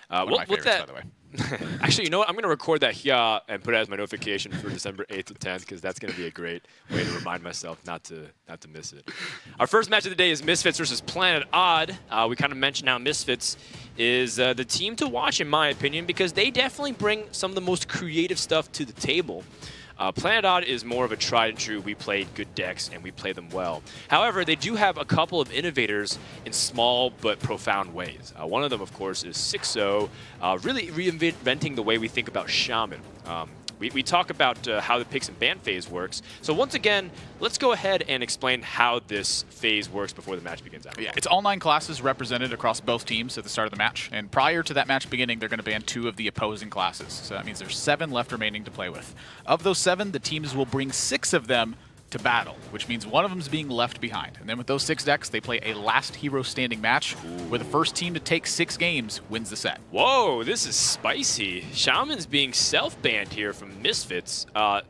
One of my favorites, by the way. Actually, you know what? I'm going to record that here and put it as my notification for December 8th and 10th because that's going to be a great way to remind myself not to miss it. Our first match of the day is Misfits versus Planet Odd. We kind of mentioned how Misfits is the team to watch, in my opinion, because they definitely bring some of the most creative stuff to the table. Planet Odd is more of a tried and true, we played good decks and we play them well. However, they do have a couple of innovators in small but profound ways. One of them, of course, is Sixo, really reinventing the way we think about Shaman. We talk about how the picks and ban phase works. So once again, let's go ahead and explain how this phase works before the match begins. Yeah, it's all 9 classes represented across both teams at the start of the match. And prior to that match beginning, they're going to ban 2 of the opposing classes. So that means there's 7 left remaining to play with. Of those 7, the teams will bring 6 of them to battle, which means one of them is being left behind. And then with those 6 decks, they play a last hero standing match where the first team to take 6 games wins the set. Whoa, this is spicy. Shaman's being self-banned here from Misfits.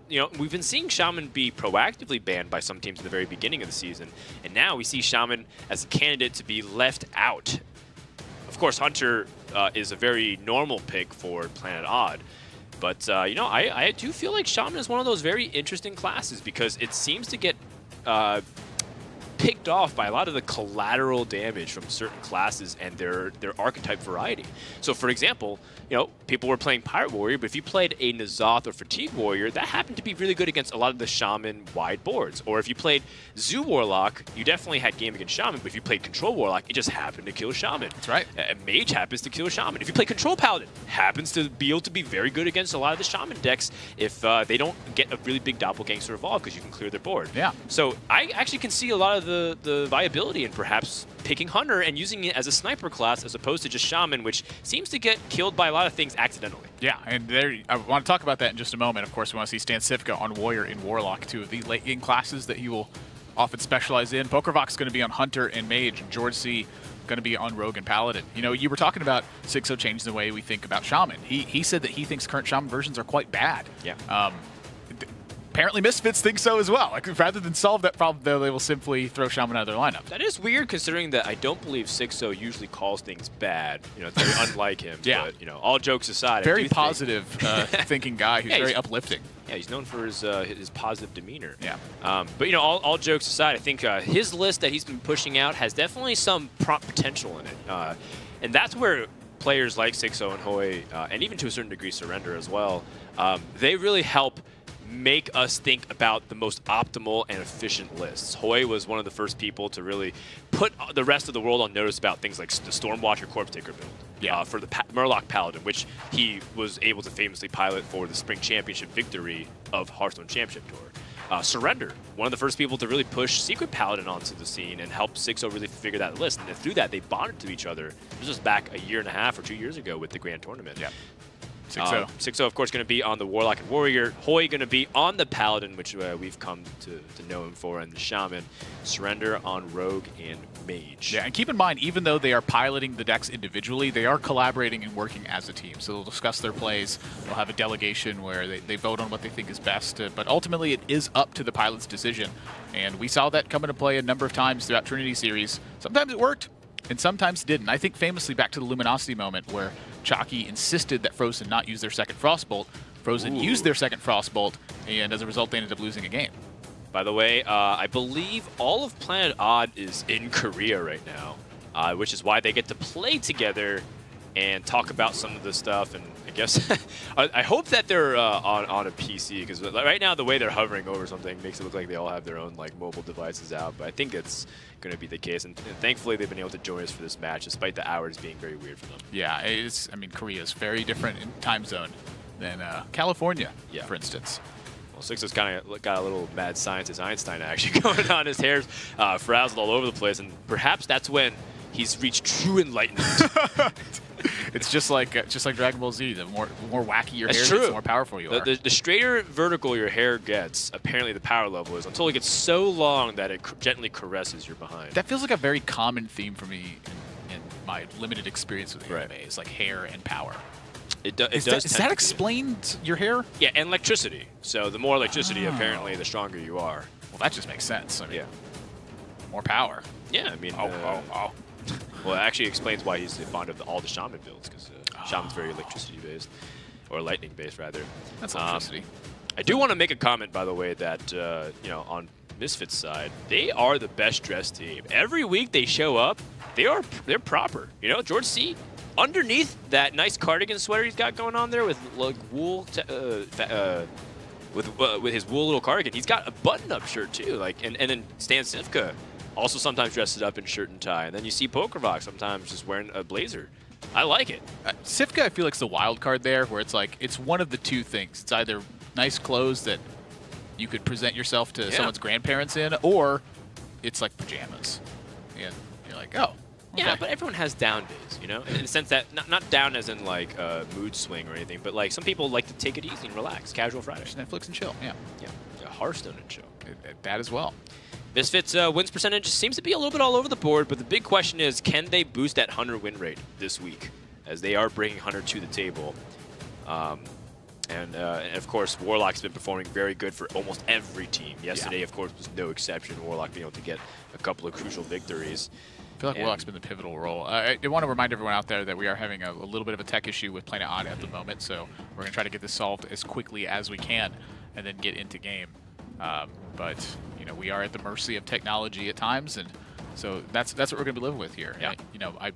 You know, we've been seeing Shaman be proactively banned by some teams at the very beginning of the season, and now we see Shaman as a candidate to be left out. Of course, Hunter is a very normal pick for Planet Odd. But, you know, I do feel like Shaman is one of those very interesting classes because it seems to get picked off by a lot of the collateral damage from certain classes and their archetype variety. So, for example, you know, people were playing Pirate Warrior, but if you played a N'Zoth or Fatigue Warrior, that happened to be really good against a lot of the Shaman wide boards. Or if you played Zoo Warlock, you definitely had game against Shaman, but if you played Control Warlock, it just happened to kill Shaman. That's right. Mage happens to kill Shaman. If you play Control Paladin, happens to be able to be very good against a lot of the Shaman decks if they don't get a really big Doppelgangster Evolve because you can clear their board. Yeah. So I actually can see a lot of the viability in perhaps picking Hunter and using it as a sniper class as opposed to just Shaman, which seems to get killed by a lot of things accidentally. Yeah, and there, I want to talk about that in just a moment. Of course, we want to see Stan Sifka on Warrior and Warlock, 2 of the late game classes that he will often specialize in. Pokervox is going to be on Hunter and Mage, and George C. going to be on Rogue and Paladin. You know, you were talking about Sixo changing the way we think about Shaman. He said that he thinks current Shaman versions are quite bad. Yeah. Apparently Misfits think so as well. Like, rather than solve that problem, though, they will simply throw Shaman out of their lineup. That is weird considering that I don't believe Sixo usually calls things bad. You know, it's very unlike him. Yeah. But, you know, all jokes aside, Very positive thinking guy who's very uplifting. Yeah, he's known for his positive demeanor. Yeah. But, you know, all jokes aside, I think his list that he's been pushing out has definitely some prompt potential in it. And that's where players like Sixo and Hoy, and even to a certain degree Surrender as well, they really help make us think about the most optimal and efficient lists. Hoy was one of the first people to really put the rest of the world on notice about things like the Stormwatcher Corpse Taker build for the Murloc Paladin, which he was able to famously pilot for the Spring Championship victory of Hearthstone Championship Tour. Surrender, one of the first people to really push Secret Paladin onto the scene and help Sixo really figure that list. And through that, they bonded to each other. This was back a year and a half or 2 years ago with the Grand Tournament. Yeah. Sixo, of course, going to be on the Warlock and Warrior. Hoy going to be on the Paladin, which we've come to know him for, and the Shaman. Surrender on Rogue and Mage. Yeah, and keep in mind, even though they are piloting the decks individually, they are collaborating and working as a team. So they'll discuss their plays. They'll have a delegation where they vote on what they think is best. But ultimately, it is up to the pilot's decision. And we saw that come into play a number of times throughout Trinity Series. Sometimes it worked, and sometimes it didn't. I think famously back to the Luminosity moment where Chalky insisted that Frozen not use their second Frostbolt. Frozen used their second Frostbolt, and as a result, they ended up losing a game. By the way, I believe all of Planet Odd is in Korea right now, which is why they get to play together and talk about some of the stuff. And I guess I hope that they're on a PC, because right now the way they're hovering over something makes it look like they all have their own like mobile devices out. But I think it's going to be the case, and thankfully they've been able to join us for this match, despite the hours being very weird for them. Yeah, I mean, Korea is very different in time zone than California, for instance. Well, Sixo's kind of got a little mad scientist Einstein action going on. His hair's frazzled all over the place, and perhaps that's when he's reached true enlightenment. It's just like Dragon Ball Z. The more wacky your hair gets, the more powerful you are. The straighter vertical your hair gets, apparently the power level is, until it gets so long that it gently caresses your behind. That feels like a very common theme for me in my limited experience with anime. Is like hair and power. Does that explained your hair? Yeah, and electricity. So the more electricity, apparently, the stronger you are. Well, that just makes sense. I mean, yeah. More power. Yeah, I mean... Well, it actually explains why he's fond of all the Shaman builds, because Shaman's very electricity-based, or lightning-based, rather. That's electricity. I do want to make a comment, by the way, that, you know, on Misfits side, they are the best-dressed team. Every week they show up, they're proper. You know, George C., underneath that nice cardigan sweater he's got going on there with, like, wool, with his wool little cardigan, he's got a button-up shirt, too. Like, and then Stan Sivka also sometimes dresses up in shirt and tie. And then you see Pokervox sometimes just wearing a blazer. I like it. Sivka, I feel like, is the wild card there, where it's like, it's one of the two things. It's either nice clothes that you could present yourself to someone's grandparents in, or it's like pajamas. And you're like, oh. Okay. Yeah, but everyone has down days, you know? In the sense that, not down as in like a mood swing or anything, but like some people like to take it easy and relax. Casual Friday. Just Netflix and chill, yeah. Yeah, Hearthstone and chill. That as well. Misfits wins percentage seems to be a little bit all over the board, but the big question is, can they boost that Hunter win rate this week? As they are bringing Hunter to the table. And of course, Warlock's been performing very good for almost every team. Yesterday, of course, was no exception. Warlock being able to get a couple of crucial victories. I feel like Warlock's been the pivotal role. I want to remind everyone out there that we are having a little bit of a tech issue with Planet Odd at the moment, so we're going to try to get this solved as quickly as we can and then get into game. But you know, we are at the mercy of technology at times, and so that's what we're going to be living with here. Yeah. You know, I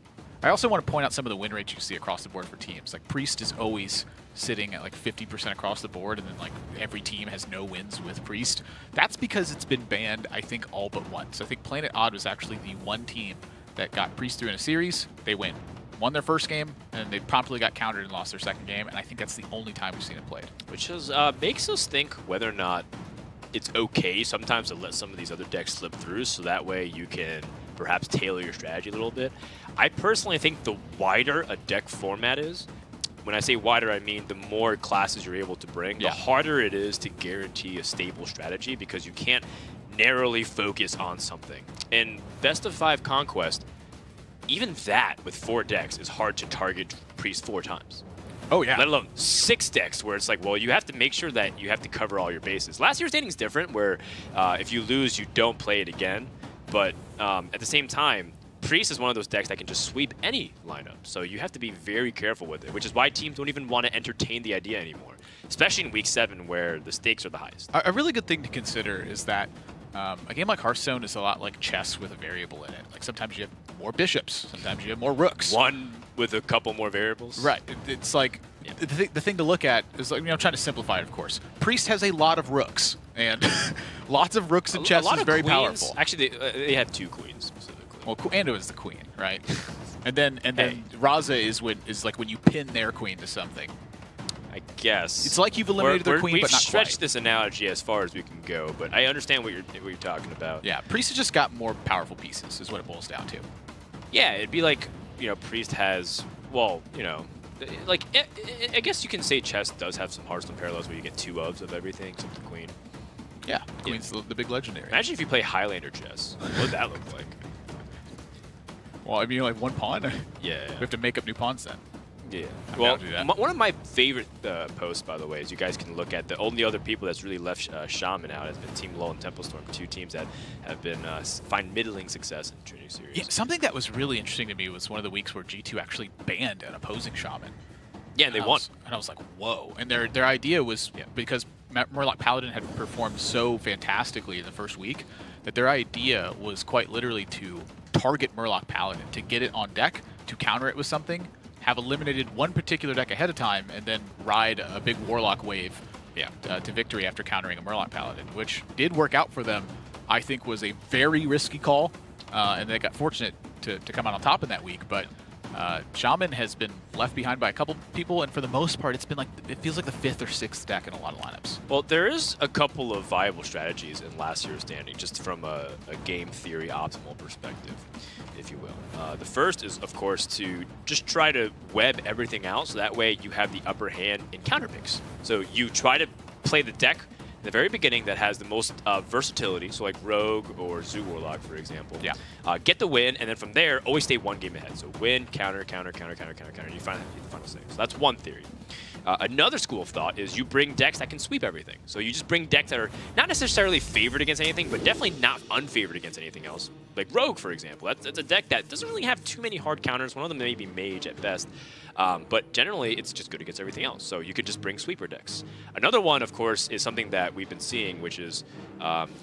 also want to point out some of the win rates you see across the board for teams. Like Priest is always sitting at like 50% across the board, and then like every team has no wins with Priest. That's because it's been banned, I think, all but once. I think Planet Odd was actually the one team that got Priest through in a series. They won their first game, and they promptly got countered and lost their second game, and I think that's the only time we've seen it played. Which is, makes us think whether or not it's okay sometimes to let some of these other decks slip through, so that way you can perhaps tailor your strategy a little bit. I personally think the wider a deck format is, when I say wider, I mean the more classes you're able to bring, the harder it is to guarantee a stable strategy, because you can't narrowly focus on something. In Best of 5 Conquest, even that with 4 decks is hard to target Priest 4 times. Oh, yeah. Let alone 6 decks, where it's like, well, you have to make sure that you have to cover all your bases. Last year's standing's different, where if you lose, you don't play it again. But at the same time, Priest is one of those decks that can just sweep any lineup. So you have to be very careful with it, which is why teams don't even want to entertain the idea anymore, especially in Week 7 where the stakes are the highest. A really good thing to consider is that a game like Hearthstone is a lot like chess with a variable in it. Like sometimes you have more bishops, sometimes you have more rooks. One with a couple more variables. Right. It's like the thing to look at is, like, you know, I'm trying to simplify it, of course. Priest has a lot of rooks, and lots of rooks in chess is very powerful. Actually, they have 2 queens specifically. Well, Ando is the queen, right? and then Raza is like when you pin their queen to something. I guess it's like you've eliminated their queen, but not quite. We've stretched this analogy as far as we can go, but I understand what you're talking about. Yeah, Priest has just got more powerful pieces, is what it boils down to. Yeah, it'd be like, you know, Priest has, well, you know, like, I guess you can say chess does have some Hearthstone parallels where you get 2 of everything except the queen. Yeah, queen's the big legendary. Imagine if you play Highlander chess. What would that look like? Well, I mean, you only have 1 pawn. Yeah. We have to make up new pawns then. Yeah. Well, one of my favorite posts, by the way, is you guys can look at the only other people that's really left Shaman out has been Team Lull and Temple Storm, 2 teams that have been find middling success in Trinity Series. Yeah, something that was really interesting to me was one of the weeks where G2 actually banned an opposing Shaman. Yeah, and they won. And I was like, whoa. And their idea was, because Murloc Paladin had performed so fantastically in the first week, that their idea was quite literally to target Murloc Paladin, to get it on deck, to counter it with something, have eliminated one particular deck ahead of time, and then ride a big Warlock wave to victory after countering a Murloc Paladin, which did work out for them. I think was a very risky call, and they got fortunate to come out on top in that week, but Shaman has been left behind by a couple people, and for the most part, it's been like, it feels like the 5th or 6th deck in a lot of lineups. Well, there is a couple of viable strategies in last year's standing, just from a game theory optimal perspective, if you will. The first is, of course, to just try to web everything out, so that way you have the upper hand in counter picks. So you try to play the deck in the very beginning that has the most versatility, so like Rogue or Zoo Warlock, for example. Yeah. Get the win, and then from there, always stay 1 game ahead. So win, counter, counter, counter, counter, counter, counter, and you find the final save. So that's one theory. Another school of thought is you bring decks that can sweep everything. So you just bring decks that are not necessarily favored against anything, but definitely not unfavored against anything else. Rogue, for example. That's a deck that doesn't really have too many hard counters. One of them may be Mage at best. But generally, it's just good against everything else. So you could just bring sweeper decks. Another one, of course, is something that we've been seeing, which is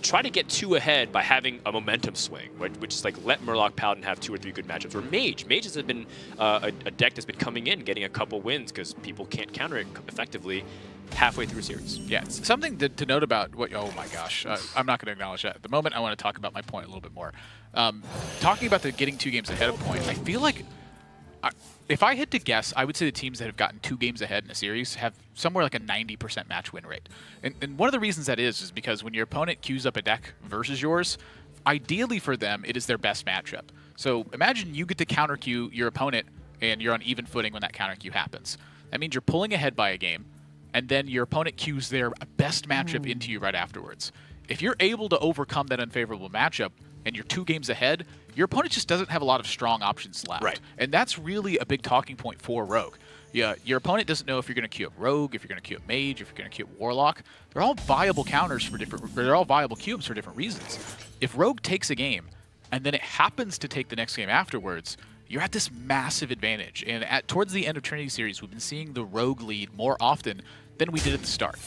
try to get 2 ahead by having a momentum swing, which is like let Murloc Paladin have 2 or 3 good matchups. Or Mage. Mages have been a deck that's been coming in, getting a couple wins because people can't counter it effectively halfway through a series. Yeah, it's something to note about what. Oh my gosh, I'm not going to acknowledge that. At the moment, I want to talk about my point a little bit more. Talking about the getting 2 games ahead of point, I feel like if I had to guess, I would say the teams that have gotten 2 games ahead in a series have somewhere like a 90% match win rate. And one of the reasons that is because when your opponent queues up a deck versus yours, ideally for them, it is their best matchup. So imagine you get to counter queue your opponent and you're on even footing when that counter queue happens. That means you're pulling ahead by a game, and then your opponent queues their best matchup into you right afterwards. If you're able to overcome that unfavorable matchup and you're 2 games ahead, your opponent just doesn't have a lot of strong options left. Right. And that's really a big talking point for Rogue. Yeah, your opponent doesn't know if you're going to queue up Rogue, if you're going to queue up Mage, if you're going to queue up Warlock. They're all viable counters for different, they're all viable cubes for different reasons. If Rogue takes a game and then it happens to take the next game afterwards, you're at this massive advantage. And towards the end of Trinity Series, we've been seeing the Rogue lead more often than we did at the start.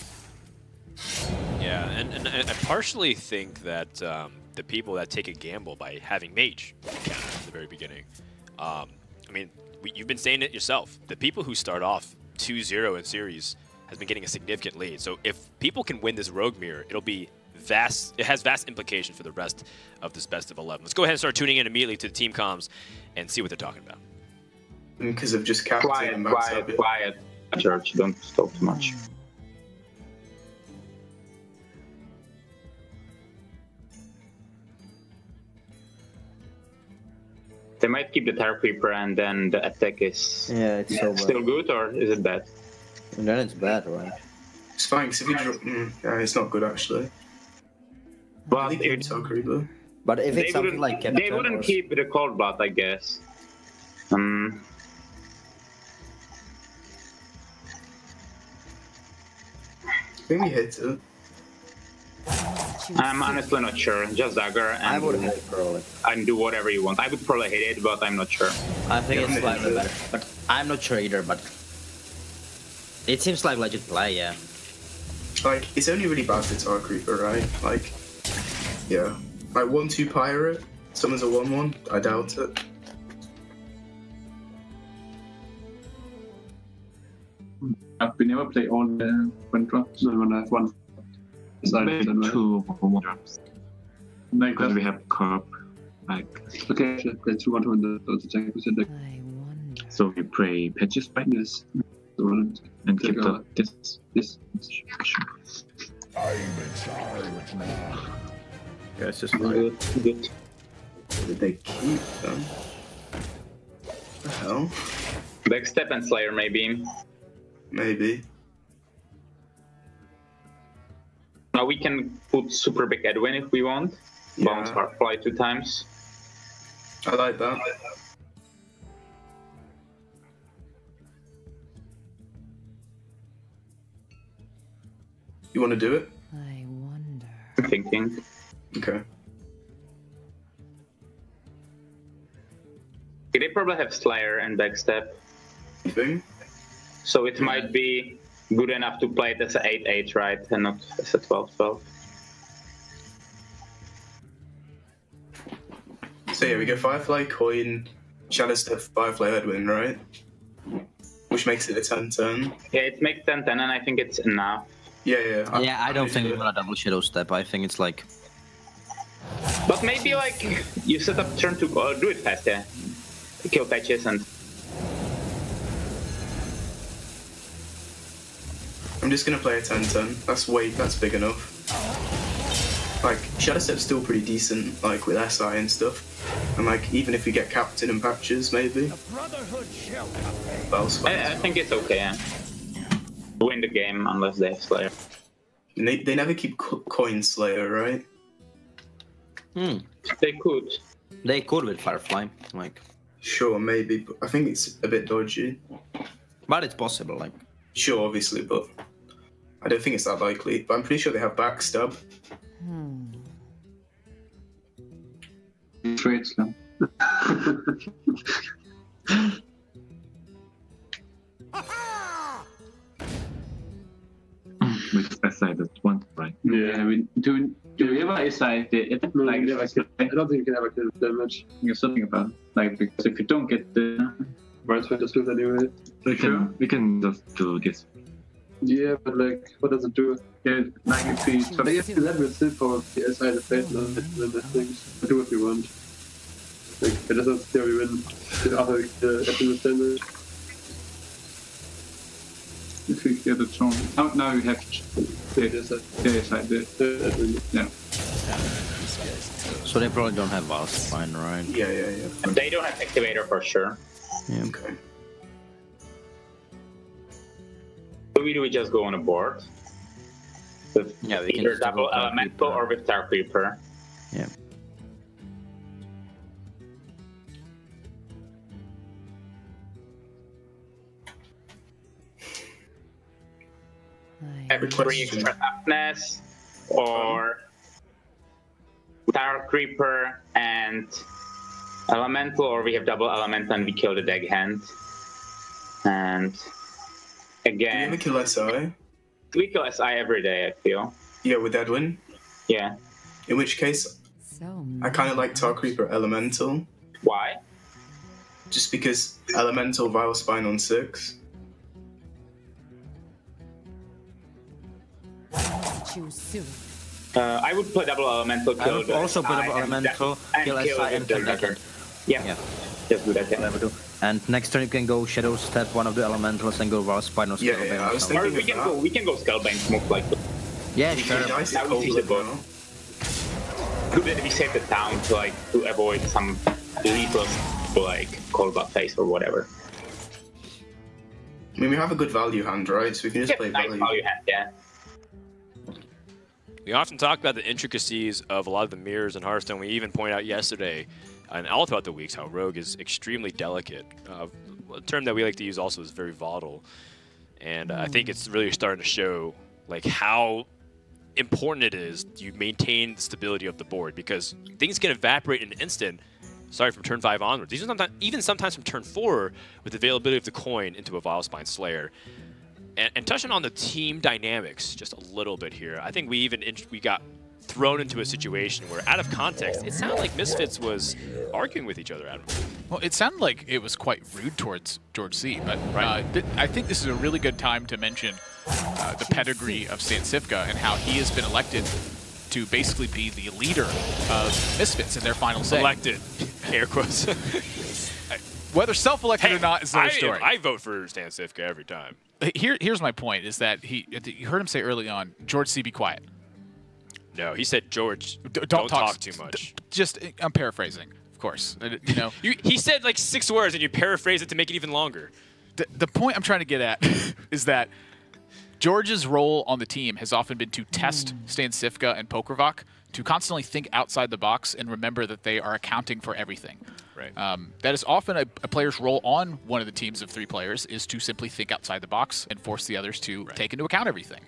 Yeah, and I partially think that the people that take a gamble by having Mage counter at the very beginning, I mean, you've been saying it yourself. The people who start off 2-0 in series has been getting a significant lead. So if people can win this Rogue mirror, it'll be vast. It has vast implications for the rest of this best of 11. Let's go ahead and start tuning in immediately to the team comms and see what they're talking about. Because of just captain. Quiet. Church, don't talk too much. They might keep the Terror Creeper and then the attack is it's so bad. Still good, or is it bad? And then it's bad, right? It's fine, because if you drop... it's not good, actually. But it's so creeper. But if it's something like Captain, they wouldn't keep the Cold Blood, I guess. Maybe hit it. I'm honestly not sure. Just dagger and I would hit probably. And do whatever you want. I would probably hit it, but I'm not sure. I think it's slightly better, but I'm not sure either. But it seems like legit play, yeah. Like, it's only really bad for Tar Creeper, right? Like, yeah. Like 1-2 Pirate, summons a 1-1. I doubt it. We never play all the one drops. No, when I have one. Play 2 one drops. Because we have curb. Like, okay, play 2 1 in the attack with the deck. so we play patches back Yes. So and keep the this. I'm in charge now. Yeah, it's just Good. Good. What did they keep them? What the hell? Backstep and Slayer, maybe. Maybe. Now we can put super big Edwin if we want. Yeah. Bounce Heartfly 2 times. I like that. You want to do it? I wonder. I'm thinking. Okay. They probably have Slayer and Backstep. You think? So it might be good enough to play it as an 8-8, right? And not as a 12-12. So yeah, we go Firefly, Coin, Shadow Step, Firefly, Edwin, right? Which makes it a 10-10. Yeah, it makes 10-10, and I think it's enough. Yeah. I don't think we're gonna double Shadow Step. I think it's like. But maybe like you set up turn to do it fast, yeah. Kill patches and. I'm just gonna play a 10-10. That's big enough. Like, Shadow Step's still pretty decent, like with SI and stuff. And like, even if we get Captain and patches, maybe. I think it's okay, yeah. Win the game unless they have Slayer. And they never keep Coin Slayer, right? They could. They could with Firefly, like. Sure, maybe, but I think it's a bit dodgy. But it's possible, like. Sure, obviously, but I don't think it's that likely. But I'm pretty sure they have Backstab. trade slam. With SI that one, right? Yeah, do we ever SI the No, like, never kill. I don't think you can ever kill damage. there's something about it. Like, because if you don't get the Words will just lose anyway. We can just do this. Yeah, but like, what does it do? yeah, like if we I guess that will still probably SI the fate and the things. Do what you want. Like, it doesn't still we win the other optimal damage. if we get it wrong. Oh, now we have Yeah, SI. yeah. So they probably don't have Valspine, right? Yeah. They don't have activator for sure. Yeah. Okay. So do we just go on a board with Yeah, we can either just go double Dark elemental Reaper. or with Dark Reaper? Yeah. Every three extra toughness, or Dark Reaper and elemental, or we have double elemental and we kill the deck hand. And Do you again, ever kill SI? we kill SI every day, I feel. Yeah, with Edwin. Yeah. In which case, I kind of like Dark Reaper Elemental, Why? just because Elemental Vile Spine on 6. Choose soon. I would put double elemental. I Kill would the also put SI double and elemental, kill kill SI and the kill record. Deckard. Yeah. Yeah. Just do that. Yeah. Whatever do. And next turn you can go Shadow Step one of the elementals and go Valspine or Yeah, Skullbane I or was something. Or thinking we can go Skullbane most likely. Yeah, It'd sure. be nice That to would be cold it feasible. now. Good that we saved the town to avoid some lethal cold blood face or whatever. I mean, we have a good value hand, right? So we can just Yeah, play nice value. value hand, yeah. We often talk about the intricacies of a lot of the mirrors in Hearthstone. We even point out yesterday and all throughout the weeks how Rogue is extremely delicate. A term that we like to use also is very volatile. And I think it's really starting to show like how important it is you maintain the stability of the board, because things can evaporate in an instant. Sorry, from turn 5 onwards. Even sometimes from turn 4 with the availability of the coin into a Vilespine Slayer. And touching on the team dynamics just a little bit here, I think we got thrown into a situation where, out of context, it sounded like Misfits was arguing with each other. Adam. Well, it sounded like it was quite rude towards George C, but I think this is a really good time to mention the pedigree of Sansifka and how he has been elected to basically be the leader of Misfits in their final say. Elected, air quotes. Whether self-elected or not is another story. I vote for Stan Sifka every time. Here's my point: is that you heard him say early on, George C, be quiet. No, he said, George, Don't talk too much. I'm paraphrasing, of course. You know, he said like 6 words, and you paraphrase it to make it even longer. The point I'm trying to get at is that George's role on the team has often been to test Stan Sifka and Pokrovok to constantly think outside the box and remember that they are accounting for everything. Right. That is often a player's role on one of the teams of 3 players, is to simply think outside the box and force the others to take into account everything.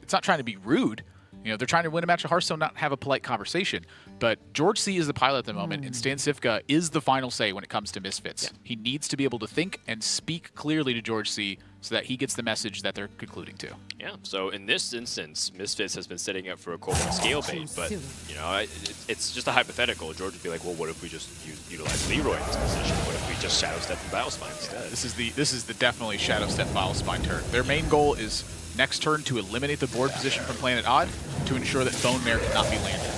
It's not trying to be rude. You know, they're trying to win a match of Hearthstone, not have a polite conversation. But George C is the pilot at the moment, and Stan Sifka is the final say when it comes to Misfits. Yeah. He needs to be able to think and speak clearly to George C so that he gets the message that they're concluding to. Yeah, so in this instance, Misfits has been setting up for a Cobalt scale bait, but, you know, it's just a hypothetical. George would be like, well, what if we just utilize Leroy in this position? What if we just Shadow Step and Vilespine instead? This is the definitely Shadow Step Vilespine turn. Their main goal is next turn to eliminate the board position from Planet Odd to ensure that Bone Mare cannot be landed.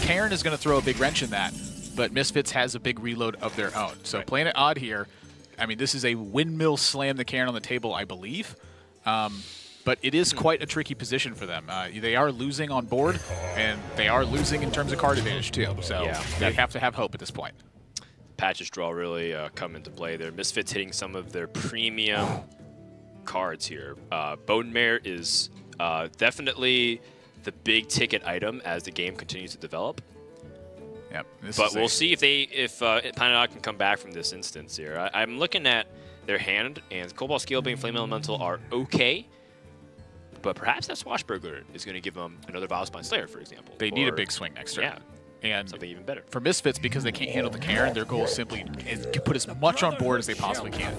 Cairn is going to throw a big wrench in that, but Misfits has a big reload of their own. So Planet Odd here, I mean, this is a windmill slam the Cairn on the table, I believe. But it is quite a tricky position for them. They are losing on board, and they are losing in terms of card advantage too. So they have to have hope at this point. Patches draw really come into play there. Misfits hitting some of their premium cards here. Bone Mare is definitely the big ticket item as the game continues to develop. Yep. But we'll see if Planet Odd can come back from this instance here. I'm looking at their hand, and Cobalt Scalebane, Flame Elemental are okay. But perhaps that Swashbuckler is going to give them another Vilespine Slayer, for example. They need a big swing next turn. Yeah. And something even better. For Misfits, because they can't handle the Cairn, their goal is simply to put as much on board as they possibly can.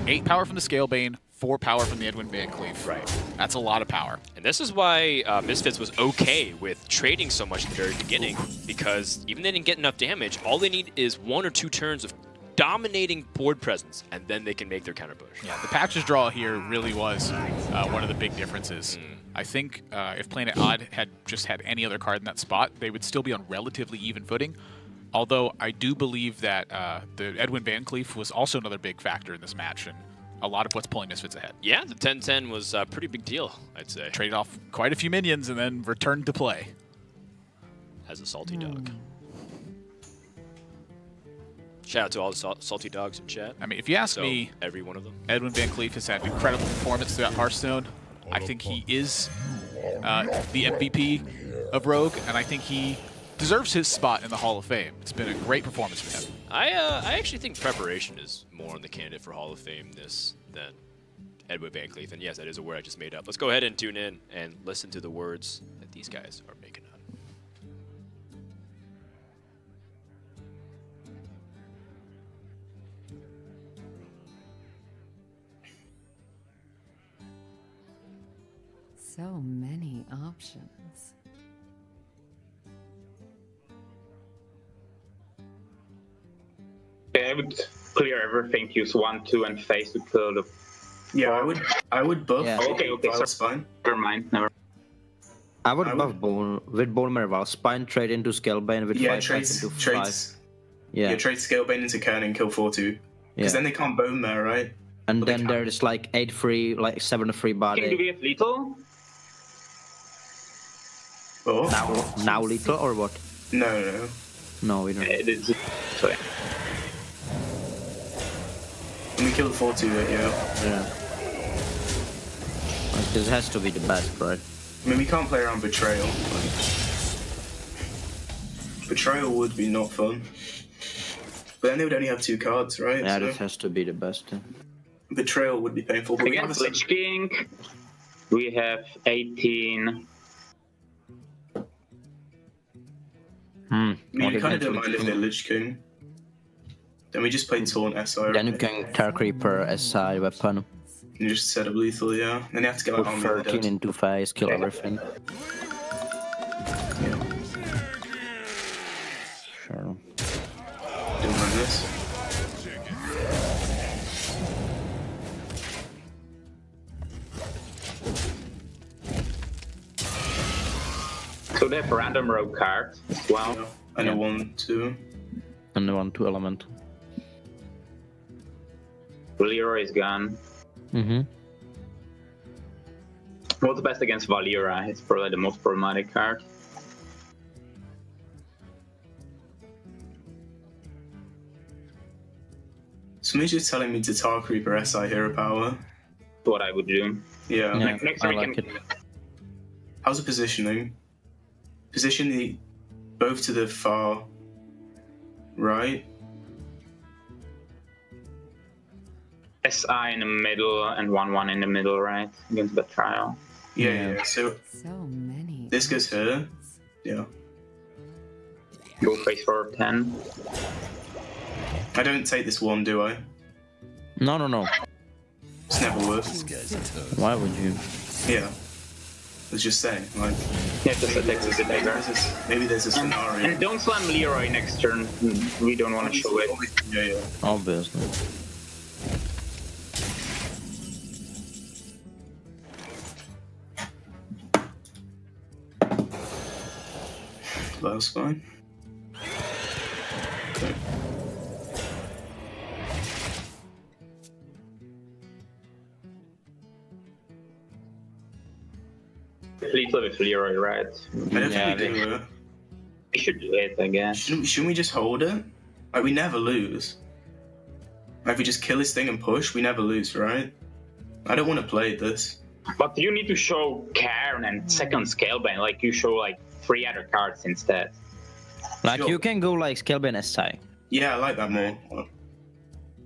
8 power from the Scalebane, 4 power from the Edwin Van Cleef. Right. That's a lot of power. And this is why Misfits was okay with trading so much at the very beginning, because even they didn't get enough damage, all they need is 1 or 2 turns of dominating board presence, and then they can make their counter push. Yeah, the Patches draw here really was one of the big differences. I think if Planet Odd had just had any other card in that spot, they would still be on relatively even footing. Although I do believe that the Edwin Van Cleef was also another big factor in this match, and a lot of what's pulling Misfits ahead. Yeah, the 10-10 was a pretty big deal, I'd say. Traded off quite a few minions and then returned to play. As a salty dog. Shout out to all the salty dogs in chat. I mean, if you ask me, every one of them. Edwin Van Cleef has had incredible performance throughout Hearthstone. I think he is the MVP of Rogue, and I think he deserves his spot in the Hall of Fame. It's been a great performance for him. I actually think preparation is more on the candidate for Hall of Fame than Edwin Van Cleef. And yes, that is a word I just made up. Let's go ahead and tune in and listen to the words that these guys are making up. So many options. I would clear everything, use 1, 2, and face to kill the. Yeah, I would buff. Yeah. Okay, Vile sorry. Spine. Never mind. Never. I would buff with Bone Marvel. Spine trade into Scalebane with 5 trades, into 5. trades. Yeah, trade Scalebane into Cairn and kill 4/2. Because then they can't bone there, right? And then there's like 8 free, like 7 free body. Do we have lethal? Oh. Now lethal or what? No. No, we don't. Sorry. And we killed 4/2, Yeah. Like, this has to be the best, right? I mean, we can't play around Betrayal. Betrayal would be not fun. But then they would only have 2 cards, right? Yeah, so this has to be the best. Betrayal would be painful. But Against Lich King, we have 18. I mean, you kind of don't mind if they're Lich King. Then we just play Taunt SI. Then you can Tar Creeper SI weapon. You just set up lethal, yeah. Then you have to get like Put on the 13 into face, kill everything. Yeah. Sure. Don't mind this. So they have random rogue cards as well. Yeah. And a 1/2. And the 1/2 element. Leroy's gone. What's best against Valera? It's probably the most problematic card. Somebody's just telling me to Tar Creeper SI Hero Power. What I would do. Yeah. Next I we like can. it. How's the positioning? Position the both to the far right. SI in the middle and 1/1 in the middle, right? Against the trial. Yeah. So many. This goes here. Yeah. Go face for 10. I don't take this one, do I? No. It's never worth. Why would you? Yeah. I was just saying, like. Yeah, just attacks as a dagger. Maybe there's a scenario. And don't slam Leroy next turn. We don't want to show it. Yeah. Obviously. That's fine. Okay. Lethal with Leroy, right? I don't think we do it. We should do it, I guess. Shouldn't we just hold it? Like, we never lose. Like, if we just kill this thing and push, we never lose, right? I don't want to play this. But you need to show Cairn and second Scalebane, like you show like 3 other cards instead. Like, you can go like Scalebane SI. Yeah, I like that more.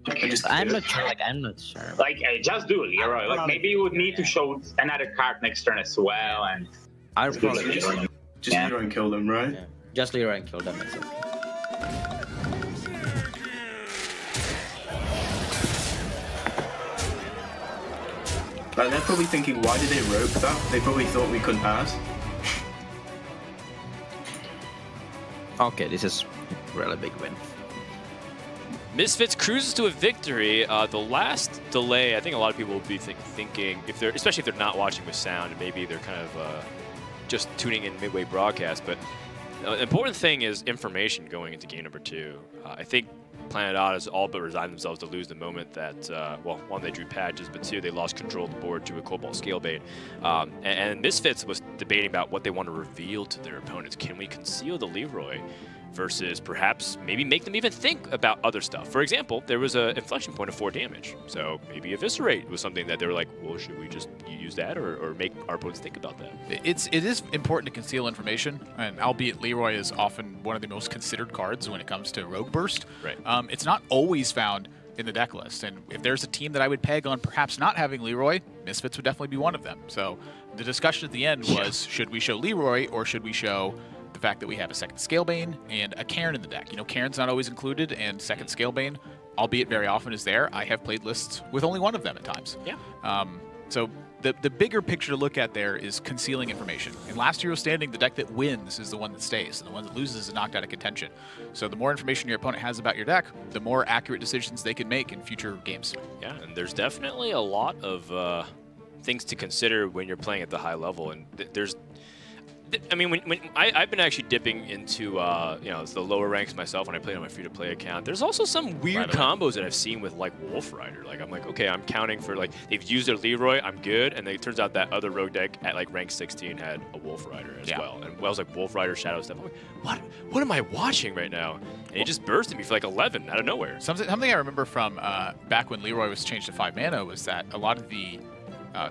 I'm not sure. Like, just do Leroy. Like, maybe you would need to show another card next turn as well, and I'll probably just Leroy and kill them, right? Just Leroy and kill them. That's it. Like, they're probably thinking, why did they rogue that? They probably thought we couldn't pass. Okay, this is a really big win. Misfits cruises to a victory. The last delay, I think a lot of people will be thinking, especially if they're not watching with sound, and maybe they're kind of just tuning in midway broadcast. But the important thing is information going into game number 2. I think Planet Odd has all but resigned themselves to lose the moment that, well, one, they drew patches, but 2, they lost control of the board to a Cobalt Scalebait. And Misfits was debating about what they want to reveal to their opponents. Can we conceal the Leroy versus perhaps maybe make them even think about other stuff? For example, there was an inflection point of 4 damage. So maybe Eviscerate was something that they were like, well, should we just use that or make our opponents think about that? It is important to conceal information, and albeit Leroy is often one of the most considered cards when it comes to Rogue Burst. Right. It's not always found in the deck list, and if there's a team that I would peg on perhaps not having Leroy, Misfits would definitely be one of them. So the discussion at the end was, should we show Leroy or should we show the fact that we have a second Scalebane and a Cairn in the deck? You know, Cairn's not always included, and second Scalebane, albeit very often, is there. I have played lists with only one of them at times. Yeah. So the bigger picture to look at there is concealing information. In Last Hero Standing, the deck that wins is the one that stays, and the one that loses is knocked out of contention. So the more information your opponent has about your deck, the more accurate decisions they can make in future games. Yeah, and there's definitely a lot of things to consider when you're playing at the high level, and I mean, when I've been actually dipping into you know, the lower ranks myself when I play on my free-to-play account. There's also some weird combos that I've seen with like Wolf Rider. Like I'm like, okay, I'm counting for like they've used their Leroy, I'm good, and then it turns out that other rogue deck at like rank 16 had a Wolf Rider as well. And I was like Wolf Rider Shadow Step. I'm like, what am I watching right now? And it just bursted me for like 11 out of nowhere. Something I remember from back when Leroy was changed to 5 mana was that a lot of the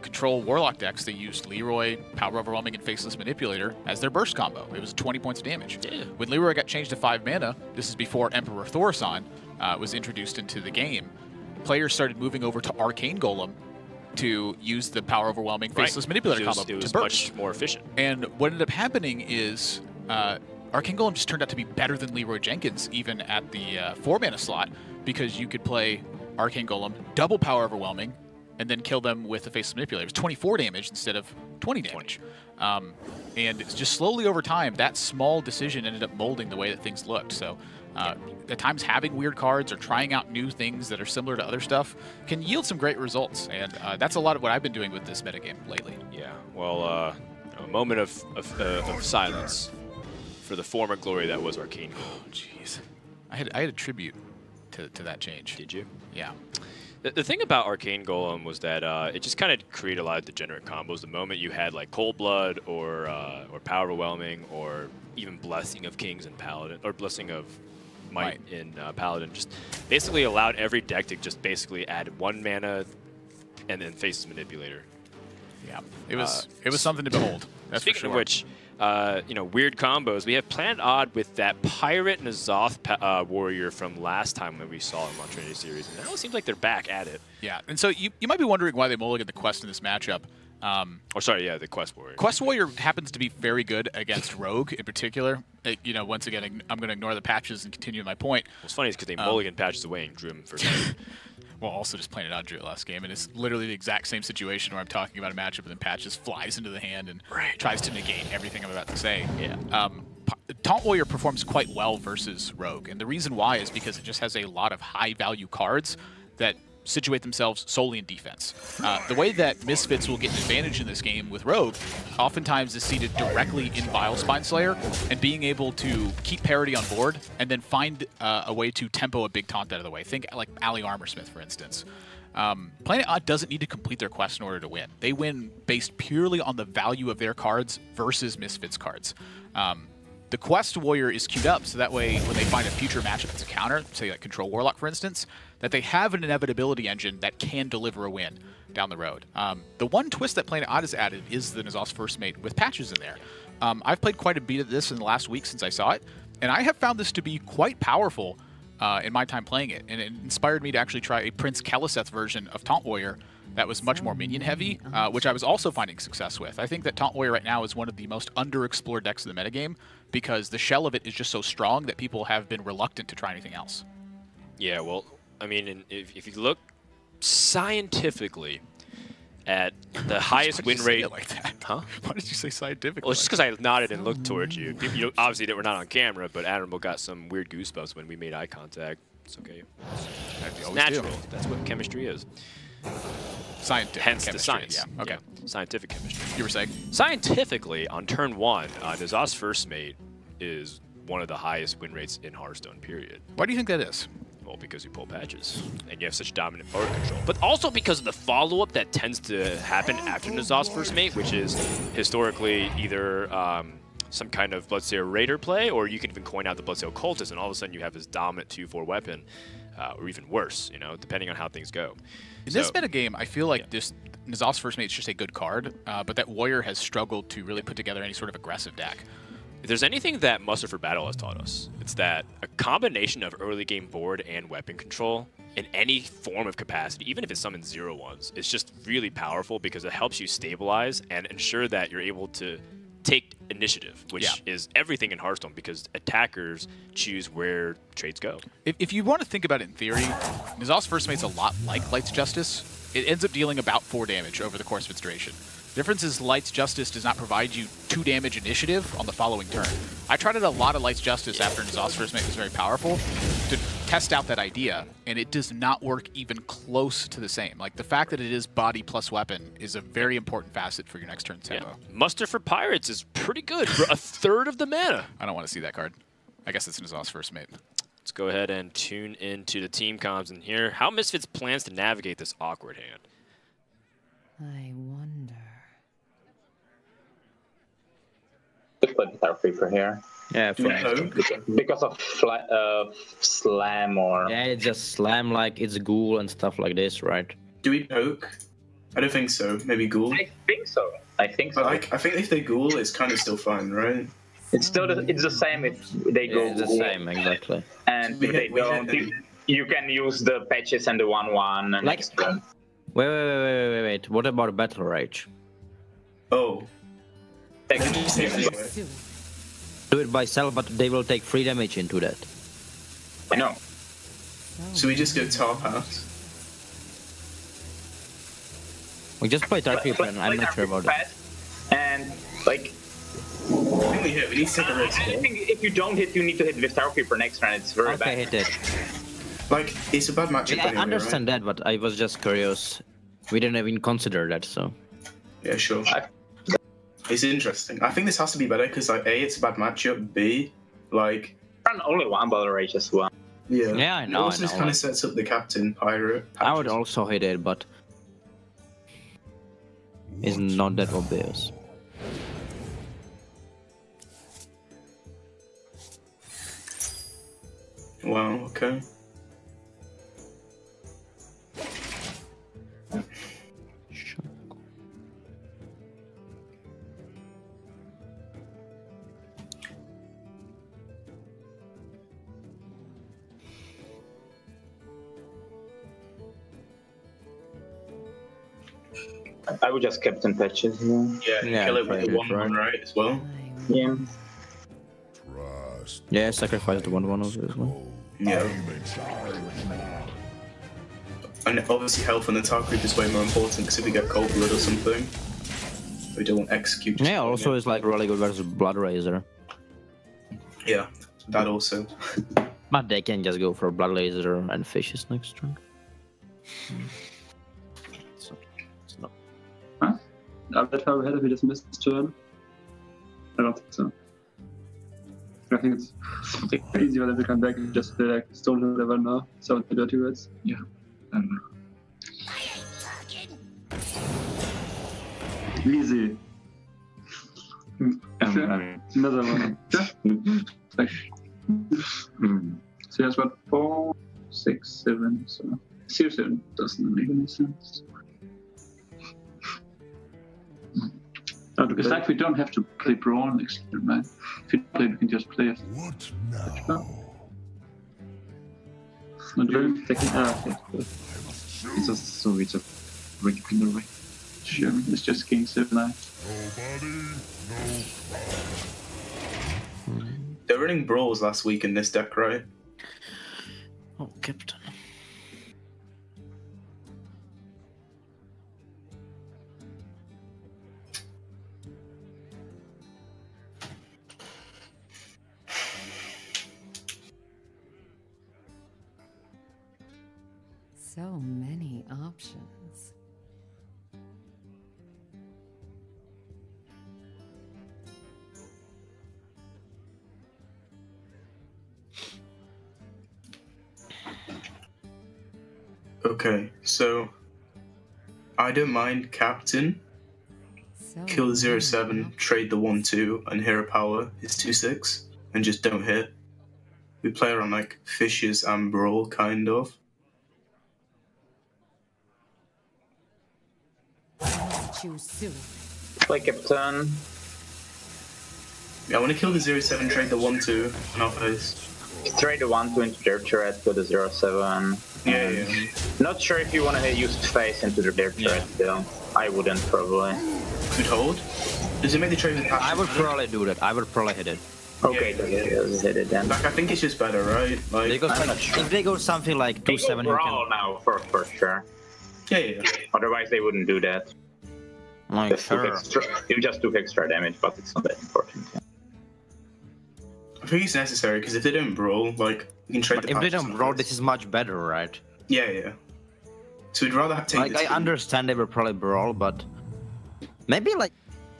Control Warlock decks, they used Leroy, Power Overwhelming, and Faceless Manipulator as their burst combo. It was 20 points of damage. Yeah. When Leroy got changed to 5 mana, this is before Emperor Thaurissan was introduced into the game, players started moving over to Arcane Golem to use the Power Overwhelming Faceless Manipulator combo it was to burst. much more efficient. And what ended up happening is Arcane Golem just turned out to be better than Leroy Jenkins, even at the 4 mana slot, because you could play Arcane Golem, double Power Overwhelming, and then kill them with the Faceless Manipulator. It was 24 damage instead of 20 damage. And it's just slowly over time, that small decision ended up molding the way that things looked. So at times having weird cards or trying out new things that are similar to other stuff can yield some great results. And that's a lot of what I've been doing with this metagame lately. Yeah, well, a moment of silence for the former glory that was Arcane Golem. Oh, jeez. I had a tribute to that change. Did you? Yeah. The thing about Arcane Golem was that it just kind of created a lot of degenerate combos. The moment you had like Cold Blood or Power Overwhelming or even Blessing of Kings and Paladin, or Blessing of Might in Paladin, just basically allowed every deck to just basically add 1 mana and then Faceless Manipulator. Yeah, it was something to behold. That's Speaking for sure. of which, you know, weird combos. We have Planet Odd with that Pirate N'Zoth warrior from last time when we saw him on Trinity Series, and now it seems like they're back at it. Yeah, and so you might be wondering why they mulligan the Quest in this matchup. Or sorry, yeah, the Quest Warrior. Quest Warrior happens to be very good against Rogue in particular. You know, once again, I'm going to ignore the patches and continue my point. What's funny is because they mulligan patches away and drew him for well, also just Planet Odd drew it last game, and it's literally the exact same situation where I'm talking about a matchup and then patches flies into the hand and tries to negate everything I'm about to say. Yeah. Taunt Warrior performs quite well versus Rogue, and the reason why is because it just has a lot of high-value cards that situate themselves solely in defense. The way that Misfits will get an advantage in this game with Rogue oftentimes is seated directly in Vile Spine Slayer and being able to keep parity on board and then find a way to tempo a big taunt out of the way. Think like Ali Armorsmith, for instance. Planet Odd doesn't need to complete their quest in order to win. They win based purely on the value of their cards versus Misfits cards. The Quest Warrior is queued up so that way when they find a future matchup that's a counter, say like Control Warlock for instance, that they have an inevitability engine that can deliver a win down the road. The one twist that Planet Odd has added is the N'Zoth's First Mate with patches in there. I've played quite a bit of this in the last week since I saw it, and I have found this to be quite powerful in my time playing it, and it inspired me to actually try a Prince Keliseth version of Taunt Warrior that was much more minion heavy, which I was also finding success with. I think that Taunt Warrior right now is one of the most underexplored decks in the metagame because the shell of it is just so strong that people have been reluctant to try anything else. Yeah, well, I mean, if you look scientifically at the highest win rate... Like that? Huh? Why did you say scientifically? Well, it's just because I nodded and looked towards you. You obviously we're not on camera, but Admiral got some weird goosebumps when we made eye contact. It's okay. It's natural. That's what chemistry is. Scientific Hence chemistry, the science. Yeah. Okay. Yeah. Scientific chemistry. You were saying? Scientifically, on turn 1, Nazaz's first mate is one of the highest win rates in Hearthstone, period. Why do you think that is? Well, because you pull patches, and you have such dominant board control. But also because of the follow-up that tends to happen after Nazaz's first mate, which is historically either some kind of Bloodsail Raider play, or you can even coin out the Bloodsail Cultist, and all of a sudden you have this dominant 2/4 weapon, or even worse, you know, depending on how things go. In this metagame, I feel like this Nazaz's first mate is just a good card, but that Warrior has struggled to really put together any sort of aggressive deck. If there's anything that Muster for Battle has taught us, it's that a combination of early game board and weapon control in any form of capacity, even if it's summoned 0/1s, is just really powerful because it helps you stabilize and ensure that you're able to take initiative, which is everything in Hearthstone because attackers choose where trades go. If you want to think about it in theory, Nazaz's first mate's a lot like Light's Justice. It ends up dealing about 4 damage over the course of its duration. The difference is Light's Justice does not provide you 2 damage initiative on the following turn. I tried out a lot of Light's Justice after Nazaz's first mate was very powerful to test out that idea, and it does not work even close to the same. Like, the fact that it is body plus weapon is a very important facet for your next turn's tempo. Yeah. Muster for Pirates is pretty good for a third of the mana. I don't want to see that card. I guess it's Nazaz's first mate. Let's go ahead and tune into the team comms and hear how Misfits plans to navigate this awkward hand. I wonder. Just play the Reaper here. Yeah, because of slam or... Yeah, it's just slam like it's ghoul and stuff like this, right? Do we poke? I don't think so. Maybe ghoul? I think so. I think so. But I think if they ghoul, it's kind of still fine, right? It's still it's the same if they go. It's the same, exactly. And if they don't, you can use the patches and the 1/1 and like. Wait. What about Battle Rage? Oh. Do it by self, but they will take 3 damage into that. I know. So we just go top hat. We just play Dark Reaper, and I'm not sure about it. And like. We need to take a risk. I think if you don't hit, you need to hit with Tower Creeper next round. It's very bad. Okay, hit it. Like, it's a bad matchup. I understand that, but I was just curious. We didn't even consider that, so. Yeah, sure. It's interesting. I think this has to be better because, like, A, it's a bad matchup. B, like. And only 1 Battle Rage as well. Yeah. Yeah, I know. It also just kind of sets up the Captain Pirate. I would also hit it, but. It's not that obvious. Wow, okay. I would just Captain Patches here. Yeah, kill it with the 1/1, right, as well? Yeah. Yeah, sacrifice the 1/1 as well. Yeah. And obviously health on the Tower Creep is way more important because if we get Cold Blood or something, we don't execute. Yeah, also it's like really good versus Blood Razor. Yeah, that also. But they can just go for Blood Razor and Fishes next turn. It's not. Huh? I'll let her ahead if he just missed his turn. I don't think so. I think it's easier than to come back and just play like Stone level now. So the Dirty Reds. Yeah. Easy. Another one. So here's what 4, 6, 7. So seriously, it doesn't make any sense. It's like we don't have to play Brawl next turn, right? If you play, we can just play it. What now? Not really taking. Okay. It's just so it's a regular way. Sure, it's just King 7-9. They're running brawls last week in this deck, right? Oh, Captain. So many options. Okay, so I don't mind Captain. So Kill the many 0-7, options. trade the 1-2, and hero power is 2-6, and just don't hit. We play around like Fishes and Brawl, kind of. Choose soon. Play Captain. Yeah, I want to kill the 0-7, trade the 1-2, and I'll face. Trade the 1-2 into their turret with the 0-7. Yeah. Not sure if you want to use face into their turret still. I wouldn't probably. Could hold. Does it make the trade with Patrick? I would probably do that. I would probably hit it. Okay, let's hit it then. Like, I think it's just better, right? Like, They go I'm not sure. if they go something like They go 2-7, Brawl now for sure. yeah. Otherwise they wouldn't do that. like Just took sure. extra, you just took extra damage, but it's not that important. I think it's necessary, because if they don't Brawl, like, we can trade But the if they patches don't and brawl, all this is much better, right? Yeah. So we'd rather take Like this. I understand they will probably brawl, but maybe like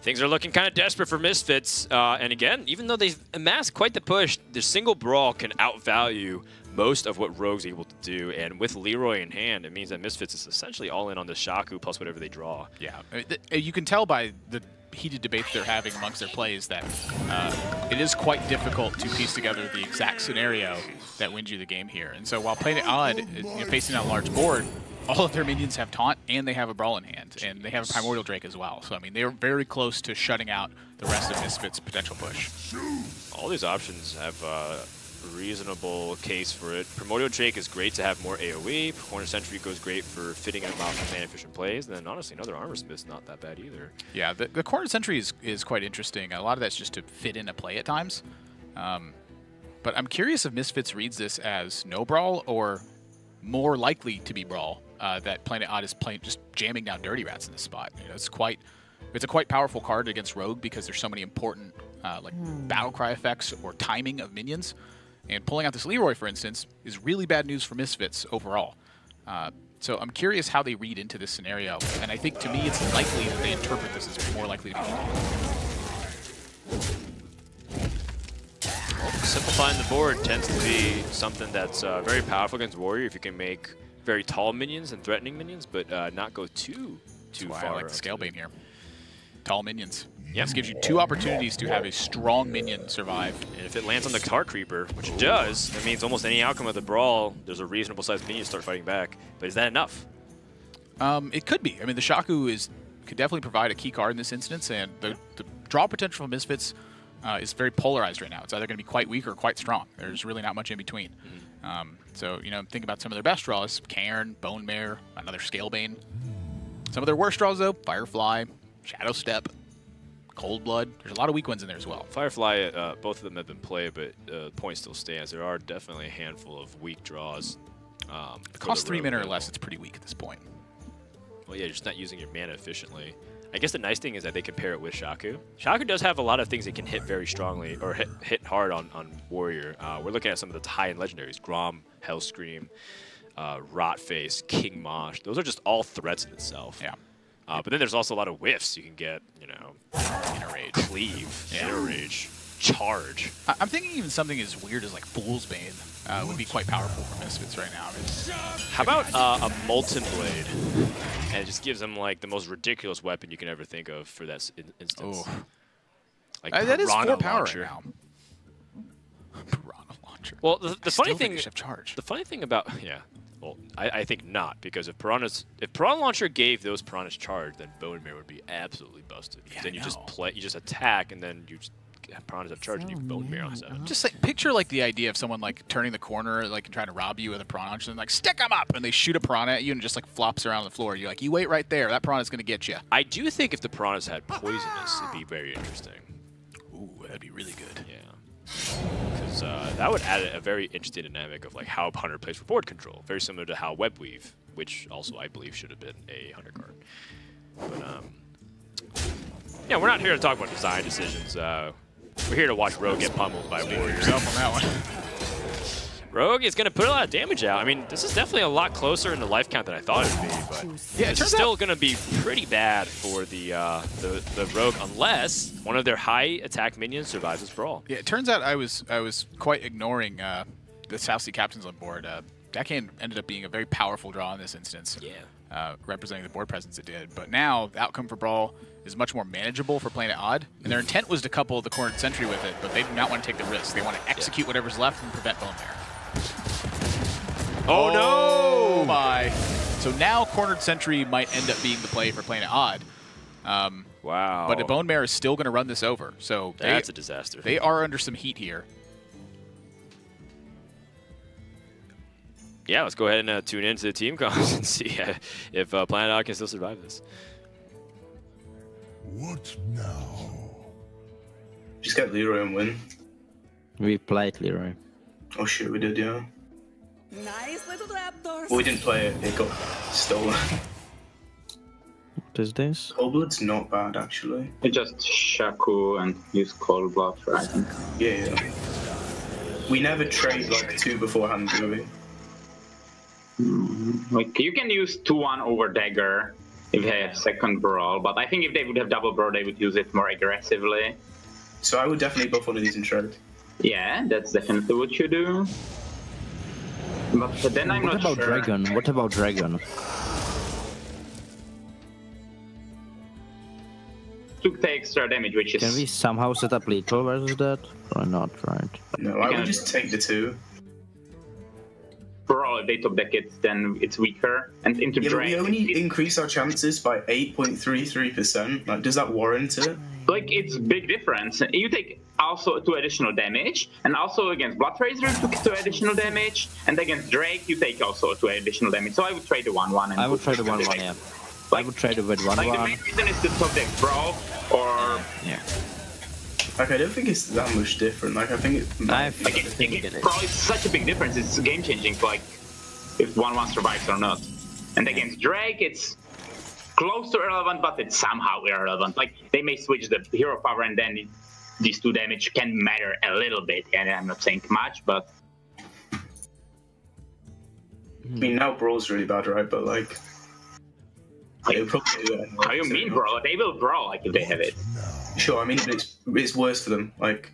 Things are looking kind of desperate for Misfits. And again, even though they've amassed quite the push, their single brawl can outvalue most of what Rogue's able to do. And with Leroy in hand, it means that Misfits is essentially all in on the Shaku plus whatever they draw. Yeah, you can tell by the heated debates they're having amongst their plays that it is quite difficult to piece together the exact scenario that wins you the game here. And so while playing it odd, facing a large board, all of their minions have Taunt, and they have a Brawl in hand, and they have a Primordial Drake as well. So, I mean, they are very close to shutting out the rest of Misfits' potential push. All these options have a reasonable case for it. Primordial Drake is great to have more AoE. Corner Sentry goes great for fitting him out for mana-efficient plays. And then, honestly, another Armor Smith's not that bad either. Yeah, the Corner Sentry is quite interesting. A lot of that's just to fit in a play at times. But I'm curious if Misfits reads this as no Brawl or more likely to be Brawl. That Planet Odd is just jamming down Dirty Rats in this spot. You know, it's a quite powerful card against Rogue because there's so many important battle cry effects or timing of minions. And pulling out this Leroy, for instance, is really bad news for Misfits overall. So I'm curious how they read into this scenario. And I think to me it's likely that they interpret this as more likely to be Brawl. Simplifying the board tends to be something that's very powerful against Warrior if you can make very tall minions and threatening minions, but not go too far. I like the Scale Bane here. Tall minions. Yep. This gives you 2 opportunities to have a strong minion survive. And if it lands on the Tar Creeper, which it does, that means almost any outcome of the brawl, there's a reasonable sized minion to start fighting back. But is that enough? It could be. I mean, the Shaku could definitely provide a key card in this instance, and the draw potential for Misfits is very polarized right now. It's either going to be quite weak or quite strong. There's really not much in between. So, you know, think about some of their best draws. Cairn, Bone Mare, another Scalebane. Some of their worst draws, though, Firefly, Shadow Step, Cold Blood. There's a lot of weak ones in there as well. Firefly, both of them have been played, but the point still stands. There are definitely a handful of weak draws. It costs 3 mana or less. It's pretty weak at this point. Well, yeah, you're just not using your mana efficiently. I guess the nice thing is that they can pair it with Shaku. Shaku does have a lot of things that can hit very strongly, or hit hard on Warrior. We're looking at some of the high-end legendaries. Grom, Hellscream, Rotface, King Mosh. Those are just all threats in itself. Yeah. But then there's also a lot of whiffs. You can get, you know, Inner Rage. Cleave, Inner Rage, Charge. I'm thinking even something as weird as like Fool's Bane would be quite powerful for Misfits right now. I mean, how about a Molten Blade? And it just gives them like the most ridiculous weapon you can ever think of for that instance. Oh. Like that is 4 power launcher. right now. Piranha Launcher. Well, the funny thing, charge. the funny thing about well, I think not, because if Piranha Launcher gave those Piranhas charge, then Bone Mare would be absolutely busted. Yeah, then you I just know. you just attack, and then you just Piranhas have charged you bone marrow on 7. Just like, picture like the idea of someone like turning the corner, like and trying to rob you with a piranha, and like stick them up, and they shoot a piranha at you and it just like flops around the floor. You're like, you wait right there. That piranha's gonna get you. I do think if the piranhas had poisonous, it'd be very interesting. Ooh, that'd be really good. Yeah, because that would add a very interesting dynamic of like how Hunter plays for board control, very similar to how Web Weave, which also I believe should have been a Hunter card. But yeah, we're not here to talk about design decisions. We're here to watch Rogue get pummeled by Warriors. On that one. Rogue is going to put a lot of damage out. I mean, this is definitely a lot closer in the life count than I thought it would be, but yeah, it's still going to be pretty bad for the Rogue unless one of their high attack minions survives this brawl. Yeah, it turns out I was quite ignoring the South Sea Captains on board. Deckhand ended up being a very powerful draw in this instance. Yeah. Representing the board presence it did. But now, the outcome for Brawl is much more manageable for playing it odd. And their intent was to couple the Cornered Sentry with it, but they do not want to take the risk. They want to execute whatever's left and prevent Bone Mare. Oh, no! Oh my. So now Cornered Sentry might end up being the play for playing it odd. Wow. But Bone Mare is still going to run this over. So that's a disaster. They are under some heat here. Yeah, let's go ahead and tune into the team comms and see if Planet Odd can still survive this. What now? Just get Leroy and win. We played Leroy. Oh shit, we did, yeah. Nice little raptors. Well, we didn't play it, it got stolen. What is this? Coldblood's not bad, actually. You just Shaku and use Cold Blood, right? Yeah. We never trade like 2 beforehand, do we? Like, you can use 2-1 over Dagger if they have second Brawl, but I think if they would have double Brawl, they would use it more aggressively. So I would definitely buff one of these in trade. Yeah, that's definitely what you do. But then I'm not sure. What about Dragon? What about Dragon? To take extra damage, which is... Can we somehow set up lethal versus that? Or not, right? No, I would just take the 2. Brawl, if they top deck it, then it's weaker. And into Yeah, but Drake... we only increase our chances by 8.33%. Like, does that warrant it? Like, it's big difference. You take also 2 additional damage, and also against Bloodrazor you took 2 additional damage, and against Drake you take also 2 additional damage. So I would trade the 1-1. I would trade the 1-1, yeah. Like, I would trade it with 1-1. Like, the main reason is to top deck Brawl, or... Yeah. Like, I don't think it's that much different. Like, I think it... I think it is. Brawl is such a big difference. It's game-changing, like, if 1-1 survives or not. And against Drake, it's close to irrelevant, but it's somehow irrelevant. Like, they may switch the hero power, and then these 2 damage can matter a little bit. And I'm not saying much, but... I mean, now Brawl's really bad, right? But, like... They'll probably do it anyway. How you mean, Brawl? They will Brawl, like, if they have it. Sure, I mean, it's worse for them. Like,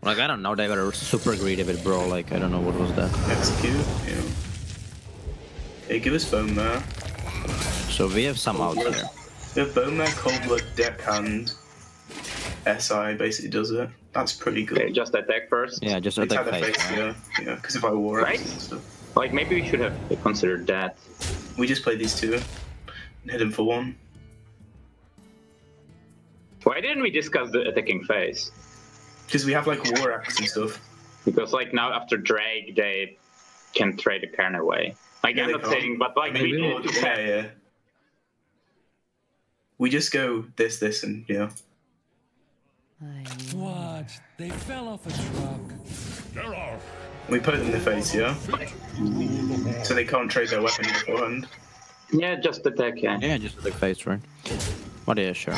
I don't know, they were super greedy with Brawl, like, I don't know what was that. execute, you know. Hey, give us Bone Mare. So we have some out here. We have Bone Mare, Coldblood, Deckhand. SI basically does it. That's pretty good. Okay, just attack first. Yeah, just Attack attack the face. face, yeah, because if I war Right? and stuff. Like, maybe we should have considered that. We just played these 2 and hit him for 1. Why didn't we discuss the attacking phase? Because we have like war axe and stuff. Because like now after Drake, they can trade the Cairn away. Like, Yeah, I'm they not can't. saying, but like we need to yeah. We just go this, and yeah. What? They fell off a truck. We put it in the face, yeah. So they can't trade their weapon beforehand. Yeah, just attack, yeah. Yeah, just attack face, right? But yeah, sure.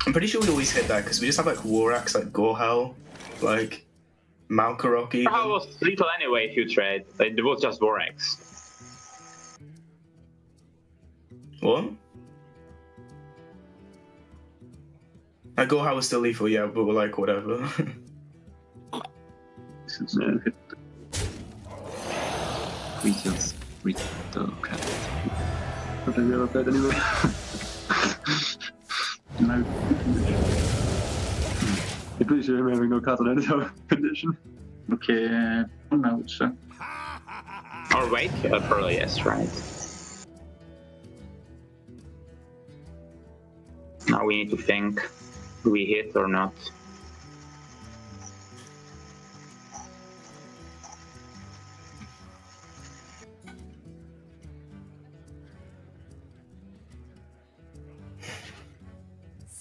I'm pretty sure we'd always hit that because we just have like war axe, like Gorehel, like Malkarok even. How was lethal anyway if you trade? Like, it was just Vorax. What? Gorehel was still lethal, yeah, but we're like whatever. We just read the crap. But I never played anyway. No. I'm pretty sure I'm having no cards on any condition. Okay, no, sure. Or wait, probably yes, right. Now we need to think, do we hit or not?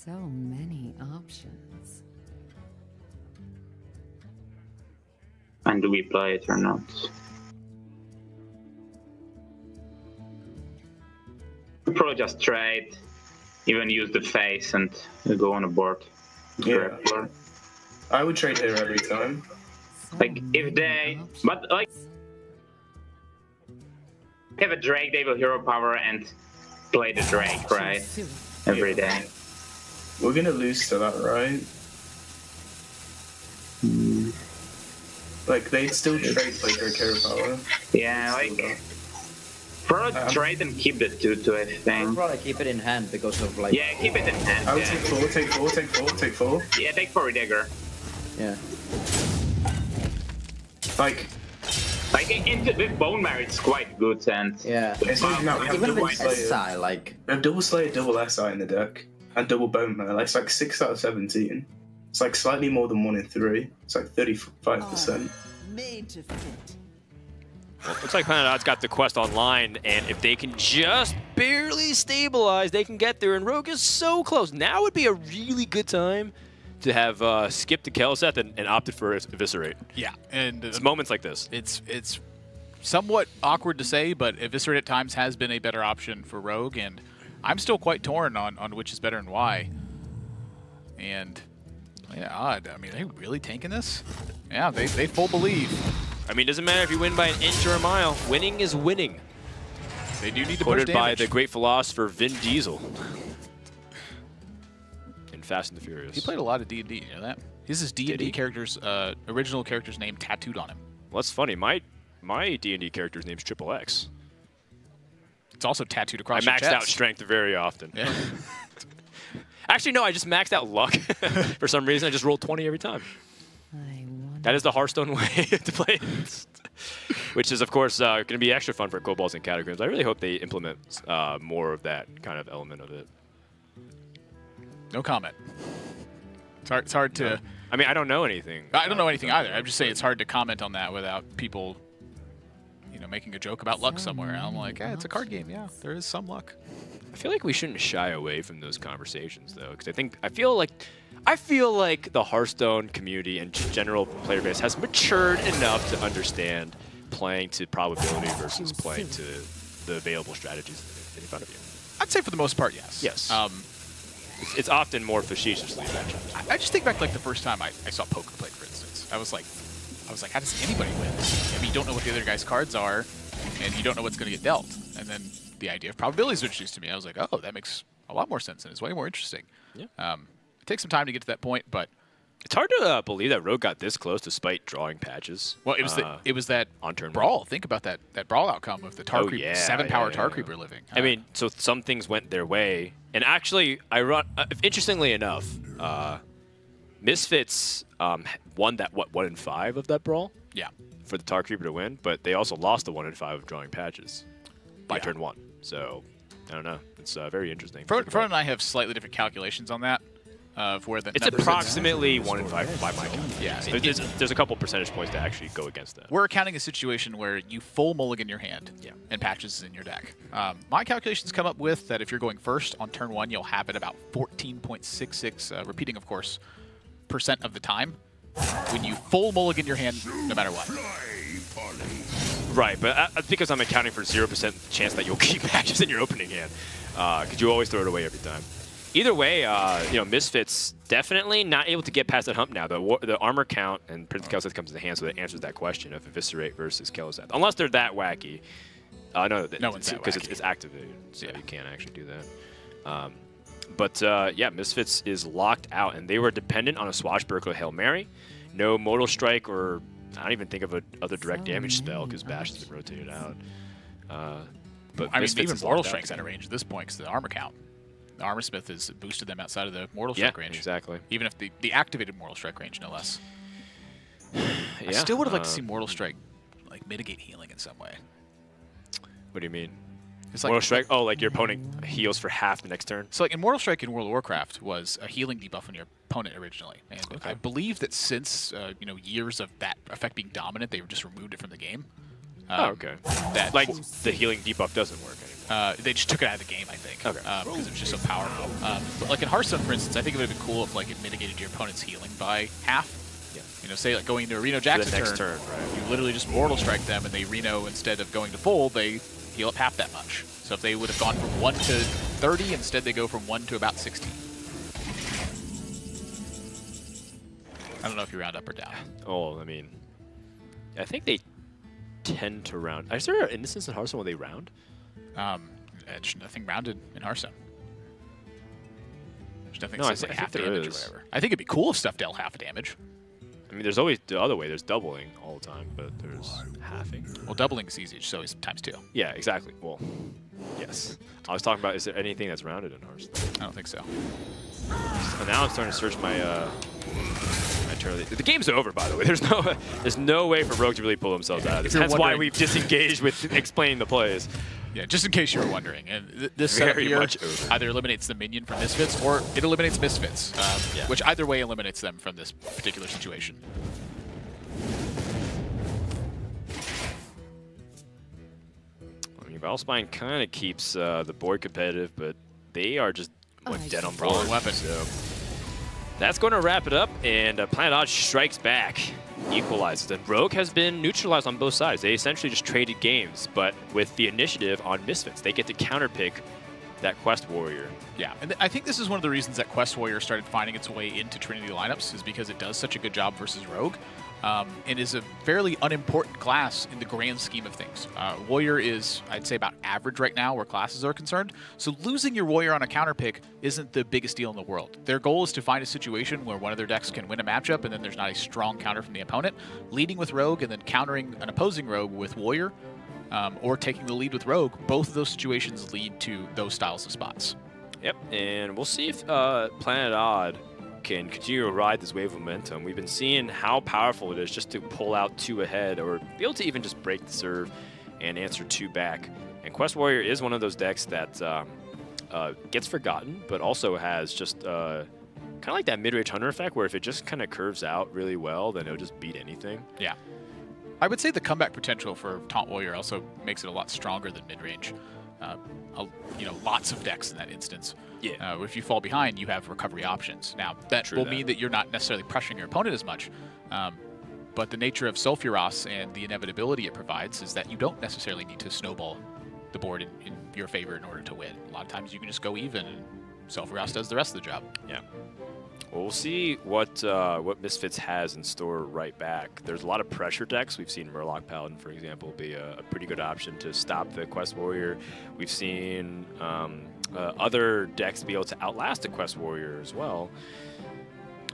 So many options. And do we play it or not? We'll probably just trade, even use the face and go on a board. Yeah. I would trade here every time. Like, if they... But, like... Have a Drake, they will hero power and play the Drake, right? Every day. We're gonna lose to that, right? Like, they still trade like their hero power. Yeah, like... Probably trade and keep the 2-2, I think. Probably keep it in hand because of like... Yeah, keep it in hand. I would take 4, take 4, take 4, take 4. Yeah, take 4 dagger. Yeah. Like with Bone Marrow, it's quite good, and yeah. It's like now we have even double with SI, like we have double Slayer, double SI in the deck, and double Bone Marrow. Like, it's like 6 out of 17. It's like slightly more than 1 in 3. It's like 35%. Made to fit. Well, looks like Planet Odd's got the quest online, and if they can just barely stabilize, they can get there, and Rogue is so close. Now would be a really good time to have skipped the Kel'Seth and opted for Eviscerate. Yeah, and it's moments like this. It's somewhat awkward to say, but Eviscerate at times has been a better option for Rogue, and I'm still quite torn on which is better and why. And yeah, Odd. I mean, are they really tanking this? Yeah, they full believe. I mean, it doesn't matter if you win by an inch or a mile. Winning is winning. They do need to push Quoted by damage. the great philosopher Vin Diesel. Fast and the Furious. He played a lot of D&D, you know that? He's his D&D character's original character's name tattooed on him. Well, that's funny. My D&D character's name's Triple X. It's also tattooed across I your maxed chest. out strength very often. Yeah. Actually, no, I just maxed out luck. For some reason, I just rolled 20 every time. That is the Hearthstone way to play it. Which is, of course, going to be extra fun for Kobolds and Cataclysms. I really hope they implement more of that kind of element of it. No comment. It's hard to... I mean, I don't know anything. I don't know anything either. I'm just saying it's hard to comment on that without people, you know, making a joke about luck somewhere. And I'm like, it's a card game. Yeah, there is some luck. I feel like we shouldn't shy away from those conversations, though, because I feel like the Hearthstone community and general player base has matured enough to understand playing to probability versus playing to the available strategies in front of you. I'd say for the most part, yes. Yes. It's often more facetiously mentioned. I just think back to like the first time I saw poker played, for instance. I was like, how does anybody win? I mean, you don't know what the other guy's cards are, and you don't know what's going to get dealt. And then the idea of probabilities was introduced to me. I was like, oh, that makes a lot more sense, and it's way more interesting. Yeah. It takes some time to get to that point, but it's hard to believe that Rogue got this close despite drawing patches. Well, it was that on turn brawl. Think about that brawl outcome of the Tar Creeper, 7-power Tar Creeper living. I mean, so some things went their way, and actually, interestingly enough, Misfits won that 1 in 5 of that brawl. Yeah. For the Tar Creeper to win, but they also lost the 1 in 5 of drawing patches by turn 1. So I don't know. It's very interesting. Front and I have slightly different calculations on that. Of where the it's approximately 1 in 5 by my count. Yeah, there's a couple percentage points to actually go against that. We're accounting a situation where you full mulligan your hand, and patches is in your deck. My calculations come up with that if you're going first on turn 1, you'll have it about 14.66, repeating, of course, % of the time when you full mulligan your hand, no matter what. Right, but because I'm accounting for 0% chance that you'll keep patches in your opening hand, because you always throw it away every time. Either way, you know, Misfits definitely not able to get past that hump now. The armor count and Prince Kel'Seth comes into hand, so that answers that question of Eviscerate versus Kel'Seth. Unless they're that wacky. No one's that wacky. Because it's activated, so you can't actually do that. Yeah, Misfits is locked out, and they were dependent on a Swashbuckler Hail Mary. No Mortal Strike, or I don't even think of other direct damage spell, because Bash has been rotated out. But I mean, Misfits even Mortal Strike's out of range at this point because of the armor count. The Armor Smith has boosted them outside of the Mortal Strike range. Exactly. Even if the activated Mortal Strike range, no less. I still would have liked to see Mortal Strike like mitigate healing in some way. What do you mean? It's like, Mortal Strike? Oh, like your opponent heals for half the next turn? So like in Mortal Strike in World of Warcraft was a healing debuff on your opponent originally. And I believe that since you know, years of that effect being dominant, they just removed it from the game. Okay. That like the healing debuff doesn't work anymore. They just took it out of the game, I think. Okay. Because it was just so powerful. But like in Hearthstone, for instance, I think it would have been cool if like it mitigated your opponent's healing by half. Yeah. You know, say like going into a Reno Jack's turn, right? You literally just Mortal Strike them, and they Reno, instead of going to full, they heal up half that much. So if they would have gone from 1 to 30, instead they go from 1 to about 16. I don't know if you round up or down. Oh, I mean, I think they tend to round. Is there an instance in Hearthstone where they round? There's nothing rounded in Hearthstone. There's nothing No, that says like I half think there damage or is. whatever. I think it'd be cool if stuff dealt half damage. I mean, there's always the other way. There's doubling all the time, but there's halving. Well, doubling is easy, so it's ×2. Yeah, exactly. Well, yes. I was talking about, is there anything that's rounded in Hearthstone? I don't think so. So now I'm starting to search my my turn. The game's over, by the way. There's no way for Rogue to really pull themselves out of this. That's why we've disengaged with explaining the plays. Yeah, just in case you were wondering. And this setup Very here much over. either eliminates the minion from Misfits, or it eliminates Misfits, Yeah. which either way eliminates them from this particular situation. I mean, Valspine kind of keeps the board competitive, but they are just dead on board. Weapon. So that's going to wrap it up, and Planet Odd strikes back, equalizes. And Rogue has been neutralized on both sides. They essentially just traded games, but with the initiative on Misfits, they get to counterpick that Quest Warrior. Yeah, and I think this is one of the reasons that Quest Warrior started finding its way into Trinity lineups, is because it does such a good job versus Rogue. And is a fairly unimportant class in the grand scheme of things. Warrior is, I'd say, about average right now where classes are concerned. So losing your Warrior on a counter pick isn't the biggest deal in the world. Their goal is to find a situation where one of their decks can win a matchup and then there's not a strong counter from the opponent. Leading with Rogue and then countering an opposing Rogue with Warrior, or taking the lead with Rogue, both of those situations lead to those styles of spots. Yep, and we'll see if Planet Odd can continue to ride this wave of momentum. We've been seeing how powerful it is just to pull out 2 ahead, or be able to even just break the serve and answer 2 back. And Quest Warrior is one of those decks that gets forgotten, but also has just kind of like that mid-range hunter effect, where if it just kind of curves out really well, then it'll just beat anything. Yeah. I would say the comeback potential for Taunt Warrior also makes it a lot stronger than mid-range. You know, lots of decks in that instance. Yeah. If you fall behind, you have recovery options. Now, that will mean that you're not necessarily pressuring your opponent as much, but the nature of Sulfuros and the inevitability it provides is that you don't necessarily need to snowball the board in your favor in order to win. A lot of times you can just go even, and Sulfuros does the rest of the job. Yeah. Well, we'll see what Misfits has in store right back. There's a lot of pressure decks. We've seen Murloc Paladin, for example, be a pretty good option to stop the Quest Warrior. We've seen other decks be able to outlast the Quest Warrior as well.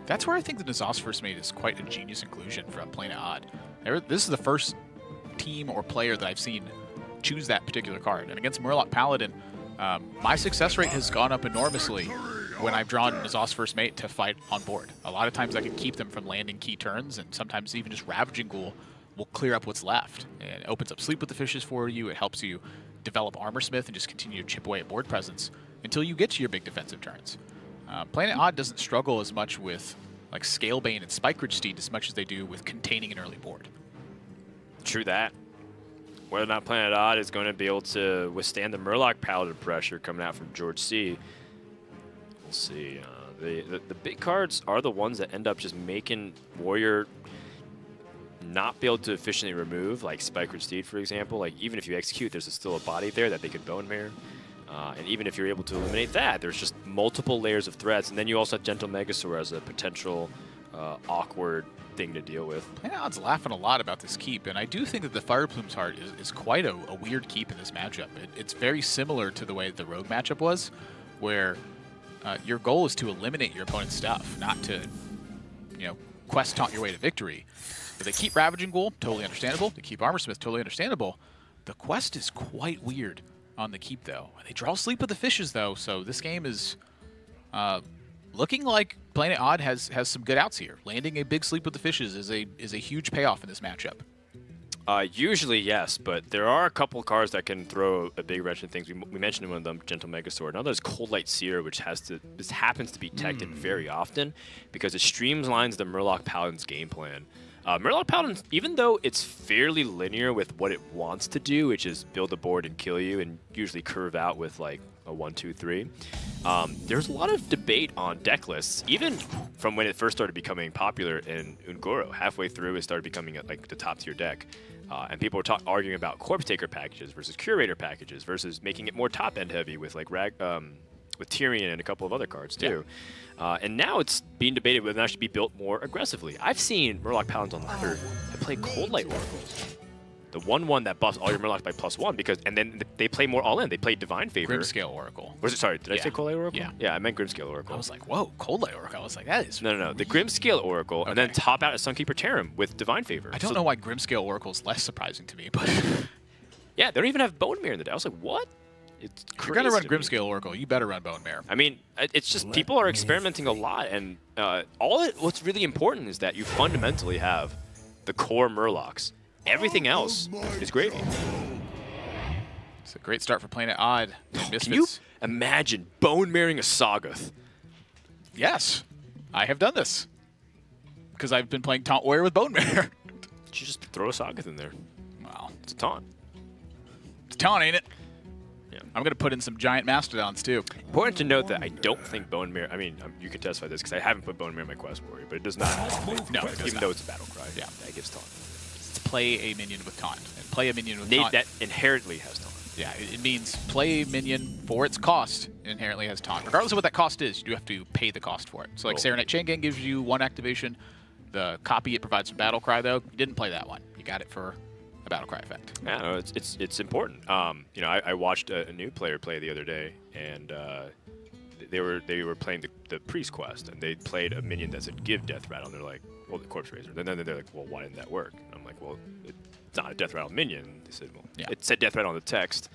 That's where I think the Nazoth First Mate is quite a genius inclusion from Planet Odd. This is the first team or player that I've seen choose that particular card. And against Murloc Paladin, my success rate has gone up enormously when I've drawn Nazoth's First Mate to fight on board. A lot of times I can keep them from landing key turns, and sometimes even just Ravaging Ghoul will clear up what's left. And it opens up Sleep with the Fishes for you. It helps you develop Armor Smith and just continue to chip away at board presence until you get to your big defensive turns. Planet Odd doesn't struggle as much with like Scalebane and Spikeridge Steed as much as they do with containing an early board. True that. Whether or not Planet Odd is going to be able to withstand the Murloc Paladin pressure coming out from George C. We'll see. The big cards are the ones that end up just making Warrior not be able to efficiently remove, like Spikeridge Steed, for example. Like, even if you execute, there's still a body there that they could Bone Mirror. And even if you're able to eliminate that, there's just multiple layers of threats. And then you also have Gentle Megasaur as a potential awkward thing to deal with. Planet Odd's laughing a lot about this keep, and I do think that the Fireplume's Heart is quite a weird keep in this matchup. It's very similar to the way the Rogue matchup was, where your goal is to eliminate your opponent's stuff, not to, you know, quest taunt your way to victory. But they keep Ravaging Ghoul, totally understandable. They keep Armor Smith, totally understandable. The quest is quite weird on the keep, though. They draw Sleep with the Fishes, though, so this game is looking like Planet Odd has some good outs here. Landing a big Sleep with the Fishes is a huge payoff in this matchup. Usually, yes, but there are a couple cards that can throw a big wrench in things. We mentioned one of them, Gentle Megasaur. Another is Cold Light Seer, which happens to be teched very often because it streamlines the Murloc Paladin's game plan. Murloc Paladin, even though it's fairly linear with what it wants to do, which is build a board and kill you, and usually curve out with like a 1-2-3, there's a lot of debate on deck lists, even from when it first started becoming popular in Ungoro. Halfway through, it started becoming like the top tier deck. And people were arguing about Corpse Taker packages versus Curator packages versus making it more top end heavy with like with Tyrion and a couple of other cards too. And now it's being debated whether that should be built more aggressively. I've seen Murloc Paladins on ladder that play Cold Light Oracles. The 1/1 that buffs all your Murlocs by +1 and then they play more all in. They play Divine Favor. Grimscale Oracle. Was it? Sorry, did I say Cold Light Oracle? Yeah, I meant Grimscale Oracle. I was like, whoa, Cold Light Oracle. I was like, that is... No. The Grimscale Oracle, and then top out a Sunkeeper Terram with Divine Favor. I don't know why Grimscale Oracle is less surprising to me, but... Yeah, they don't even have Bone Mirror in the deck. I was like, what? It's crazy. If you're going to run Grimscale Oracle, you better run Bone Mirror. I mean, it's just people are experimenting a lot, and what's really important is that you fundamentally have the core Murlocs. Everything else is gravy. It's a great start for playing it odd. Misfits. Can you imagine Bone Mirroring a Sagath? Yes, I have done this. Because I've been playing Taunt Warrior with Bone Mirror. You just throw a Sagath in there. Wow. It's a taunt. It's a taunt, ain't it? Yeah. I'm going to put in some giant Mastodons, too. Important to note that I don't think Bone Mirror... I mean, you can testify this because I haven't put Bone Mirror in my Quest Warrior, but it does not... No, it does even not. though it's a battle cry. Yeah. That gives taunt. Play a minion with taunt. And play a minion with taunt. That inherently has taunt. Yeah, it means play a minion for its cost. It inherently has taunt. Regardless of what that cost is, you do have to pay the cost for it. So like Serenite Chain Gang gives you 1 activation. The copy, it provides some battle cry, though. You didn't play that one. You got it for a battle cry effect. Yeah, no, it's important. You know, I watched a new player play the other day, and they were playing the Priest quest, and they played a minion that said give Death Rattle, and they're like, well, the Corpse Raiser. And then they're like, well, why didn't that work? And I'm like, well, it's not a Death Rattle minion. They said, well, it said Death Rattle on the text.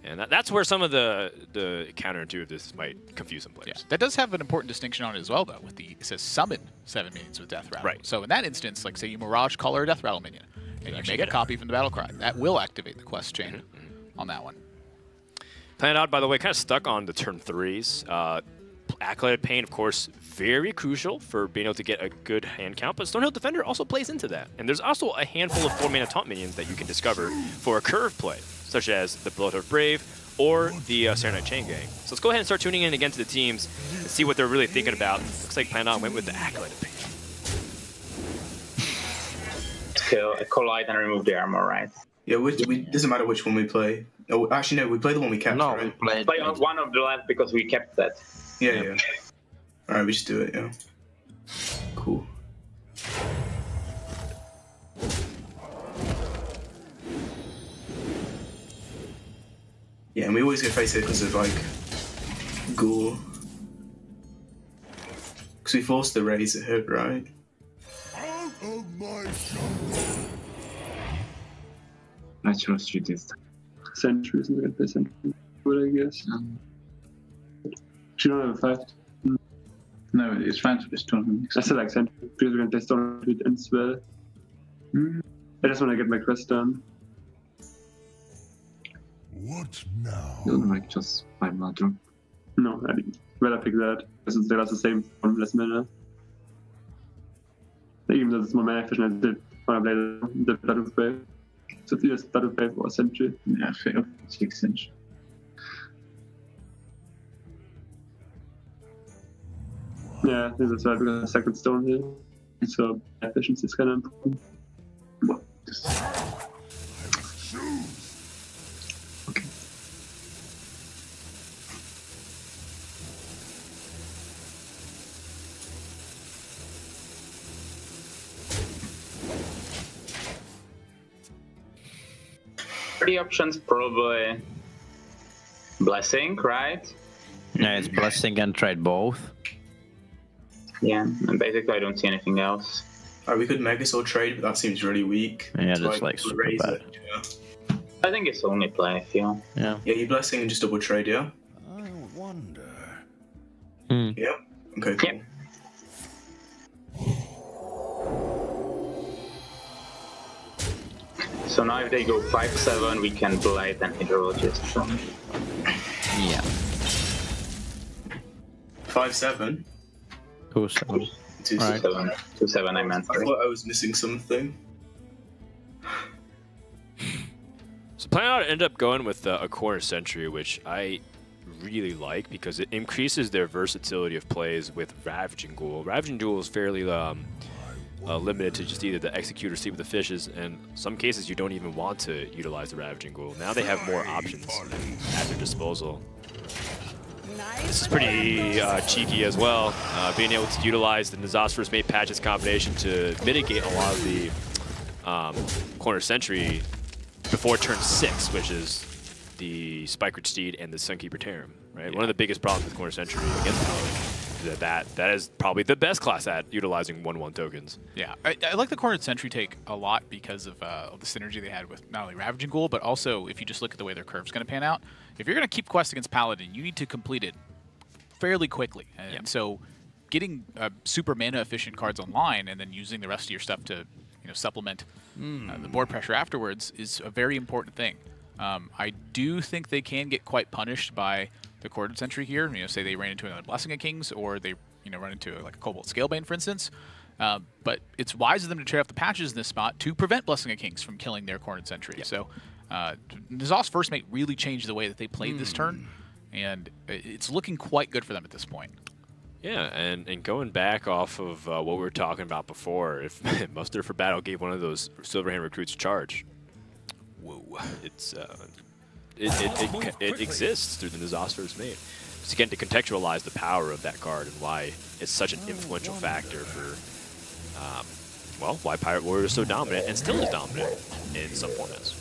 And that's where some of the counterintuitiveness might confuse some players. Yeah. That does have an important distinction on it as well, though. It says summon 7 minions with Death Rattle. Right. So in that instance, like say you Mirage Color a Death Rattle minion, and you make a copy from the battle cry, that will activate the quest chain on that one. Planet Odd, by the way, kind of stuck on the turn 3s. Acolyted Pain, of course, very crucial for being able to get a good hand count, but Stonehill Defender also plays into that. And there's also a handful of 4-mana taunt minions that you can discover for a curve play, such as the Bloodhoof Brave or the Serenite Chain Gang. So let's go ahead and start tuning in again to the teams and see what they're really thinking about. Looks like Planet Odd went with the Acolyted Pain. Kill a Collide and remove the armor, right? Yeah, doesn't matter which one we play. Oh, actually, no, we play the one we kept. No, right? we played Play on one of the left because we kept that. Yeah. Alright, we just do it, yeah. Cool. Yeah, and we always get face it because of, like, Ghoul. Because we forced the raise at hit, right? Out of my jungle. Natural street is Sentry isn't going to play Sentry, but I guess. She don't have a 5. No, it's fine to be Stone. I still like Sentry because we're going to play Stone and Spell. I just want to get my quest done. What now? You don't like just 5 mana drop. No, I'd rather pick that because they are the same for less mana. Even though it's more mana efficient, I did want to play the Bloodhoof Brave. So it's either Bloodhoof Brave or Sentry. Yeah, fair. 6 inch. Yeah, I think that's why I got a second stone here. So efficiency is kind of important. Okay. The options probably Blessing, right? Yeah, it's Blessing and trade both. Yeah, and basically I don't see anything else. Alright, we could Megasaur trade, but that seems really weak. Yeah, It's that's like super raise bad. it, yeah. I think it's only play, I feel. Yeah. Yeah, you Blessing and just double trade, yeah? I wonder. Yep. Okay, cool. Yep. So now if they go 5-7, we can Blade and Hydrologist. Yeah. 5-7. Who's Right. 2/7, I meant. I thought I was missing something. So Planet ended up going with a corner sentry, which I really like because it increases their versatility of plays with Ravaging Ghoul. Ravaging Ghoul is fairly limited to just either the execute or sleep with the fishes, and some cases you don't even want to utilize the Ravaging Ghoul. Now they have more options at their disposal. This is pretty cheeky as well, being able to utilize the N'Zoth's First Mate Patches combination to mitigate a lot of the corner sentry before turn 6, which is the Spikered Steed and the Sunkeeper Tarim, right? Yeah. One of the biggest problems with corner sentry against Paladin is that is probably the best class at utilizing 1/1 tokens. Yeah, I like the cornered sentry take a lot because of the synergy they had with not only Ravaging Ghoul, but also if you just look at the way their curve's going to pan out. If you're going to keep quests against Paladin, you need to complete it fairly quickly. And so getting super mana efficient cards online and then using the rest of your stuff to supplement the board pressure afterwards is a very important thing. I do think they can get quite punished by the Corded Sentry here. Say they ran into another Blessing of Kings, or they run into like a Cobalt Scalebane, for instance. But it's wise of them to trade off the patches in this spot to prevent Blessing of Kings from killing their Corded Sentry. Yep. So N'Zoth's First Mate really changed the way that they played this turn, and it's looking quite good for them at this point. Yeah, and going back off of what we were talking about before, if Muster for Battle gave one of those Silverhand recruits charge, whoa, it's it exists through the N'Zoth's First Mate. It's again to contextualize the power of that card and why it's such an influential factor for, well, why Pirate Warrior is so dominant and still is dominant in some formats.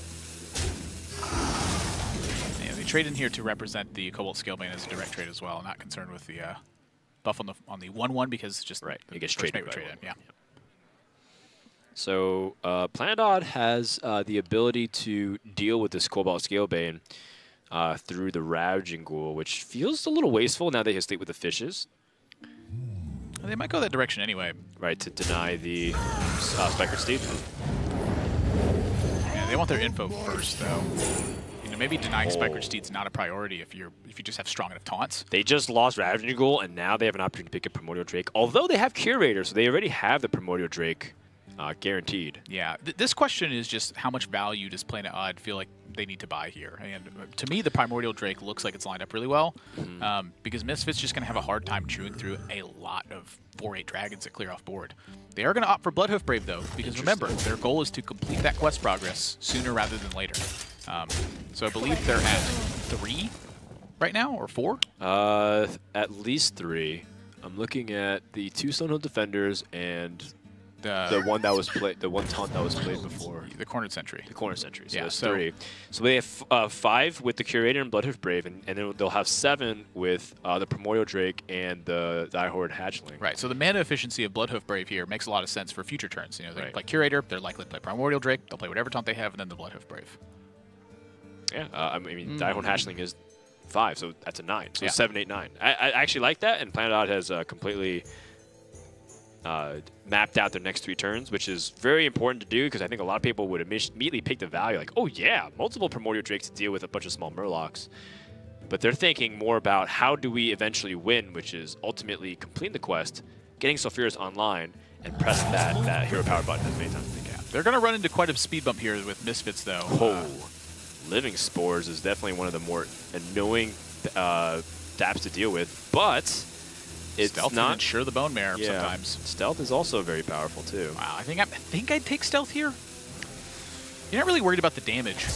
Yeah, they trade in here to represent the Cobalt Scalebane as a direct trade as well. Not concerned with the buff on the 1/1 because just right, it gets traded by trade in. Yeah. So Planet Odd has the ability to deal with this Cobalt Scalebane through the Ravaging Ghoul, which feels a little wasteful now they have sleep with the fishes. They might go that direction anyway. Right, to deny the Spikered Steed. Yeah, they want their info first, though. Maybe denying Spikered Steed's not a priority if you just have strong enough taunts. They just lost Ravaging Ghoul, and now they have an opportunity to pick a Primordial Drake. Although they have Curator, so they already have the Primordial Drake guaranteed. Yeah, this question is just how much value does Planet Odd feel like they need to buy here? And to me, the Primordial Drake looks like it's lined up really well because Misfits just going to have a hard time chewing through a lot of 4/8 dragons that clear off board. They are going to opt for Bloodhoof Brave, though, because remember, their goal is to complete that quest progress sooner rather than later. So I believe they're at 3 right now, or 4? At least 3. I'm looking at the 2 Stonehill Defenders and the one that was played, the one taunt that was played before. The Cornered Sentry. The Cornered Sentry. So yeah, there's 3. So they have 5 with the Curator and Bloodhoof Brave, and then they'll have 7 with the Primordial Drake and the Diehorde Hatchling. Right. So the mana efficiency of Bloodhoof Brave here makes a lot of sense for future turns. They play Curator, they're likely to play Primordial Drake, they'll play whatever taunt they have, and then the Bloodhoof Brave. Yeah, I mean, Diehorde Hatchling is 5, so that's a 9. So 7, 8, 9. I actually like that, and Planet Odd has completely mapped out their next 3 turns, which is very important to do because I think a lot of people would immediately pick the value, like, oh yeah, multiple Primordial Drakes to deal with a bunch of small Murlocs. But they're thinking more about how do we eventually win, which is ultimately completing the quest, getting Sulfuras online, and pressing that hero power button as many times as they can. They're going to run into quite a speed bump here with Misfits, though. Living Spores is definitely one of the more annoying daps to deal with, but it's Stealth not. Can ensure the Bone Marrow sometimes. Stealth is also very powerful too. Wow, I think I'd take Stealth here. You're not really worried about the damage.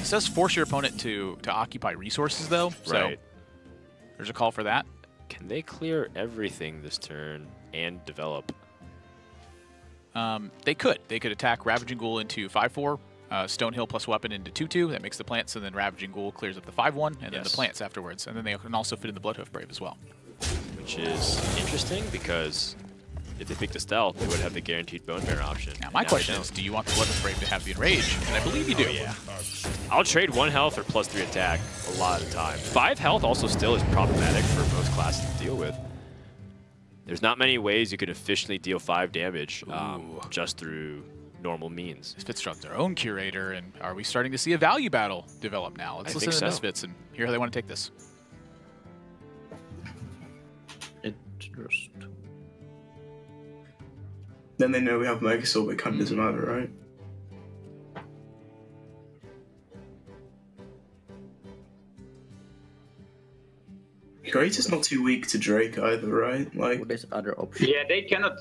It does force your opponent to occupy resources, though. So there's a call for that. Can they clear everything this turn and develop? They could. They could attack Ravaging Ghoul into 5/4. Stonehill plus weapon into 2/2. That makes the plants, and then Ravaging Ghoul clears up the 5/1, and then the plants afterwards. And then they can also fit in the Bloodhoof Brave as well. Which is interesting because if they pick the Stealth, they would have the guaranteed Bone Marrow option. Now my question is, do you want the Bloodhoof Brave to have the Enrage? And I believe you do. Yeah. I'll trade 1 health for +3 attack a lot of the time. 5 health also still is problematic for most classes to deal with. There's not many ways you could efficiently deal 5 damage just through normal means. Misfits dropped their own Curator, and are we starting to see a value battle develop now? Let's listen to Misfits and hear how they want to take this. Then they know we have Megasaur, but it kind of doesn't matter, right? Creator's not too weak to Drake either, right? Like, What is other option? Yeah, they cannot.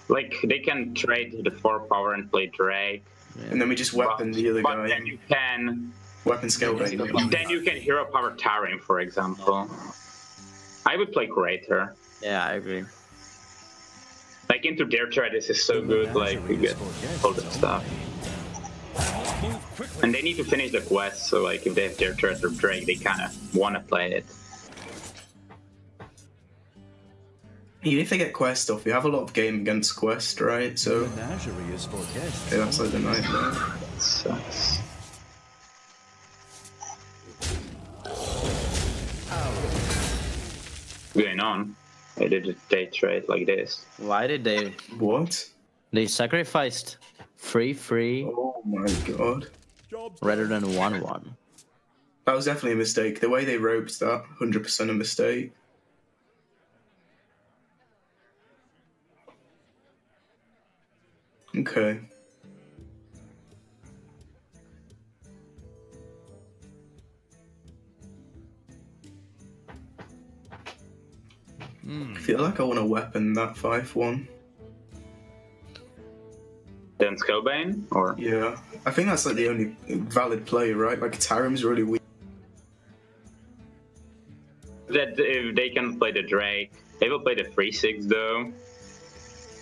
Like, they can trade the 4 power and play Drake. and then we just weapon the other But guy. then you can. Weapon Scalebane. Then you can hero power Tarim, for example. I would play Creator. Yeah, I agree. Like, into their trade, this is so good. Like, you get all the stuff. And they need to finish the quest, so like, if they have their threat or Drake, they kind of want to play it. Even if they get quest off, we have a lot of game against quest, right? So yeah, that's like the nightmare. Sucks. What's going on? Why did they trade like this? Why did they? What? They sacrificed free Oh my god. rather than 1-1. That was definitely a mistake. The way they roped that, 100% a mistake. Okay. I feel like I want to weapon that 5-1. Then Scalebane? Or? Yeah. I think that's like the only valid play, right? Like Tarim's really weak. That if they can play the Drake, they will play the 3-6 though.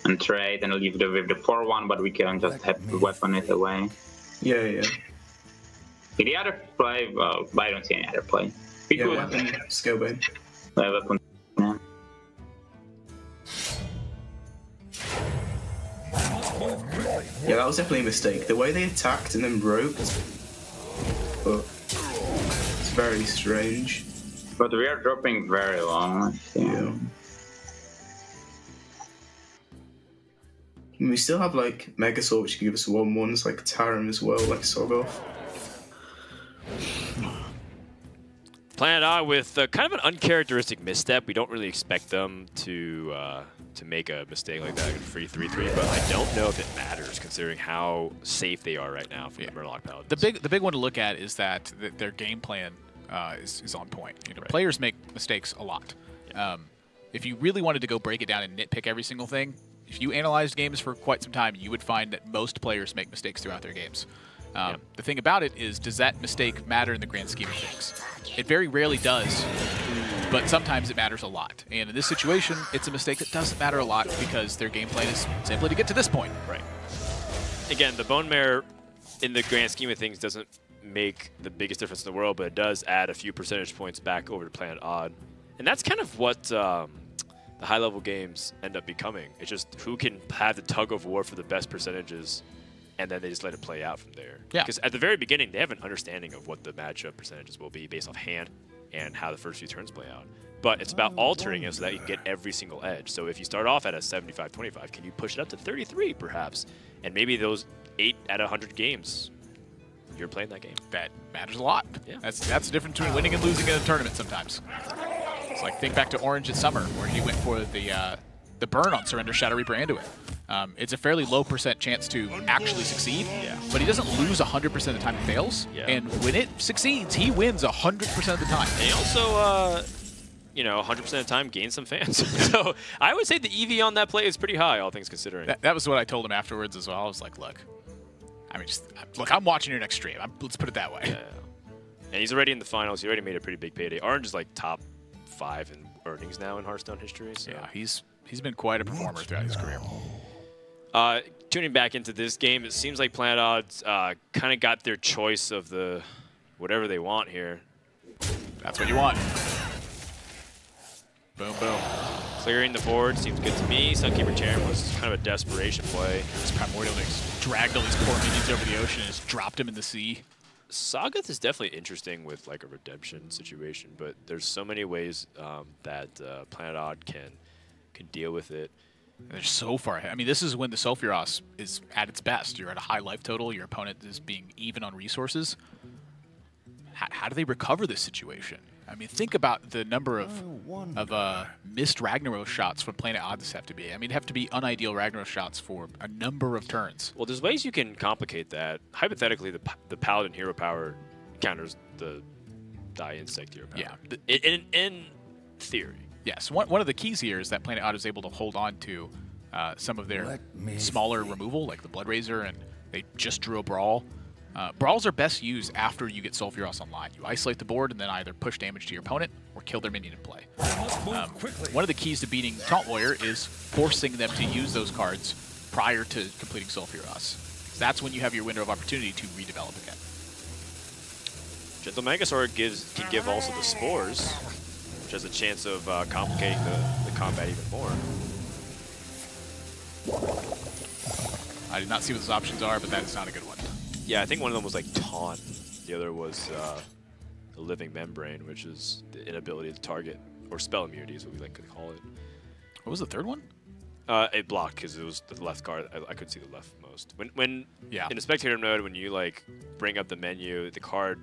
And trade and leave with the 4-1, but we can just have to weapon it away. Yeah, yeah. The other play, well, I don't see any other play. We Yeah, could weapon Scalebane. weapon. Yeah. Yeah, that was definitely a mistake. The way they attacked and then roped, but it's very strange. But we are dropping very long. Yeah. And we still have like Megasaur, which can give us 1-1s, like Tarim as well, like Sogoth. Planet Odd with kind of an uncharacteristic misstep. We don't really expect them to make a mistake like that in free 3-3, but I don't know if it matters considering how safe they are right now from the Murloc Paladins. The big one to look at is that their game plan is on point. You know, players make mistakes a lot. If you really wanted to go break it down and nitpick every single thing, if you analyzed games for quite some time, you would find that most players make mistakes throughout their games. The thing about it is, does that mistake matter in the grand scheme of things? It very rarely does, but sometimes it matters a lot. And in this situation, it's a mistake that doesn't matter a lot because their game plan is simply to get to this point. Right. Again, the Bone Mare, in the grand scheme of things, doesn't make the biggest difference in the world, but it does add a few percentage points back over to Planet Odd. And that's kind of what the high-level games end up becoming. It's just who can have the tug of war for the best percentages, and then they just let it play out from there. Yeah. Because at the very beginning, they have an understanding of what the matchup percentages will be based off hand and how the first few turns play out. But it's about altering it so that you can get every single edge. So if you start off at a 75-25, can you push it up to 33 perhaps? And maybe those 8 out of 100 games, you're playing that game. That matters a lot. Yeah. That's the difference between winning and losing in a tournament sometimes. It's like, think back to Orange at Summer, where he went for the burn on Surrender Shadow Reaper Anduin. It's a fairly low % chance to actually succeed, but he doesn't lose 100% of the time it fails. Yeah. And when it succeeds, he wins 100% of the time. And he also, you know, 100% of the time gains some fans. So I would say the EV on that play is pretty high, all things considering. That was what I told him afterwards as well. I was like, look, I'm watching your next stream. Let's put it that way. Yeah. And he's already in the finals. He already made a pretty big payday. Orange is like top 5 in earnings now in Hearthstone history. So. Yeah, he's been quite a performer throughout his career. Tuning back into this game, it seems like Planet Odds kind of got their choice of the whatever they want here. That's what you want. Boom, boom. Clearing the board seems good to me. Sunkeeper Terran was kind of a desperation play. This Primordial just dragged all these poor minions over the ocean and just dropped them in the sea. Sagath is definitely interesting with like a redemption situation, but there's so many ways that Planet Odd can deal with it. And they're so far ahead. I mean, this is when the Sulfuros is at its best. You're at a high life total. Your opponent is being even on resources. How do they recover this situation? I mean, think about the number of missed Ragnaros shots from Planet Odyssey have to be. I mean, have to be unideal Ragnaros shots for a number of turns. Well, there's ways you can complicate that. Hypothetically, the Paladin hero power counters the Die Insect hero power. Yeah. In theory. Yes. One of the keys here is that Planet Odd is able to hold on to some of their smaller removal, like the Blood Razor, and they just drew a Brawl. Brawls are best used after you get Sulfuros online. You isolate the board and then either push damage to your opponent or kill their minion in play. One of the keys to beating Taunt Warrior is forcing them to use those cards prior to completing Sulfuros. That's when you have your window of opportunity to redevelop again. Gentle Megasaur can give also the Spores, which has a chance of complicating the combat even more. I did not see what those options are, but that is not a good one. Yeah, I think one of them was like Taunt. The other was a Living Membrane, which is the inability to target, or spell immunity is what we like to call it. What was the third one? It blocked because it was the left card. I could see the left most. When in the spectator mode, when you like bring up the menu, the card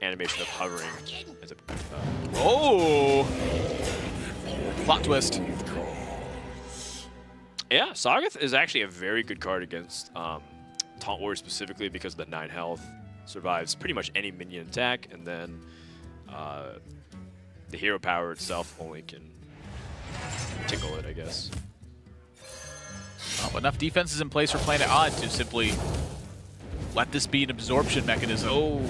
animation of hovering as a oh, plot twist. Yeah, Sagoth is actually a very good card against Taunt Warrior specifically because of the 9 health. Survives pretty much any minion attack, and then the hero power itself only can tickle it, I guess. Well, enough defenses in place for Planet Odd to simply let this be an absorption mechanism. Oh,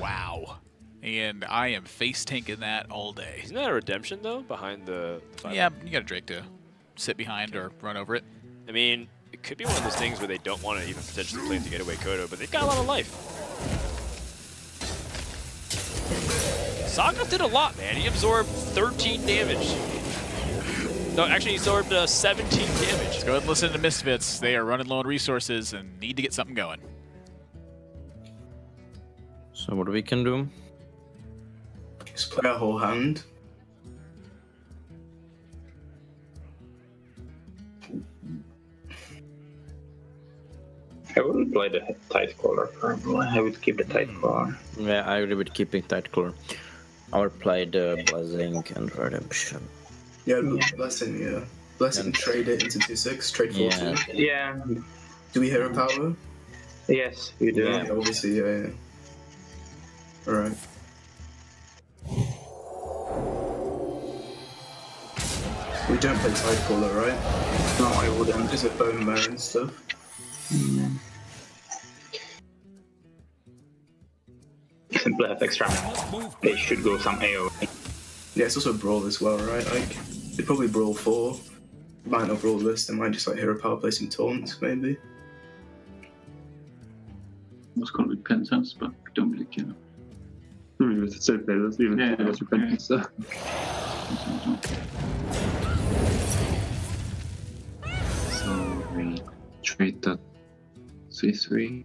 wow. And I am face tanking that all day. Isn't that a redemption, though, behind the yeah, you got a Drake to sit behind or run over it. I mean, it could be one of those things where they don't want to even potentially play into Getaway Kodo, but they've got a lot of life. Sagoth did a lot, man. He absorbed 13 damage. No, actually, he absorbed 17 damage. Let's go ahead and listen to Misfits. They are running low on resources and need to get something going. So what we can do? Just play a whole hand. I wouldn't play the tight collar probably. I would keep the tight collar. Yeah, I agree with keeping tight collar. I would play the Blessing and Redemption. Yeah, Blessing, yeah. Blessing, trade it into 2/6, trade 4/2. Yeah. Do we hero power? Yes, we do. Yeah, obviously, yeah. Alright. We don't play tight collar, right? No, I wouldn't. Just a bone marrow and stuff. Simply have extra. They should go some AoE. Yeah, it's also a brawl as well, right? Like, they probably brawl 4. Might not brawl this, they might just like hero power play some taunts, maybe. What's called repentance, but we don't really care. We still play this, even if it's repentance. So we trade that 3/3.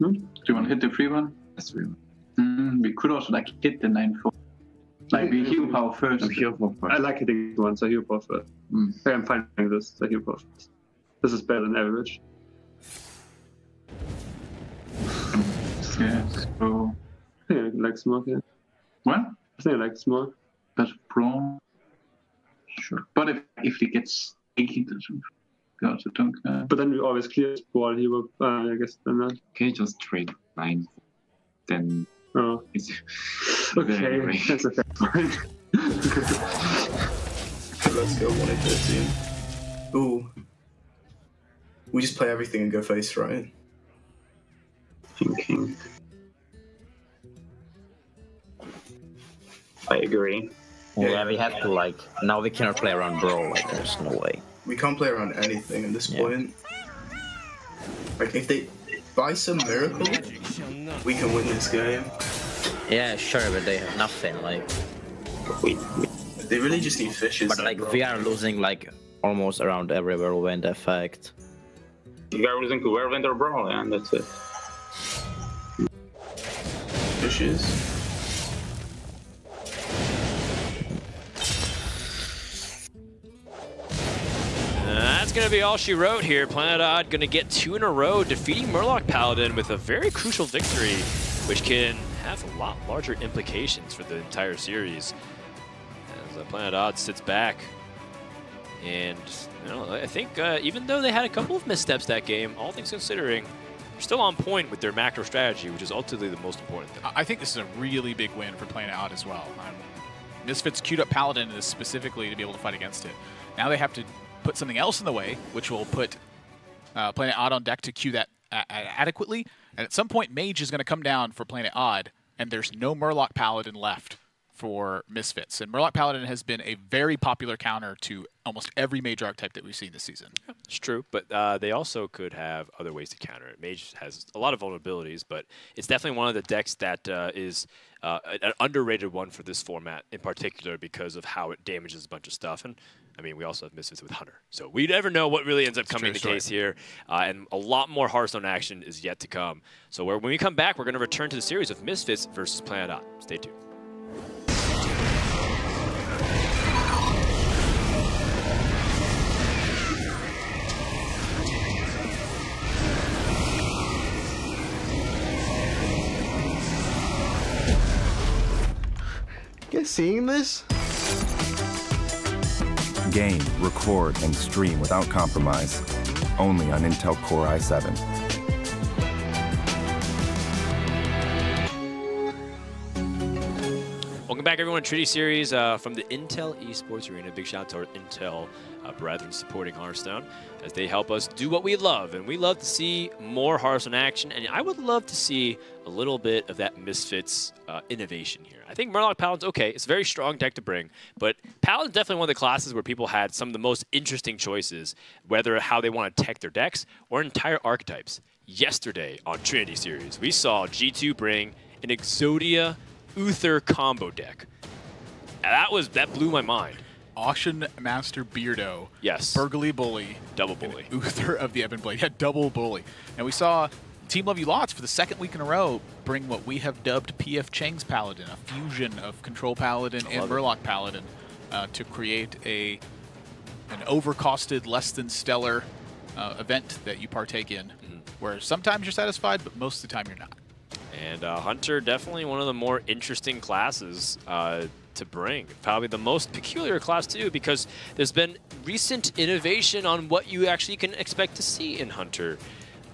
Do you want to hit the free one? That's 3. We could also like hit the 9/4. Like we hero power first. I like hitting one, so hero power first. I'm finding this, so hero power first. This is better than average. Yeah, so... Yeah, I like smoke, yeah. What? I think I like smoke. That's brawl. Sure. But if he gets 80 or something, we also don't... But then we always clear his ball, he will, I guess, then not. Can you just trade 9? Then... Oh. It's okay, that's a fair point. Let's go 1-13. Ooh. We just play everything and go face, right? Thinking. I agree. Yeah, we have to like... Now we cannot play around Brawl, like there's no way. We can't play around anything at this point. Like, if they buy some miracle, we can win this game. Yeah, sure, but they have nothing, like... They really just need fishes. But like, we are losing like almost around every whirlwind effect. You are losing to Whirlwind or Brawl, yeah, and that's it. Fishes. That's going to be all she wrote here. Planet Odd going to get 2 in a row, defeating Murloc Paladin with a very crucial victory, which can have a lot larger implications for the entire series. As Planet Odd sits back. And you know, I think even though they had a couple of missteps that game, all things considering, they're still on point with their macro strategy, which is ultimately the most important thing. I think this is a really big win for Planet Odd as well. Misfits queued up Paladin this specifically to be able to fight against it. Now they have to put something else in the way, which will put Planet Odd on deck to queue that adequately. And at some point, Mage is going to come down for Planet Odd, and there's no Murloc Paladin left for Misfits. And Murloc Paladin has been a very popular counter to almost every Mage archetype that we've seen this season. Yeah, it's true, but they also could have other ways to counter it. Mage has a lot of vulnerabilities, but it's definitely one of the decks that is an underrated one for this format in particular because of how it damages a bunch of stuff. And I mean, we also have Misfits with Hunter. So we never know what really ends up coming to case here. And a lot more Hearthstone action is yet to come. So when we come back, we're going to return to the series of Misfits versus Planet Odd. Stay tuned. You guys seeing this? Game, record, and stream without compromise. Only on Intel Core i7. Welcome back, everyone. Trinity Series from the Intel Esports Arena. Big shout out to our Intel brethren supporting Hearthstone as they help us do what we love. And we love to see more Hearthstone action. And I would love to see a little bit of that Misfits innovation here. I think Murloc Paladin's okay. It's a very strong deck to bring. But Paladin's definitely one of the classes where people had some of the most interesting choices, whether how they want to tech their decks or entire archetypes. Yesterday on Trinity Series, we saw G2 bring an Exodia Uther combo deck. That blew my mind. Auction Master Beardo. Yes. Burgley Bully. Double Bully. Uther of the Ebon Blade. Yeah, double Bully. And we saw Team Love You Lots for the second week in a row bring what we have dubbed PF Chang's Paladin, a fusion of Control Paladin and Murloc Paladin to create an overcosted, less than stellar event that you partake in, where sometimes you're satisfied, but most of the time you're not. And Hunter, definitely one of the more interesting classes to bring. Probably the most peculiar class, too, because there's been recent innovation on what you actually can expect to see in Hunter.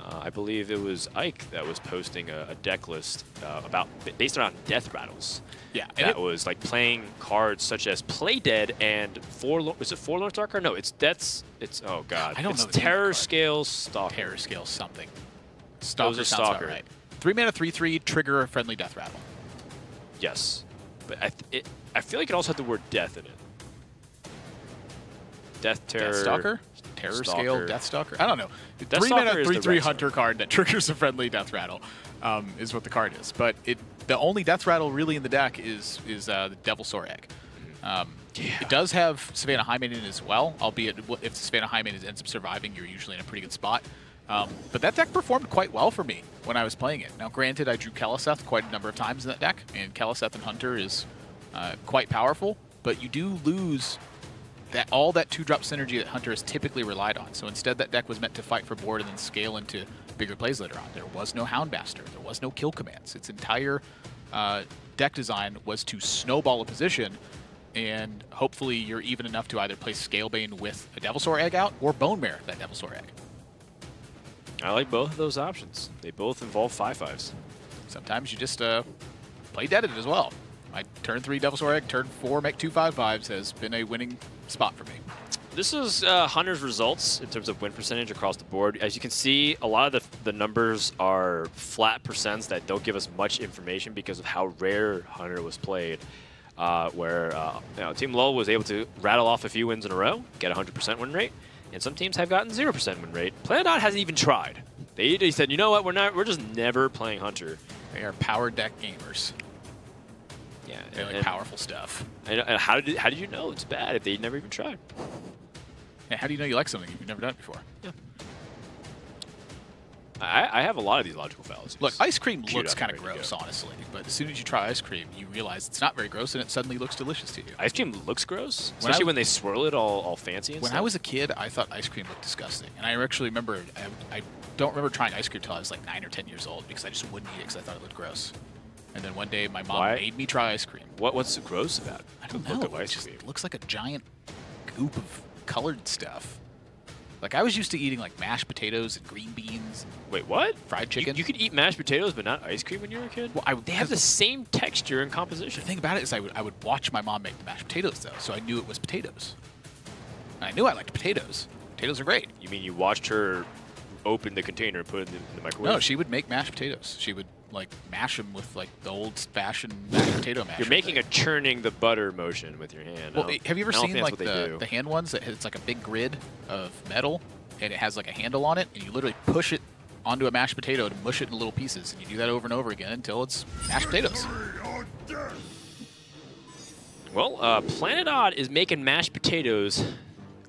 I believe it was Ike that was posting a deck list based around death rattles. Yeah. That was like playing cards such as Play Dead and is it Forlorn Stalker? No, it's oh god. I don't know. It's Terror Scale Stalker. Terror Scale something. Stalker sounds Stalker. Right. 3 mana, 3/3, trigger a friendly death rattle. Yes, but I feel like it also had the word death in it. Death Terror. Death Stalker? Terror Scale Death Stalker? I don't know. Death 3 mana, Stalker is 3/3 Hunter card that triggers a friendly death rattle is what the card is. But the only death rattle really in the deck is the Devilsaur Egg. It does have Savannah Highmaiden as well, albeit if Savannah Highmaiden ends up surviving, you're usually in a pretty good spot. But that deck performed quite well for me when I was playing it. Now, granted, I drew Keleseth quite a number of times in that deck, and Keleseth and Hunter is quite powerful, but you do lose all that 2-drop synergy that Hunter has typically relied on. So instead, that deck was meant to fight for board and then scale into bigger plays later on. There was no Houndmaster. There was no kill commands. Its entire deck design was to snowball a position, and hopefully you're even enough to either play Scalebane with a Devilsaur Egg out or Bone Mare that Devilsaur Egg. I like both of those options. They both involve 5/5s. Sometimes you just play Deaded as well. My turn 3 Devilsaur Egg, turn 4 make 2 5/5s has been a winning spot for me. This is Hunter's results in terms of win percentage across the board. As you can see, a lot of the numbers are flat percents that don't give us much information because of how rare Hunter was played. Team Lowell was able to rattle off a few wins in a row, get a 100% win rate, and some teams have gotten 0% win rate. Planet Odd hasn't even tried. They said, you know what, we're just never playing Hunter. They are power deck gamers. Yeah, they like powerful stuff. And how did you know it's bad if they never even tried? Yeah, how do you know you like something if you've never done it before? Yeah. I have a lot of these logical fallacies. Look, ice cream looks kind of gross, honestly, but as soon as you try ice cream, you realize it's not very gross, and it suddenly looks delicious to you. Ice cream looks gross, especially when they swirl it all fancy and When stuff. I was a kid, I thought ice cream looked disgusting, and I actually remember, I don't remember trying ice cream until I was like 9 or 10 years old, because I just wouldn't eat it because I thought it looked gross. And then one day my mom made me try ice cream. What's so gross about it? I don't know. Look at It ice just cream. looks like a giant goop of colored stuff. Like I was used to eating like mashed potatoes and green beans. Wait, what? Fried chicken. You could eat mashed potatoes, but not ice cream when you were a kid? Well, they have the same texture and composition. The thing about it is I would watch my mom make the mashed potatoes though, so I knew it was potatoes. And I knew I liked potatoes. Potatoes are great. You mean you watched her open the container and put it in the microwave? No, she would make mashed potatoes. She would like mash them with like the old-fashioned mashed potato masher. You're making a churning the butter motion with your hand. Well, have you ever seen like the the hand ones that it's like a big grid of metal and it has like a handle on it, and you literally push it onto a mashed potato to mush it in little pieces, and you do that over and over again until it's mashed potatoes. Well, Planet Odd is making mashed potatoes,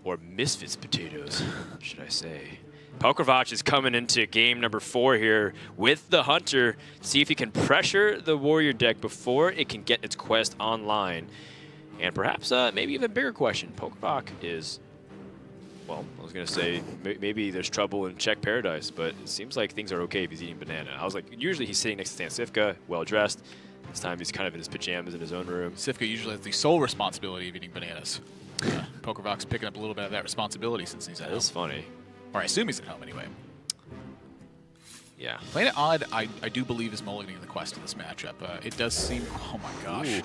or Misfits potatoes, should I say. Pokrovach is coming into game number 4 here with the Hunter. See if he can pressure the Warrior deck before it can get its quest online. And perhaps, maybe even bigger question, Pokrovach is, well, I was going to say maybe there's trouble in Czech Paradise, but it seems like things are okay if he's eating banana. I was like, usually he's sitting next to Stan Sivka, well-dressed. This time he's kind of in his pajamas in his own room. Sivka usually has the sole responsibility of eating bananas. Pokrovach's picking up a little bit of that responsibility since he's at home. That's funny. Or I assume he's at home anyway. Yeah. Planet Odd, I do believe is mulliganing the quest in this matchup. It does seem... Oh my gosh. Ooh.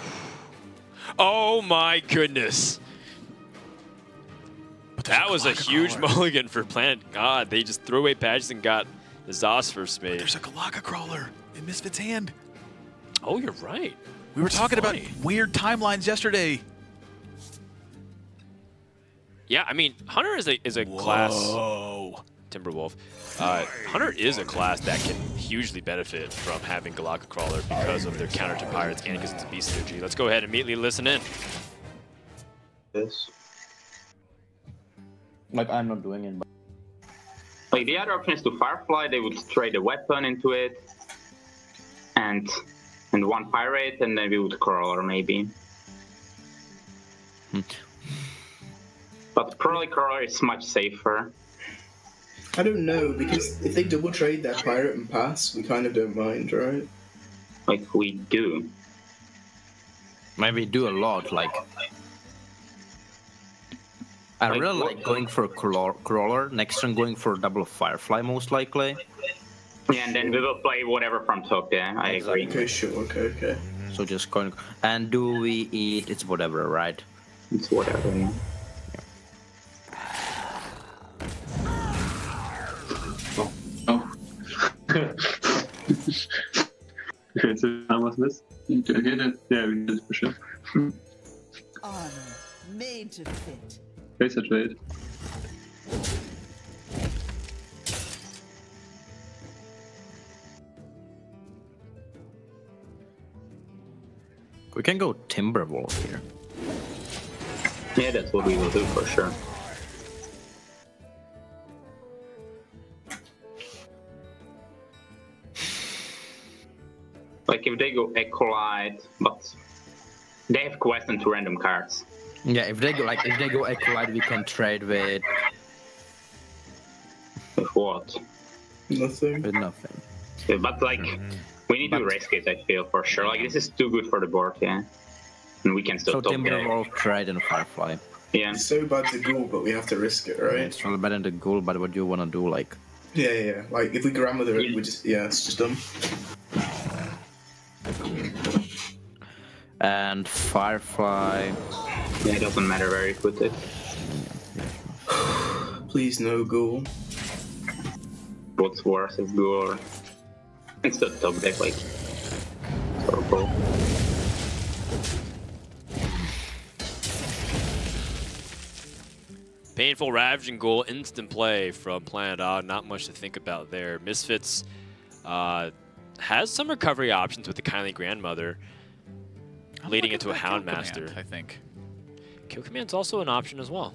Oh my goodness. But that was a huge mulligan for Planet Odd. They just threw away patches and got the Zos first made. There's a Galaka Crawler in Misfits' hand. Oh, you're right. We were talking about weird timelines yesterday. Yeah, I mean, Hunter is a class. Timberwolf. Hunter is a class that can hugely benefit from having Galaka Crawler because of their counter to Pirates and because it's a beast synergy. Let's go ahead and immediately listen in. This. Like, I'm not doing it, but... Like, the other option is to Firefly. They would trade a weapon into it. And one Pirate, and then we would Crawler, maybe. But probably Crawler is much safer. I don't know, because if they double trade their Pirate and pass, we kind of don't mind, right? Like, we do. Maybe do a lot, like... I really like going for a Crawler, next turn going for a double Firefly, most likely. Yeah, and then we will play whatever from top, yeah, I agree. Okay, sure, okay. So just going... And do we eat... It's whatever, right? It's whatever, yeah. Okay, so how was this? You get it? Yeah, we did it for sure. Armor made to fit. Face a trade. We can go Timberwolf here. Yeah, that's what we will do for sure. Like if they go Acolyte, but they have quest and 2 random cards. Yeah, if they go Acolyte, we can trade with... With what? Nothing. With nothing. Yeah, but like, we need to risk it, I feel, for sure. Like, this is too good for the board, yeah. And we can still So top game. Timberwolf, trade, and Firefly. Yeah. It's so bad to Ghoul, but we have to risk it, right? It's really better than the Ghoul, but what do you want to do, like... Yeah. Like, if we grandmother it, we just... Yeah, it's just done. And Firefly... Yeah, it doesn't matter where you put it. Please, no Ghoul. What's worse is Ghoul. It's the top deck, like... Purple. Painful Ravaging Ghoul, instant play from Planet Odd. Not much to think about there. Misfits has some recovery options with the Kindly Grandmother, leading into a Houndmaster. Command, I think. Kill Command's also an option as well.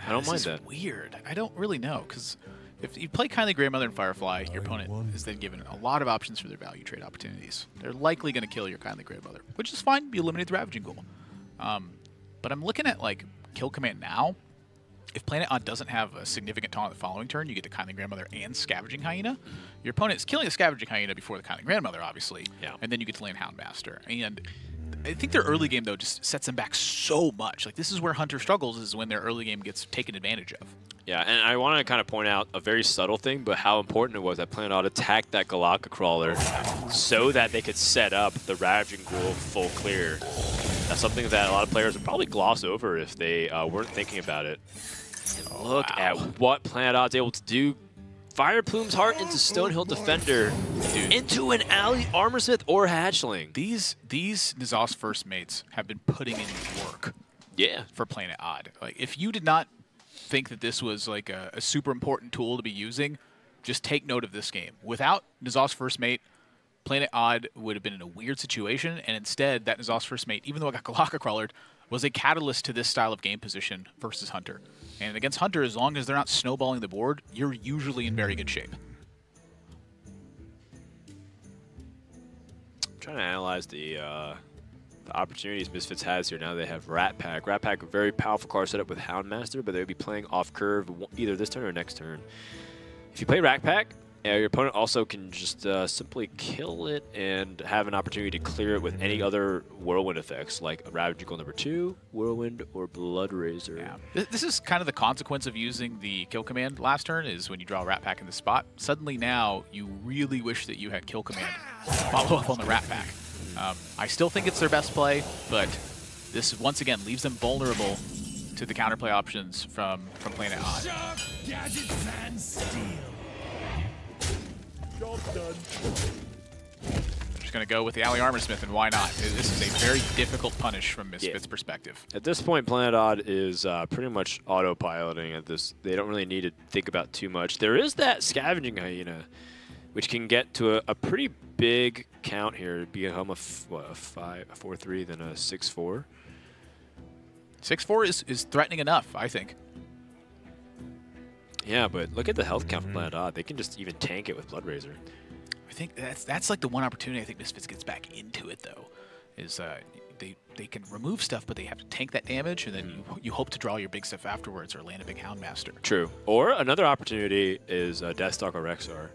I don't mind that. Weird. I don't really know, because if you play Kindly Grandmother and Firefly, your opponent is then given a lot of options for their value trade opportunities. They're likely going to kill your Kindly Grandmother, which is fine. You eliminate the Ravaging Ghoul. But I'm looking at like Kill Command now. if Planet Odd doesn't have a significant taunt the following turn, you get the Kindly Grandmother and Scavenging Hyena. Your opponent is killing the Scavenging Hyena before the Kindly Grandmother, obviously, and then you get to land Houndmaster. And I think their early game, though, just sets them back so much. Like, this is where Hunter struggles, is when their early game gets taken advantage of. Yeah, and I want to kind of point out a very subtle thing, but how important it was that Planet Odd attacked that Galacta Crawler so that they could set up the Ravaging Ghoul full clear. That's something that a lot of players would probably gloss over if they weren't thinking about it. And look at what Planet Odd's able to do. Fire Plume's Heart into Stonehill Defender, into an Alley Armorsmith or Hatchling. These N'Zoth's first mates have been putting in work. Yeah. For Planet Odd. Like, if you did not think that this was like a super important tool to be using, just take note of this game. Without N'Zoth's first mate, Planet Odd would have been in a weird situation, and instead, that N'Zoth's first mate, even though it got Galacta Crawlered, was a catalyst to this style of game position versus Hunter. And against Hunter, as long as they're not snowballing the board, you're usually in very good shape. I'm trying to analyze the opportunities Misfits has here. Now they have Rat Pack. Rat Pack, a very powerful card set up with Houndmaster, but they would be playing off curve either this turn or next turn. If you play Rat Pack, your opponent also can just simply kill it and have an opportunity to clear it with any other Whirlwind effects, like Ravaging Ghoul #2, Whirlwind, or Blood Razor. Yeah. This is kind of the consequence of using the kill command last turn, is when you draw a Rat Pack in the spot. Suddenly now, you really wish that you had kill command to follow up on the Rat Pack. I still think it's their best play, but this once again leaves them vulnerable to the counterplay options from Planet Odd. Sharp gadgets and steel. Job done. I'm just going to go with the Alley Armorsmith, and why not? This is a very difficult punish from Misfits' perspective. At this point, Planet Odd is pretty much autopiloting at this. They don't really need to think about too much. There is that Scavenging Hyena, which can get to a pretty big count here. It'd be a 4-3, then a 6-4. 6-4 is threatening enough, I think. Yeah, but look at the health count for Planet Odd. They can just even tank it with Blood Razor. I think that's like the one opportunity I think Misfits gets back into it, though, is they can remove stuff, but they have to tank that damage, and then you hope to draw your big stuff afterwards or land a big Houndmaster. True. Or another opportunity is Deathstalker Rexar.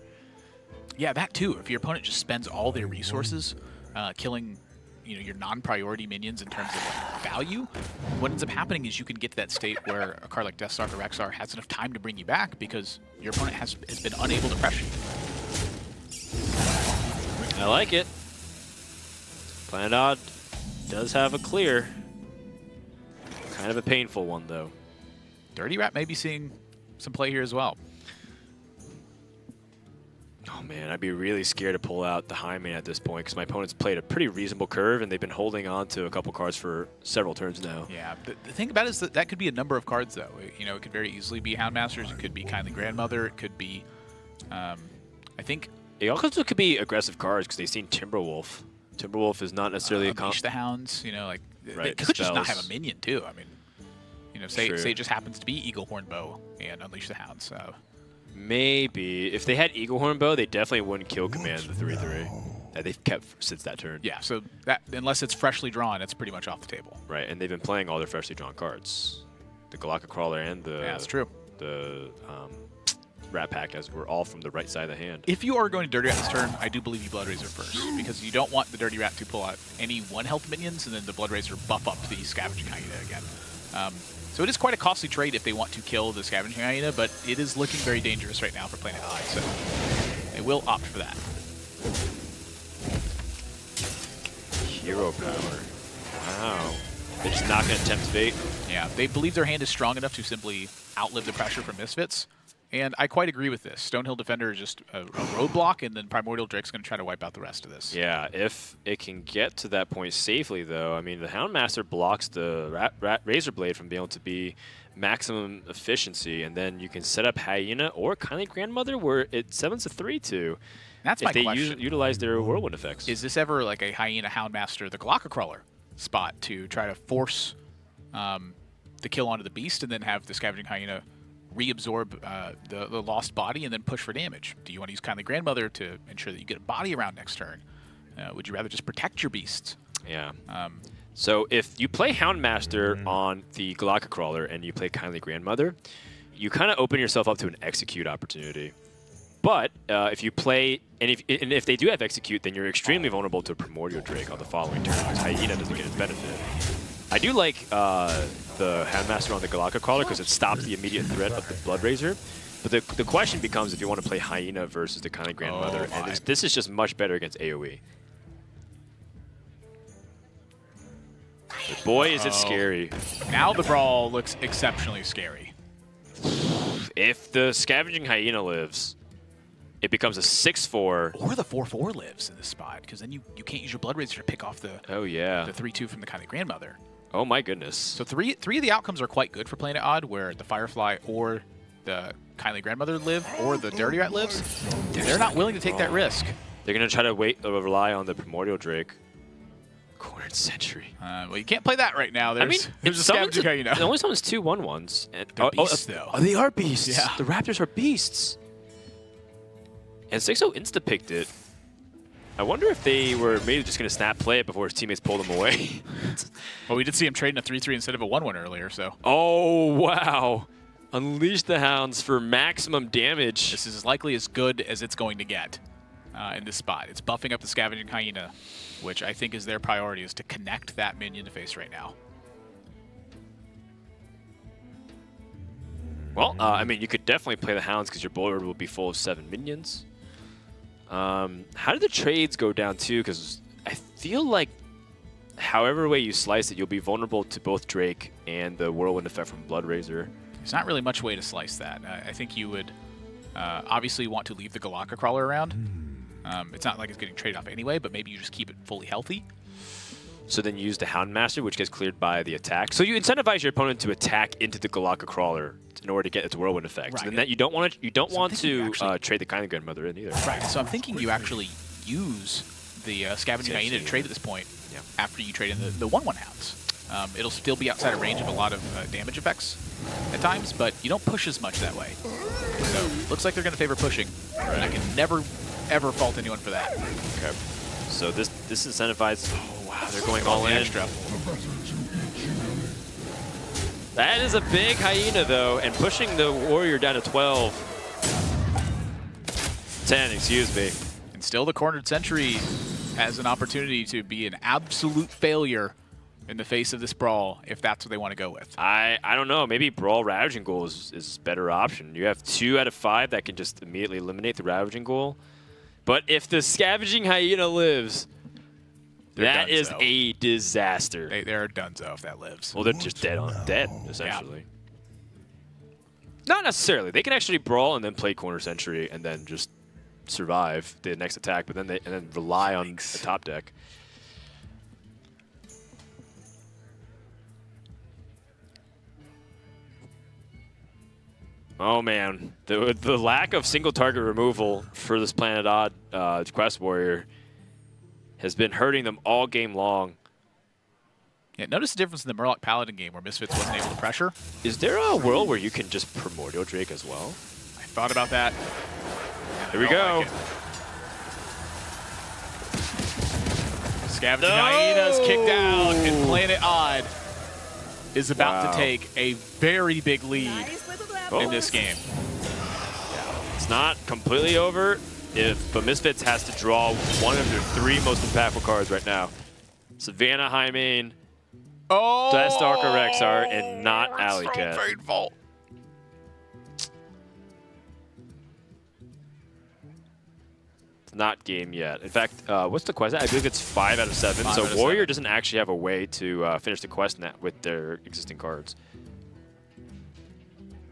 Yeah, that too. If your opponent just spends all their resources killing your non-priority minions in terms of like, value, what ends up happening is you can get to that state where a card like Deathstalker Rexar has enough time to bring you back because your opponent has been unable to pressure you. I like it. Planet Odd does have a clear. Kind of a painful one, though. Dirty Rat may be seeing some play here as well. Oh man, I'd be really scared to pull out the High Man at this point because my opponent's played a pretty reasonable curve and they've been holding on to a couple cards for several turns now. Yeah, the thing about it is that could be a number of cards though. It could very easily be Houndmasters, it could be Kindly Grandmother, it could be, I think... It also could be aggressive cards because they've seen Timberwolf. Timberwolf is not necessarily a Unleash the Hounds, like, right, they could just not have a minion too. I mean, say it just happens to be Eagle Horn Bow and Unleash the Hounds, so... Maybe. If they had Eagle Horn Bow, they definitely wouldn't kill command the 3/3 that they've kept since that turn. Yeah, so that unless it's freshly drawn, it's pretty much off the table. Right, and they've been playing all their freshly drawn cards. The Galacta Crawler and the that's true. The Rat Pack were all from the right side of the hand. If you are going to Dirty Rat this turn, I do believe you Blood Razor first, because you don't want the Dirty Rat to pull out any 1-health minions and then the Blood Razor buff up the Scavenging Hyena again. So it is quite a costly trade if they want to kill the Scavenging Hyena, but it is looking very dangerous right now for Planet Odd, so they will opt for that. Hero power. Wow. They're just not going to tempt fate. Yeah, they believe their hand is strong enough to simply outlive the pressure from Misfits, and I quite agree with this. Stonehill Defender is just a roadblock, and then Primordial Drake's going to try to wipe out the rest of this. Yeah, if it can get to that point safely, though, I mean, the Houndmaster blocks the Razor Blade from being able to be maximum efficiency, and then you can set up Hyena or Kindly Grandmother where it 7's a 3/2. That's my question. If they utilize their Whirlwind effects. Is this ever like a Hyena Houndmaster, the Galacta Crawler spot to try to force the kill onto the Beast and then have the Scavenging Hyena reabsorb the lost body and then push for damage? Do you want to use Kindly Grandmother to ensure that you get a body around next turn? Would you rather just protect your beasts? Yeah. So if you play Houndmaster on the Galactic Crawler and you play Kindly Grandmother, you kind of open yourself up to an execute opportunity. But if you play, and if they do have execute, then you're extremely vulnerable to Primordial Drake on the following turn because Hyena doesn't get its benefit. I do like the Houndmaster on the Galactic Crawler because it stops the immediate threat of the Blood Razor. But the question becomes if you want to play Hyena versus the Kindly Grandmother, and this is just much better against AoE. But boy, is it scary. Now the Brawl looks exceptionally scary. If the Scavenging Hyena lives, it becomes a 6-4. Or the 4-4 lives in this spot, because then you can't use your Blood Razor to pick off the the 3-2 from the Kindly Grandmother. Oh my goodness. So three of the outcomes are quite good for playing it odd, where the Firefly or the Kindly Grandmother live, or the Dirty Rat lives. They're not willing to take that risk. They're going to try to rely on the Primordial Drake. Cornered Sentry. Well, you can't play that right now. There's a Scavenging Hyena. It only summons 2 1/1s. They're beasts, though. Oh, they are beasts. Yeah. The Raptors are beasts. And 6-0 insta-picked it. I wonder if they were maybe just going to snap play it before his teammates pulled him away. Well, we did see him trading a 3-3 instead of a 1-1 earlier, so. Oh, wow. Unleash the Hounds for maximum damage. This is as likely as good as it's going to get in this spot. It's buffing up the Scavenging Hyena, which I think is their priority, is to connect that minion to face right now. Well, I mean, you could definitely play the Hounds because your board will be full of 7 minions. How did the trades go down, too? Because I feel like however way you slice it, you'll be vulnerable to both Drake and the Whirlwind effect from Blood Razor. There's not really much way to slice that. I think you would obviously want to leave the Galactic Crawler around. It's not like it's getting traded off anyway, but maybe you just keep it fully healthy. So then you use the Houndmaster, which gets cleared by the attack. So you incentivize your opponent to attack into the Galactic Crawler in order to get its Whirlwind effect. Right. So then that you don't want to trade the Kindly Grandmother in either. Right. So I'm thinking you actually use the Scavenging Hyena to trade at this point after you trade in the 1-1 Hounds. It'll still be outside of range of a lot of damage effects at times, but you don't push as much that way. So looks like they're going to favor pushing, and I can never, ever fault anyone for that. Okay. So this incentivizes. Oh wow, they're going all in. Extra. That is a big Hyena though, and pushing the Warrior down to 12. 10, excuse me. And still the Cornered Sentry has an opportunity to be an absolute failure in the face of this Brawl, if that's what they want to go with. I don't know. Maybe Brawl Ravaging Ghoul is a better option. You have 2 out of 5 that can just immediately eliminate the Ravaging Ghoul. But if the Scavenging Hyena lives, that is a disaster. They're donezo if that lives. Well, they're just dead, essentially. Yeah. Not necessarily. They can actually Brawl and then play Corner Sentry and then just survive the next attack, but then rely on the top deck. Oh man, the lack of single target removal for this Planet Odd Quest Warrior has been hurting them all game long. Yeah, notice the difference in the Murloc Paladin game where Misfits wasn't able to pressure. Is there a world where you can just Primordial Drake as well? I thought about that. Here we go. Like Scavenging Hyena's kicked out, and Planet Odd is about to take a very big lead in this game. Yeah. It's not completely over, but Misfits has to draw one of their 3 most impactful cards right now. Savannah Highmane, Deathstalker Rexar, and not Alley Cat. Painful. It's not game yet. In fact, what's the quest? I believe it's 5 out of 7. So Warrior doesn't actually have a way to finish the quest net with their existing cards.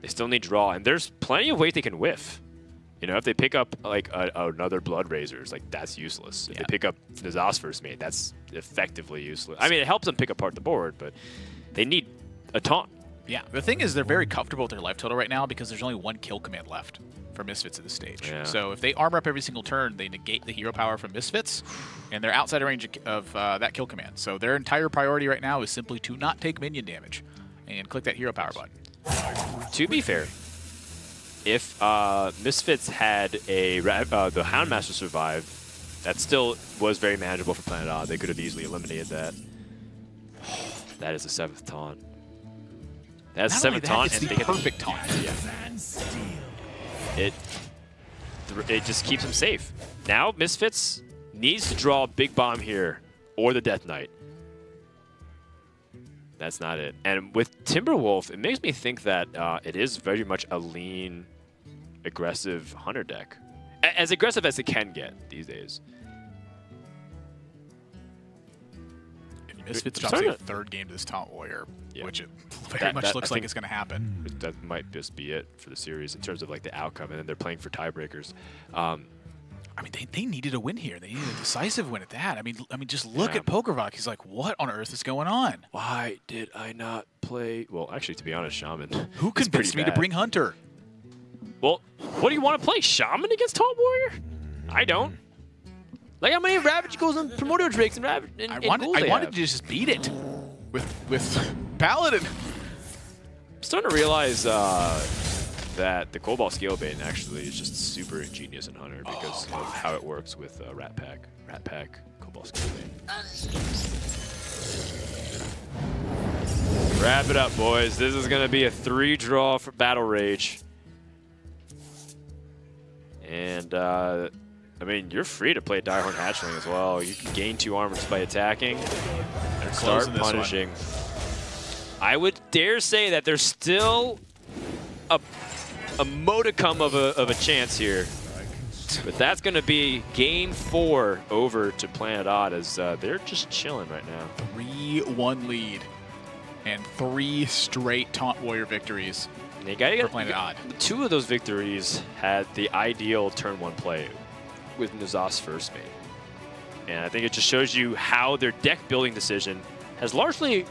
They still need draw, and there's plenty of ways they can whiff. You know, if they pick up like another Blood Razors, like that's useless. If they pick up the Zosphorus Mate, that's effectively useless. I mean, it helps them pick apart the board, but they need a taunt. Yeah, the thing is they're very comfortable with their life total right now because there's only 1 kill command left for Misfits at this stage. Yeah. So if they armor up every single turn, they negate the hero power from Misfits, and they're outside of range of that kill command. So their entire priority right now is simply to not take minion damage and click that hero power button. To be fair, if Misfits had the Houndmaster survive, that still was very manageable for Planet Odd. They could have easily eliminated that. That is the 7th taunt. That's Not the only 7th that, taunt. it's And the they get perfect taunt. Yeah. It just keeps him safe. Now Misfits needs to draw a big bomb here or the Death Knight. That's not it. And with Timberwolf, it makes me think that it is very much a lean, aggressive Hunter deck. As aggressive as it can get these days. Misfits drops a 3rd game to this Taunt Warrior, which it very much looks like it's going to happen. That might just be it for the series in terms of like the outcome, and then they're playing for tiebreakers. I mean, they needed a win here. They needed a decisive win at that. I mean, just look at Pokervok. He's like, what on earth is going on? Why did I not play? Well, actually, to be honest, Shaman. Who convinced me to bring Hunter? Well, what do you want to play? Shaman against Taunt Warrior? I don't. Like how many Ravage goals and Primordial Drakes and Ravage and I wanted to just beat it with Paladin. I'm starting to realize that the Cobalt Scale Bait actually is just super ingenious in Hunter because of how it works with Rat Pack, Cobalt Scale Bait. Wrap it up, boys. This is going to be a 3-draw for Battle Rage. And, I mean, you're free to play Direhorn Hatchling as well. You can gain 2 armor just by attacking and start punishing. I would dare say that there's still a modicum of a chance here. But that's going to be game 4 over to Planet Odd as they're just chilling right now. 3-1 lead and 3 straight Taunt Warrior victories. And you gotta for Planet Odd. 2 of those victories had the ideal turn 1 play with N'Zoth's first mate. And I think it just shows you how their deck building decision has largely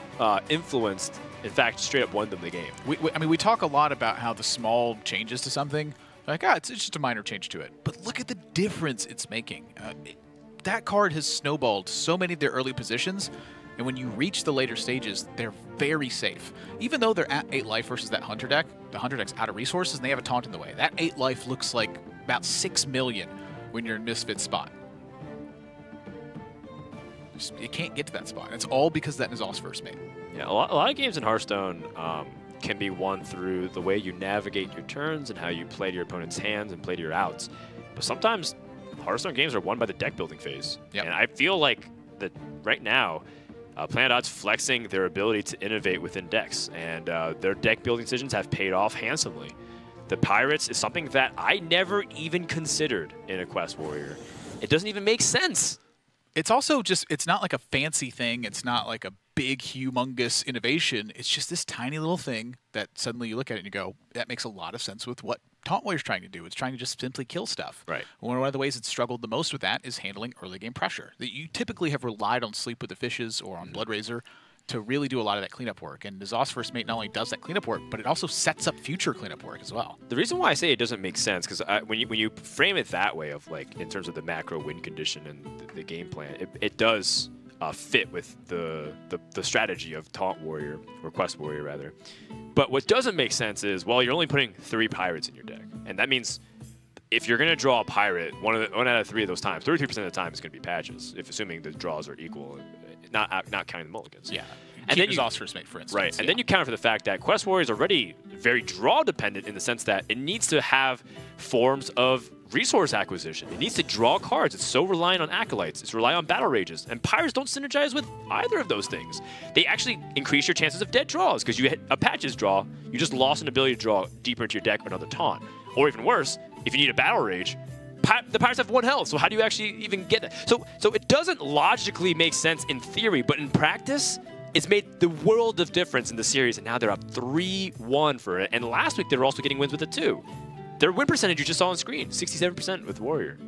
influenced, in fact, straight up won them the game. I mean, we talk a lot about how the small changes to something, like, it's just a minor change to it. But look at the difference it's making. That card has snowballed so many of their early positions, and when you reach the later stages, they're very safe. Even though they're at 8 life versus that Hunter deck, the Hunter deck's out of resources, and they have a taunt in the way. That 8 life looks like about 6 million when you're in Misfits spot. You can't get to that spot. It's all because that N'Zoth's first mate. Yeah, a lot of games in Hearthstone can be won through the way you navigate your turns and how you play to your opponent's hands and play to your outs. But sometimes Hearthstone games are won by the deck building phase. Yep. And I feel like that right now, Planet Odd's flexing their ability to innovate within decks, and their deck building decisions have paid off handsomely. The Pirates is something that I never even considered in a Quest Warrior. It doesn't even make sense. It's also just, it's not like a fancy thing. It's not like a big, humongous innovation. It's just this tiny little thing that suddenly you look at it and you go, that makes a lot of sense with what Taunt Warrior's trying to do. It's trying to just simply kill stuff. Right. One of the ways it's struggled the most with that is handling early game pressure. That you typically have relied on Sleep with the Fishes or on Bloodrazor to really do a lot of that cleanup work. And N'Zoth's first mate not only does that cleanup work, but it also sets up future cleanup work as well. The reason why I say it doesn't make sense, because when you frame it that way of like in terms of the macro win condition and the game plan, it does fit with the strategy of Taunt Warrior, or Quest Warrior rather. But what doesn't make sense is, well, you're only putting 3 pirates in your deck. And that means if you're going to draw a pirate, one out of 3 of those times, 33% of the time is going to be patches, if assuming the draws are equal, not counting the mulligans. Yeah. And then N'Zoth's first mate, for instance. Right. And then you counter for the fact that Quest Warrior is already very draw dependent in the sense that it needs to have forms of resource acquisition. It needs to draw cards. It's so reliant on acolytes. It's reliant on battle rages. And Pirates don't synergize with either of those things. They actually increase your chances of dead draws because you hit a patches draw. You just lost an ability to draw deeper into your deck with another taunt. Or even worse, if you need a battle rage, the Pirates have 1 health. So how do you actually even get that? So it doesn't logically make sense in theory, but in practice, it's made the world of difference in the series, and now they're up 3-1 for it. And last week, they were also getting wins with it, too. Their win percentage you just saw on screen, 67% with Warrior.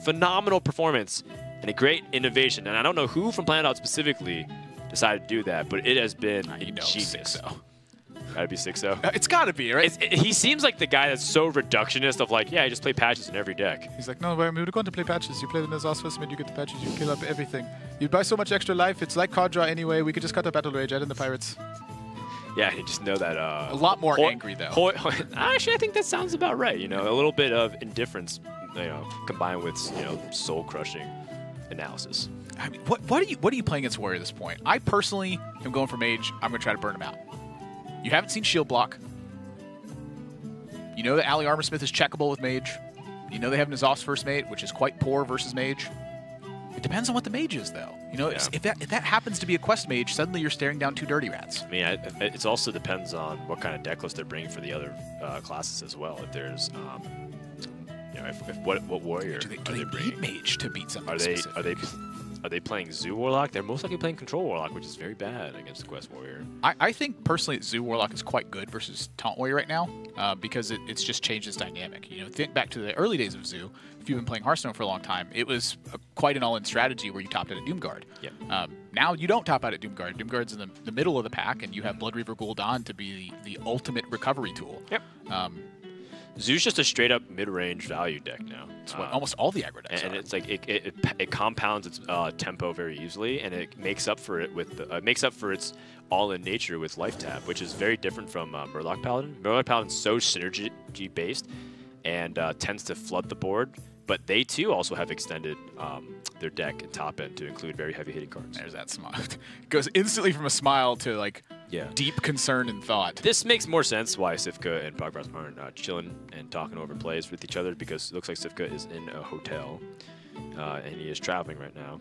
Phenomenal performance and a great innovation. And I don't know who from Planet Odd specifically decided to do that, but it has been ingenious. Gotta be 6-0. It's gotta be, right? He seems like the guy that's so reductionist of like, yeah, I just play patches in every deck. He's like, no, we're going to play patches. You play the N'Zoth's first mate, you get the patches, you kill up everything. You buy so much extra life, it's like card draw anyway. We could just cut a battle rage, add in the Pirates. Yeah, you just know that. A lot more angry, though. Actually, I think that sounds about right. You know, a little bit of indifference, you know, combined with, you know, soul-crushing analysis. I mean, what are you playing against Warrior at this point? I personally am going for Mage. I'm going to try to burn him out. You haven't seen Shield Block. You know that Ali Armorsmith is checkable with Mage. You know they have N'Zoth's First Mate, which is quite poor versus Mage. It depends on what the Mage is, though. You know, if that happens to be a Quest Mage, suddenly you're staring down 2 Dirty Rats. I mean, it also depends on what kind of deck list they're bringing for the other classes as well. If there's, you know, if what warrior do they need Mage to beat somebody specific? Are they playing Zoo Warlock? They're most likely playing Control Warlock, which is very bad against the Quest Warrior. I think, personally, Zoo Warlock is quite good versus Taunt Warrior right now because it's just changed its dynamic. You know, think back to the early days of Zoo. If you've been playing Hearthstone for a long time, it was quite an all-in strategy where you topped out at Doomguard. Yeah. Now you don't top out at Doomguard. Doomguard's in the middle of the pack, and you have Blood Reaver Gul'dan to be the ultimate recovery tool. Yep. Zoo's just a straight-up mid-range value deck now. It's what almost all the aggro decks and are. it's like it compounds its tempo very easily, and it makes up for it with its all-in nature with Life Tap, which is very different from Murloc Paladin. Murloc Paladin's so synergy-based and tends to flood the board, but they too also have extended their deck and top end to include very heavy-hitting cards. There's that smile. It goes instantly from a smile to like deep concern and thought. This makes more sense why Sifka and Progress aren't chilling and talking over plays with each other, because it looks like Sifka is in a hotel and he is traveling right now.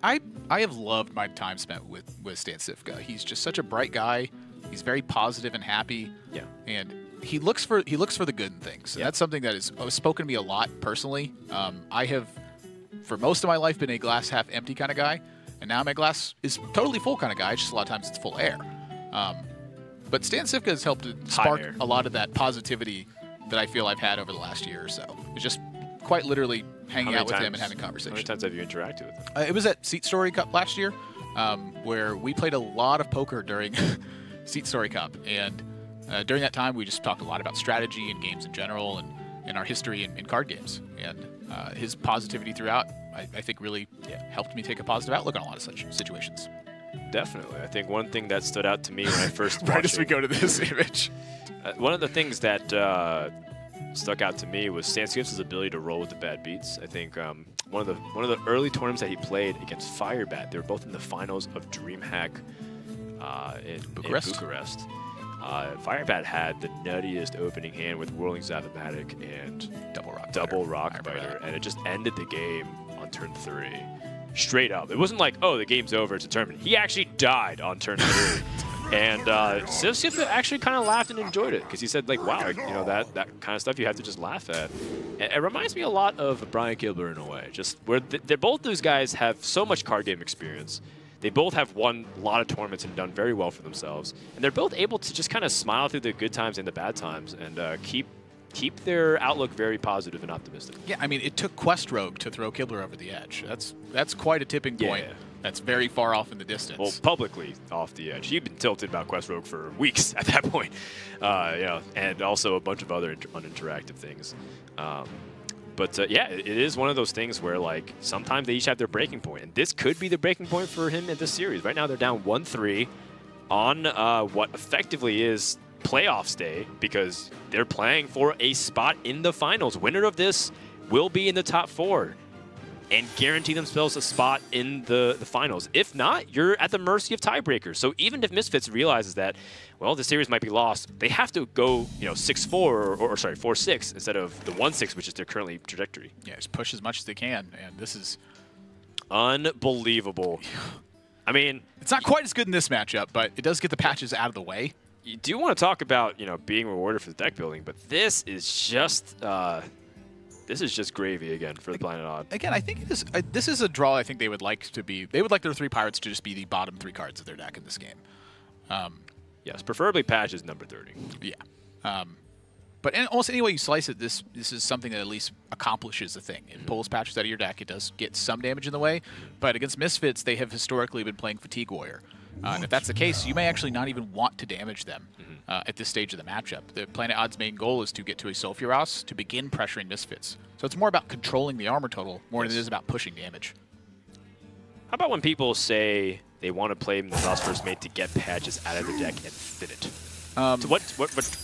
I have loved my time spent with Stan Sifka. He's just such a bright guy. He's very positive and happy. Yeah. And he looks for the good in things. Yeah. That's something that is spoken to me a lot personally. I have, for most of my life, been a glass half empty kind of guy, and now my glass is totally full kind of guy. Just a lot of times it's full air. But Stan Sifka has helped to spark a lot of that positivity that I feel I've had over the last year or so. It's just quite literally hanging out with him and having conversations. How many times have you interacted with him? It was at Seat Story Cup last year, where we played a lot of poker during Seat Story Cup. And during that time, we just talked a lot about strategy and games in general and our history in card games. And his positivity throughout, I think, really helped me take a positive outlook on a lot of such situations. Definitely. I think one thing that stood out to me when I first right as we go to this image. One of the things that stuck out to me was Stan Sifka's ability to roll with the bad beats. I think one of the early tournaments that he played against Firebat, they were both in the finals of DreamHack in Bucharest. Firebat had the nuttiest opening hand with Whirling Zap-O-Matic and Double Rock Biter, and it just ended the game on turn 3. Straight up. It wasn't like, oh, the game's over, it's determined. He actually died on turn 3. And Sifka actually kind of laughed and enjoyed it, because he said, like, wow, you know, that kind of stuff you have to just laugh at. And it reminds me a lot of Brian Gilbert in a way, just where they're both those guys have so much card game experience. They both have won a lot of tournaments and done very well for themselves. And they're both able to just kind of smile through the good times and the bad times and keep their outlook very positive and optimistic. Yeah, I mean, it took Quest Rogue to throw Kibler over the edge. That's quite a tipping point. Yeah. That's very far off in the distance. Well, publicly off the edge. He'd been tilted about Quest Rogue for weeks at that point. You know, and also a bunch of other uninteractive things. Yeah, it is one of those things where, like, sometimes they each have their breaking point, and this could be the breaking point for him in this series. Right now, they're down 1-3 on what effectively is playoffs day, because they're playing for a spot in the finals. Winner of this will be in the top 4 and guarantee themselves a spot in the finals. If not, you're at the mercy of tiebreakers. So even if Misfits realizes that, well, the series might be lost, they have to go, you know, 6-4 or sorry, 4-6 instead of the 1-6, which is their currently trajectory. Yeah, just push as much as they can, and this is unbelievable. I mean, it's not quite as good in this matchup, but it does get the patches out of the way. You do want to talk about, you know, being rewarded for the deck building, but this is just gravy again for the Blinded Odd. Again, I think this is a draw I think they would like to be. They would like their 3 pirates to just be the bottom 3 cards of their deck in this game. Yes, preferably patches number 30. Yeah. But almost any way you slice it, this is something that at least accomplishes the thing. It pulls patches out of your deck. It does get some damage in the way. But against Misfits, they have historically been playing Fatigue Warrior. And if that's the case, you may actually not even want to damage them at this stage of the matchup. The Planet Odd's main goal is to get to a Sulfuros to begin pressuring Misfits. So it's more about controlling the armor total more than it is about pushing damage. How about when people say they want to play N'Zoth's First Mate to get patches out of their deck and fit it? So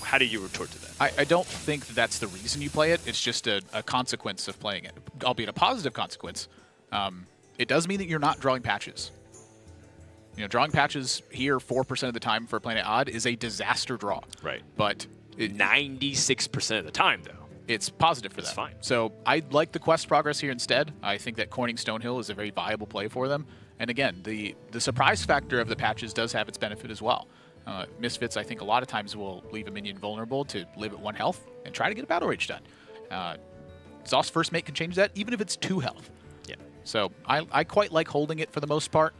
how do you retort to that? I don't think that's the reason you play it. It's just a consequence of playing it, albeit a positive consequence. it does mean that you're not drawing patches. You know, drawing patches here 4% of the time for Planet Odd is a disaster draw. Right. But 96% of the time, though. It's positive for them. It's fine. So I like the quest progress here instead. I think that coining Stonehill is a very viable play for them. And again, the surprise factor of the patches does have its benefit as well. Misfits, I think, a lot of times will leave a minion vulnerable to live at 1 health and try to get a Battle Rage done. Zos First Mate can change that, even if it's 2 health. Yeah. So I quite like holding it for the most part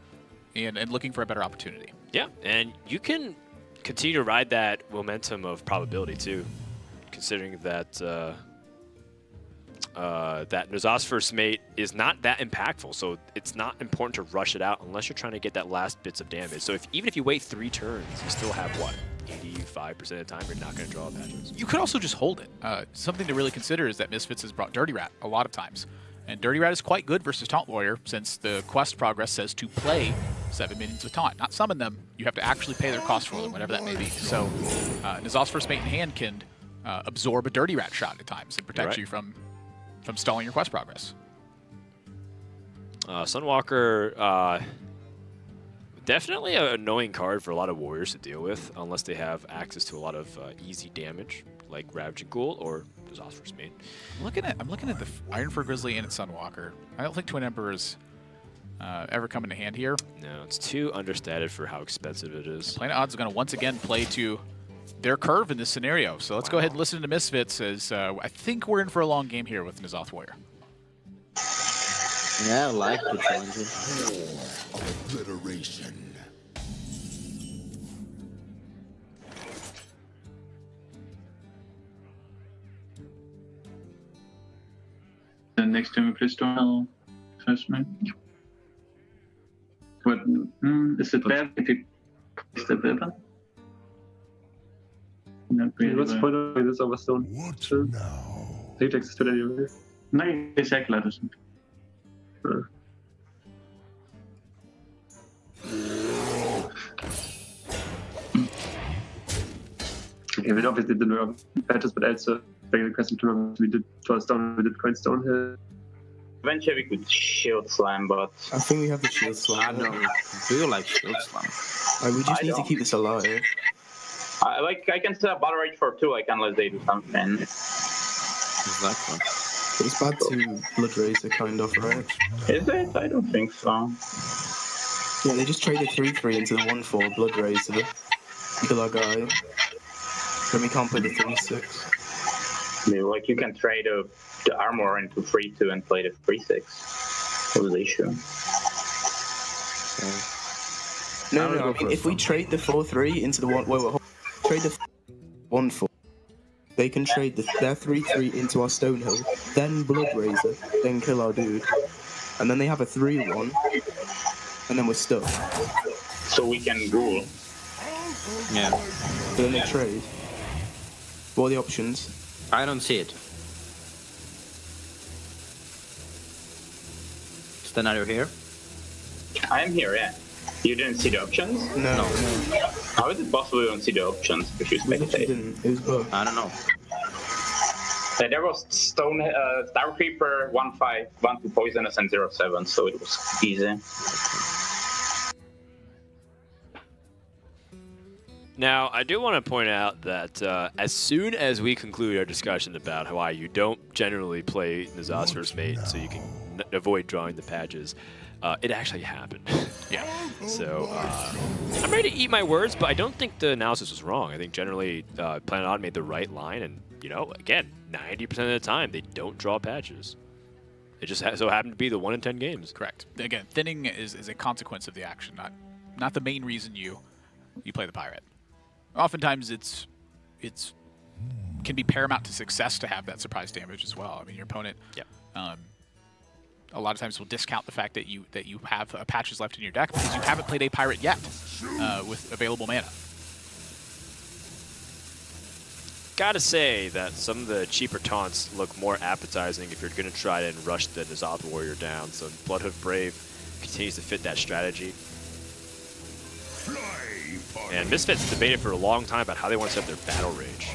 and looking for a better opportunity. Yeah, and you can continue to ride that momentum of probability, too, considering that that N'Zoth's First Mate is not that impactful, so it's not important to rush it out unless you're trying to get that last bits of damage. So even if you wait 3 turns, you still have, what, 85% of the time you're not going to draw patches. You could also just hold it. Something to really consider is that Misfits has brought Dirty Rat a lot of times. And Dirty Rat is quite good versus Taunt Warrior, since the quest progress says to play 7 minions with Taunt. Not summon them, you have to actually pay their cost for them, whatever that may be. So N'Zoth's First Mate in hand can absorb a Dirty Rat shot at times and protect you from stalling your quest progress. Sunwalker, definitely an annoying card for a lot of warriors to deal with, unless they have access to a lot of easy damage, like Ravaging Ghoul or N'Zoth's First Mate. I'm looking at the Ironfur Grizzly and its Sunwalker. I don't think Twin Emperors ever come into hand here. No, it's too understated for how expensive it is. Planet Odds is going to once again play to their curve in this scenario. So let's go ahead and listen to Misfits, as I think we're in for a long game here with N'Zoth Warrior. Yeah, I like the challenges. Obliteration. The next time we play Stonehill First Mate. But is it bad if you place the weapon? Not really. What's the point of this over Stone? What now? He takes it anyway. Nej, det är säkert det som. Okay, we obviously did the patches, but also the question tournament we did for Stone, we did Coin Stonehill. Eventually we could Shield Slam, but I think we have the Shield Slam. I don't feel like Shield Slam. We just need to keep this alive. I can set a Battle Rage for 2, unless they do something. Exactly. But it's bad to Blood Razor, kind of, right? Is it? I don't think so. Yeah, they just traded 3/3 into the 1/4 Blood Razor. Kill our guy. Then we can't play the 3/6. Yeah, like you can trade the armor into 3/2 and play the 3/6. What was the issue? No, I mean, if we trade the 4/3 into the trade the 1/4, they can trade their 3/3 into our Stonehill, then Blood Razor, then kill our dude, and then they have a 3/1, and then we're stuck. So we can Ghoul. Yeah. So then they trade. What are the options? I don't see it. Then are you here? I am here, yeah. You didn't see the options? No. How is it possible you don't see the options if you spectate? It was both. I don't know. There was Star Creeper 1/5, 1/2 Poisonous, and 0/7, so it was easy. Now, I do want to point out that as soon as we conclude our discussion about why you don't generally play N'Zoth's First Mate so you can avoid drawing the patches, it actually happened. Yeah. So I'm ready to eat my words, but I don't think the analysis was wrong. I think generally Planet Odd made the right line, and, you know, again, 90% of the time they don't draw patches. It just so happened to be the 1 in 10 games. Correct. Again, thinning is a consequence of the action, not the main reason you play the Pirate. Oftentimes it's can be paramount to success to have that surprise damage as well. I mean, your opponent a lot of times will discount the fact that you have patches left in your deck because you haven't played a Pirate yet with available mana. Gotta say that some of the cheaper taunts look more appetizing if you're gonna try to rush the N'Zoth Warrior down. So Bloodhoof Brave continues to fit that strategy. And Misfits debated for a long time about how they want to set their Battle Rage,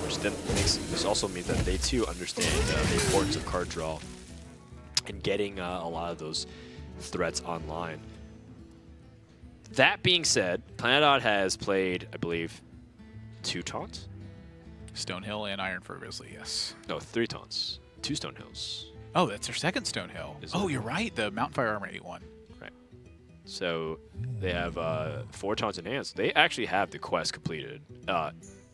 which then this also means that they too understand the importance of card draw and getting a lot of those threats online. That being said, Planet Odd has played, I believe, 2 taunts? Stonehill and Iron Fur Grizzly, yes. No, 3 taunts. 2 Stonehills. Oh, that's their second Stonehill. Oh, you're right. The Mountain Fire Armor 8-1. Right. So they have 4 taunts in hand. So they actually have the quest completed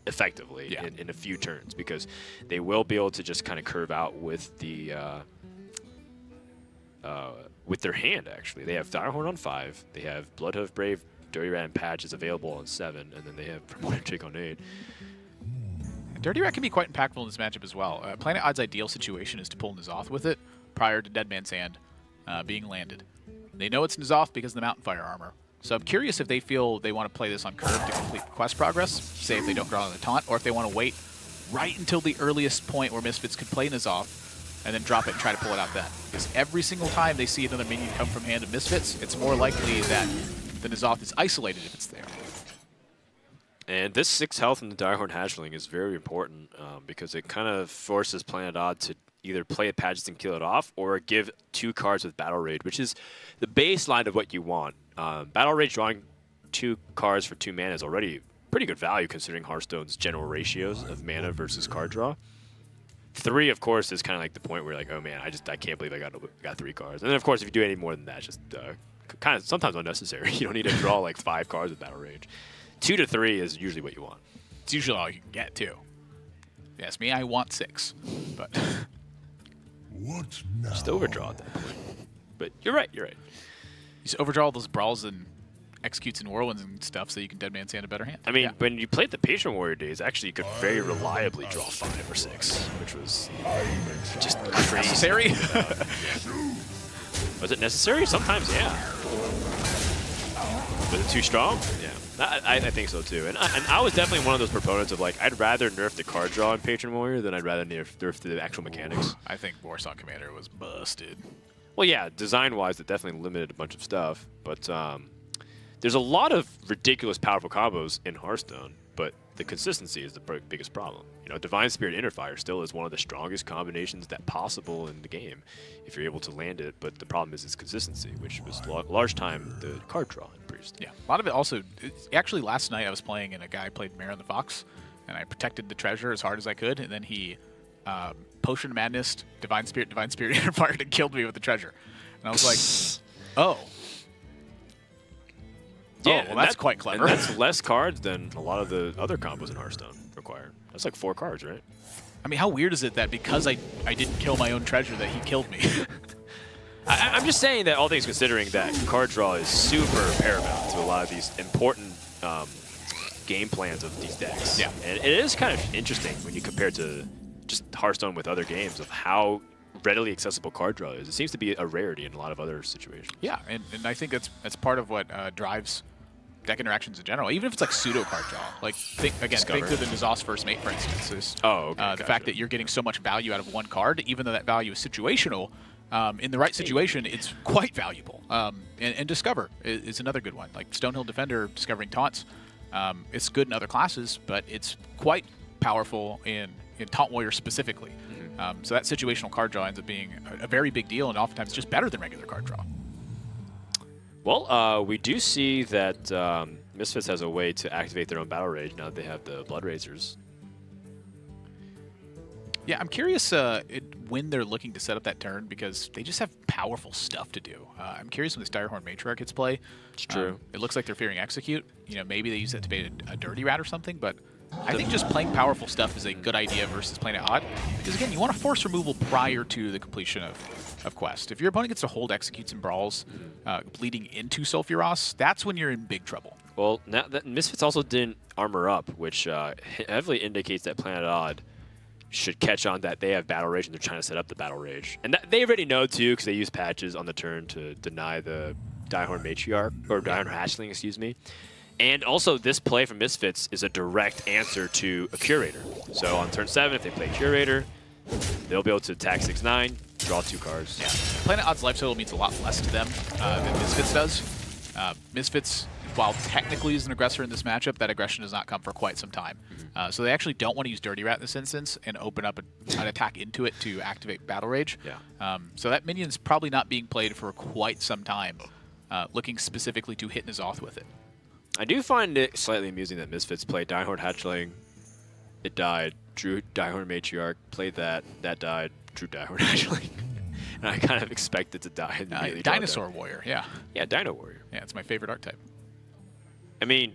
effectively in a few turns, because they will be able to just kind of curve out with the with their hand. Actually, they have Direhorn on 5. They have Bloodhoof Brave, Dirty Rat, and Patch is available on 7, and then they have Promoter Jake on 8. Dirty Rat can be quite impactful in this matchup as well. Planet Odd's ideal situation is to pull N'Zoth with it prior to Dead Man's Hand being landed. They know it's N'Zoth because of the Mountain Fire Armor. So I'm curious if they feel they want to play this on curve to complete quest progress, say if they don't draw on the taunt, or if they want to wait right until the earliest point where Misfits could play N'Zoth and then drop it and try to pull it out then. Because every single time they see another minion come from hand of Misfits, it's more likely that the N'Zoth is isolated if it's there. And this 6 health in the Direhorn Hatchling is very important because it kind of forces Planet Odd to either play Patches and kill it off, or give 2 cards with Battle Rage, which is the baseline of what you want. Battle Rage drawing 2 cards for 2 mana is already pretty good value considering Hearthstone's general ratios of mana versus card draw. 3, of course, is kind of like the point where you're like, oh man, I can't believe I got 3 cards. And then, of course, if you do any more than that, it's just kind of sometimes unnecessary. You don't need to draw like 5 cards with Battle Rage. 2 to 3 is usually what you want. It's usually all you can get, too. Yes, me, I want 6. But What now? Just overdraw at that point. But you're right, you're right. You just overdraw all those brawls and executes and whirlwinds and stuff so you can Dead Man's Hand a better hand. I mean, when you played the Patron Warrior days, actually you could very reliably draw 5 or 6, which was just crazy. Necessary? Was it necessary? Sometimes, yeah. Was it too strong? Yeah. I think so too. And I was definitely one of those proponents of like, I'd rather nerf the card draw in Patron Warrior than I'd rather nerf the actual mechanics. I think Warsaw Commander was busted. Well, yeah, design-wise, it definitely limited a bunch of stuff, but there's a lot of ridiculous powerful combos in Hearthstone, but the consistency is the biggest problem. You know, Divine Spirit Interfire still is one of the strongest combinations that possible in the game if you're able to land it, but the problem is its consistency, which was large time the card draw in Priest. Yeah, a lot of it also, actually last night I was playing and a guy played Mare on the Fox, and I protected the treasure as hard as I could, and then he Potion of Madness, Divine Spirit Interfire, and killed me with the treasure. And I was like, oh. Yeah, well, that's quite clever. And that's less cards than a lot of the other combos in Hearthstone require. That's like 4 cards, right? I mean, how weird is it that because I didn't kill my own treasure that he killed me? I'm just saying that all things considering that card draw is super paramount to a lot of these important game plans of these decks. Yeah. And it is kind of interesting when you compare to just Hearthstone with other games of how readily accessible card draw is. It seems to be a rarity in a lot of other situations. Yeah, and I think that's part of what drives deck interactions in general, even if it's like pseudo card draw. Like, think through the N'Zoth's first mate, for instance. The fact that you're getting so much value out of one card, even though that value is situational, in the right situation, it's quite valuable. And Discover is another good one. Like Stonehill Defender discovering taunts, it's good in other classes, but it's quite powerful in Taunt Warrior specifically. So that situational card draw ends up being a very big deal, and oftentimes just better than regular card draw. Well, we do see that Misfits has a way to activate their own Battle Rage now that they have the Blood Razors. Yeah, I'm curious when they're looking to set up that turn, because they just have powerful stuff to do. I'm curious when this Direhorn Matriarch hits play. It's true. It looks like they're fearing Execute. You know, maybe they use that to bait a Dirty Rat or something, but I think just playing powerful stuff is a good idea versus playing it odd. Because again, you want to force removal prior to the completion of quest. If your opponent gets to hold Executes and Brawls bleeding into Sulfuros, that's when you're in big trouble. Well, now that Misfits also didn't armor up, which heavily indicates that Planet Odd should catch on that they have Battle Rage and they're trying to set up the Battle Rage. And they already know too, because they use patches on the turn to deny the Direhorn Matriarch, or Direhorn Hatchling, excuse me. And also, this play from Misfits is a direct answer to a Curator. So on turn 7, if they play Curator, they'll be able to attack 6/9, draw 2 cards. Yeah. Planet Odd's life total means a lot less to them than Misfits does. Misfits while technically as an aggressor in this matchup, that aggression does not come for quite some time. So they actually don't want to use Dirty Rat in this instance and open up an attack into it to activate Battle Rage. Yeah. So that minion's probably not being played for quite some time, looking specifically to hit N'Zoth with it. I do find it slightly amusing that Misfits played Diehard Hatchling. It died. Drew Diehard Matriarch. Played that. That died. Drew Diehard Hatchling. And I kind of expect it to die immediately. Dinosaur Warrior, yeah. Yeah, Dino Warrior. Yeah, it's my favorite archetype. I mean,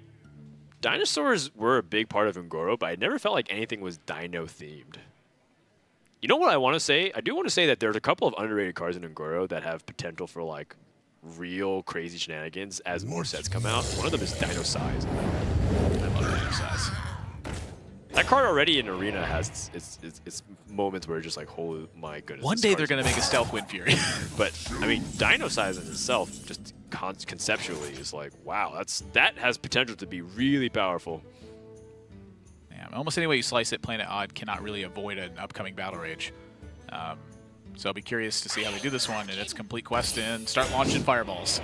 dinosaurs were a big part of Ngoro, but I never felt like anything was dino-themed. You know what I want to say? I do want to say that there's a couple of underrated cards in Ngoro that have potential for, like, real crazy shenanigans as more sets come out. One of them is Dino Size. I love Dino Size. That card already in Arena has its moments where it's just like, holy my goodness. One day they're going to make a Stealth Wind Fury. But, I mean, Dino Size in itself, just conceptually, is like, wow, that has potential to be really powerful. Yeah, almost any way you slice it, Planet Odd cannot really avoid an upcoming Battle Rage. So I'll be curious to see how they do this one, and it's complete quest and start launching fireballs.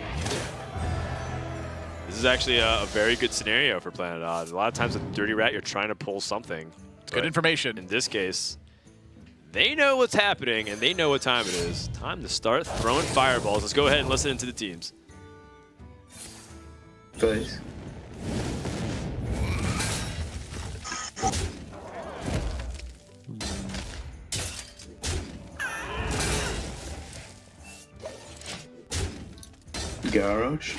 This is actually a very good scenario for Planet Odd. A lot of times with Dirty Rat, you're trying to pull something. It's good information. In this case, they know what's happening, and they know what time it is. Time to start throwing fireballs. Let's go ahead and listen into the teams. Please. Garage.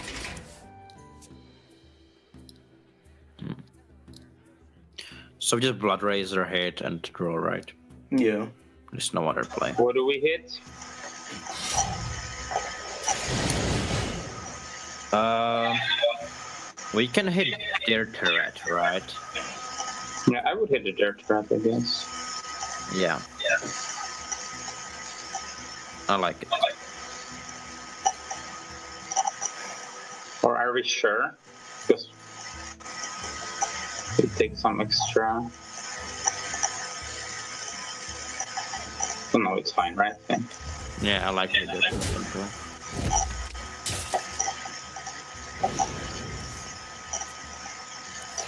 So just Blood Razor hit and draw, right? Yeah. There's no other play. What do we hit? We can hit their turret, right? Yeah, I would hit the dirt trap, I guess. Yeah. I like it. Or are we sure? Because it takes some extra. Oh, no, it's fine, right? I think. Yeah, I like it.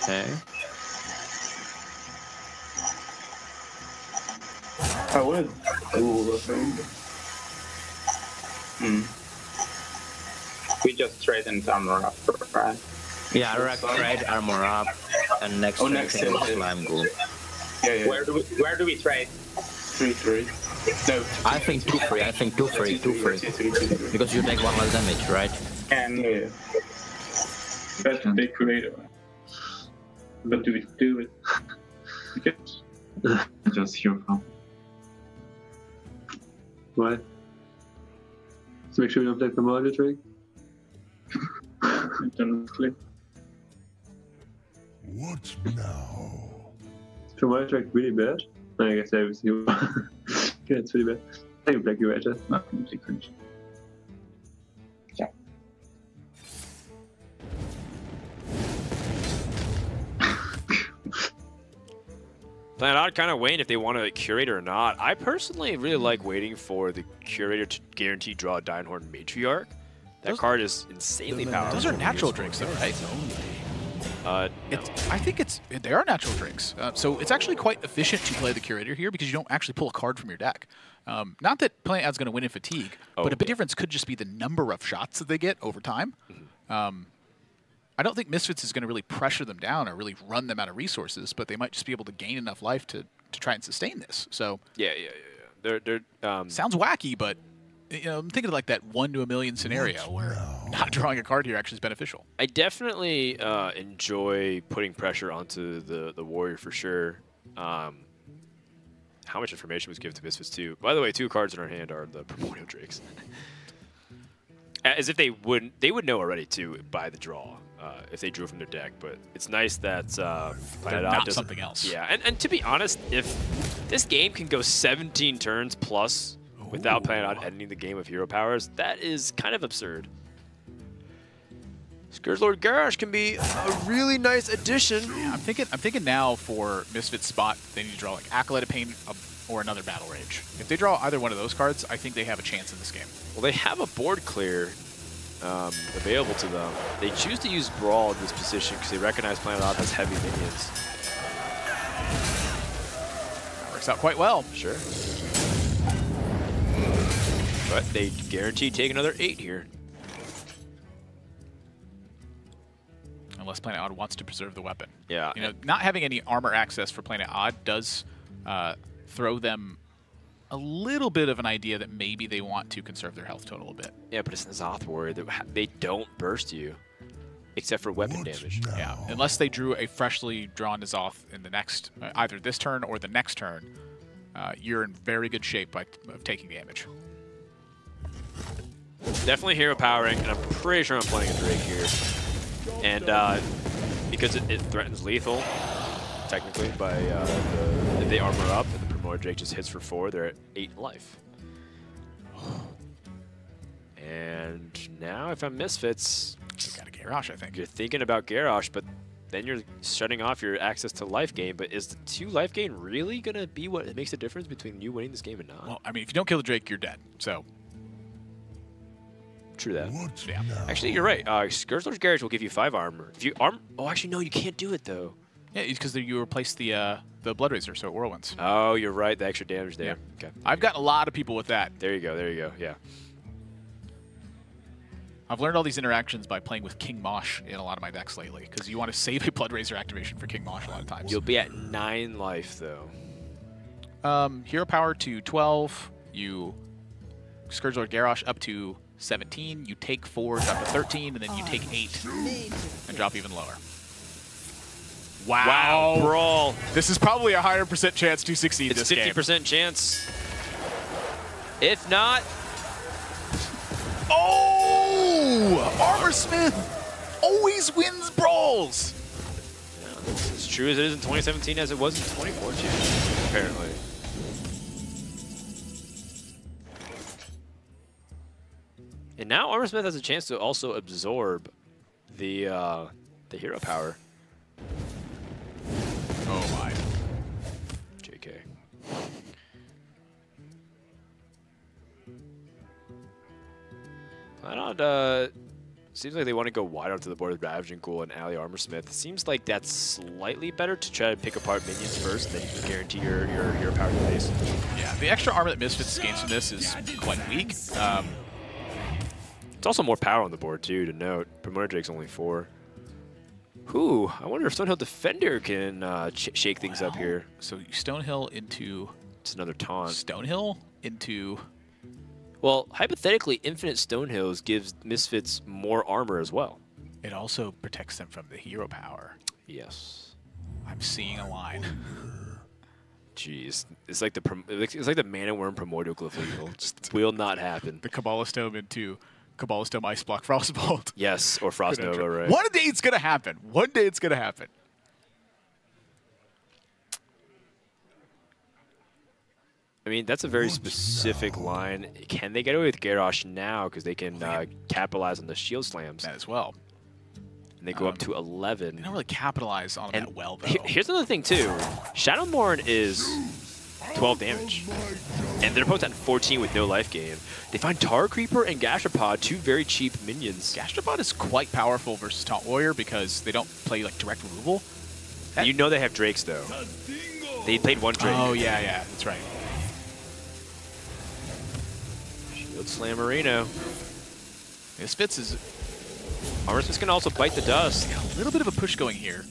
Okay. I would. Ooh, I think. We just trade and armor up, right? Yeah, trade armor up, and next next thing is Slime Ghoul. Yeah. Where do we trade? 3-3. No. I think 2-3. I think 2-3. Because you take 1 less damage, right? And yeah. That's a big creator. But do we do it? Because just here from. Why? To make sure you don't play Primordial trick. What now? Primordial trick really bad? I guess I was you. Yeah, it's really bad. I can black you right. Not completely. Yeah. Planet Odd kind of weighing if they want to curate or not. I personally really like waiting for the curator to guarantee draw a Dinehorn Matriarch. That card is insanely powerful. Those are natural drinks, though, right? No. I think they are natural drinks. So it's actually quite efficient to play the curator here because you don't actually pull a card from your deck. Not that Planet Odd's going to win in fatigue, but a big difference could just be the number of shots that they get over time. I don't think Misfits is going to really pressure them down or really run them out of resources, but they might just be able to gain enough life to try and sustain this. So yeah. They're sounds wacky, but I'm thinking of like that 1 to a million scenario where not drawing a card here actually is beneficial. I definitely enjoy putting pressure onto the warrior for sure. How much information was given to Misfits too? By the way, 2 cards in our hand are the Primordial Drakes. As if they would know already too by the draw if they drew from their deck. But it's nice that Planet Odd does something else. Yeah, and to be honest, if this game can go 17 turns plus without Planet Odd ending the game of hero powers, that is kind of absurd. Scourgelord Garage can be a really nice addition. Yeah, I'm thinking now for Misfits spot, they need to draw like Acolyte of Pain or another Battle Rage. If they draw either one of those cards, I think they have a chance in this game. Well, they have a board clear. available to them. They choose to use Brawl in this position because they recognize Planet Odd has heavy minions. That works out quite well. Sure. But they guarantee take another 8 here. Unless Planet Odd wants to preserve the weapon. Yeah. You know, not having any armor access for Planet Odd does throw them a little bit of an idea that maybe they want to conserve their health total a bit. Yeah, but it's an Zoth Warrior. They don't burst you, except for weapon damage. Yeah, unless they drew a freshly drawn Zoth in the next, either this turn or the next turn, you're in very good shape of taking damage. Definitely hero powering, and I'm pretty sure I'm playing a Drake here. And because it threatens lethal, technically, by if they armor up, and the Primordial Drake just hits for 4, they're at 8 life. And now, if I'm Misfits, you got a Garrosh, I think. You're thinking about Garrosh, but then you're shutting off your access to life gain. But is the 2 life gain really going to be what makes the difference between you winning this game and not? Well, I mean, if you don't kill the Drake, you're dead. So. True that. Yeah. Actually, you're right. Scourgelord's Garage will give you 5 armor. If you oh, actually, no, you can't do it though. Yeah, it's because you replace the Blood Razor, so it whirlwinds. Oh, you're right. The extra damage there. Yeah. Okay. I've gotten a lot of people with that. There you go. There you go. Yeah. I've learned all these interactions by playing with King Mosh in a lot of my decks lately, because you want to save a Blood Razor activation for King Mosh a lot of times. You'll be at 9 life though. Hero power to 12. You Scourgelord Garrosh up to 17, you take 4, drop to 13, and then you take 8 and drop even lower. Wow, Brawl. This is probably a higher % chance to succeed this game. It's 50% chance. If not... Oh! Armor Smith always wins brawls! Yeah, it's as true as it is in 2017 as it was in 2014, apparently. And now Armor Smith has a chance to also absorb the hero power. Oh my. JK. Seems like they want to go wide onto the board with Ravaging Ghoul and Ally Armor Smith. Seems like that's slightly better to try to pick apart minions first, and then you can guarantee your hero power to base. Yeah, the extra armor that Misfits gains from this is quite weak. It's also more power on the board, too, to note. Primordial Drake's only 4. Ooh, I wonder if Stonehill Defender can shake things up here. So Stonehill into... It's another taunt. Stonehill into... Well, hypothetically, Infinite Stonehills gives Misfits more armor as well. It also protects them from the hero power. Yes. I'm seeing a line. Jeez, it's like the Mana Worm Primordial Glyph Lethal. Just will not happen. The Kabbalah Stone into Kabbalah Stone Ice Block Frostbolt. Yes, or Frost Nova, right? One day it's gonna happen. One day it's gonna happen. I mean, that's a very specific line. Can they get away with Garrosh now? Because they can capitalize on the shield slams. That as well. And they go up to 11. They don't really capitalize on that well, though. Here's another thing, too. Shadowmourne is 12 damage. And they're opposed at 14 with no life gain. They find Tar Creeper and Gastropod, 2 very cheap minions. Gastropod is quite powerful versus Taunt Warrior because they don't play like direct removal. You know they have Drakes, though. They played 1 Drake. Oh, yeah, that's right. Shield Slam Marino. Misfits is... Armor Smith can also bite the dust. A little bit of a push going here.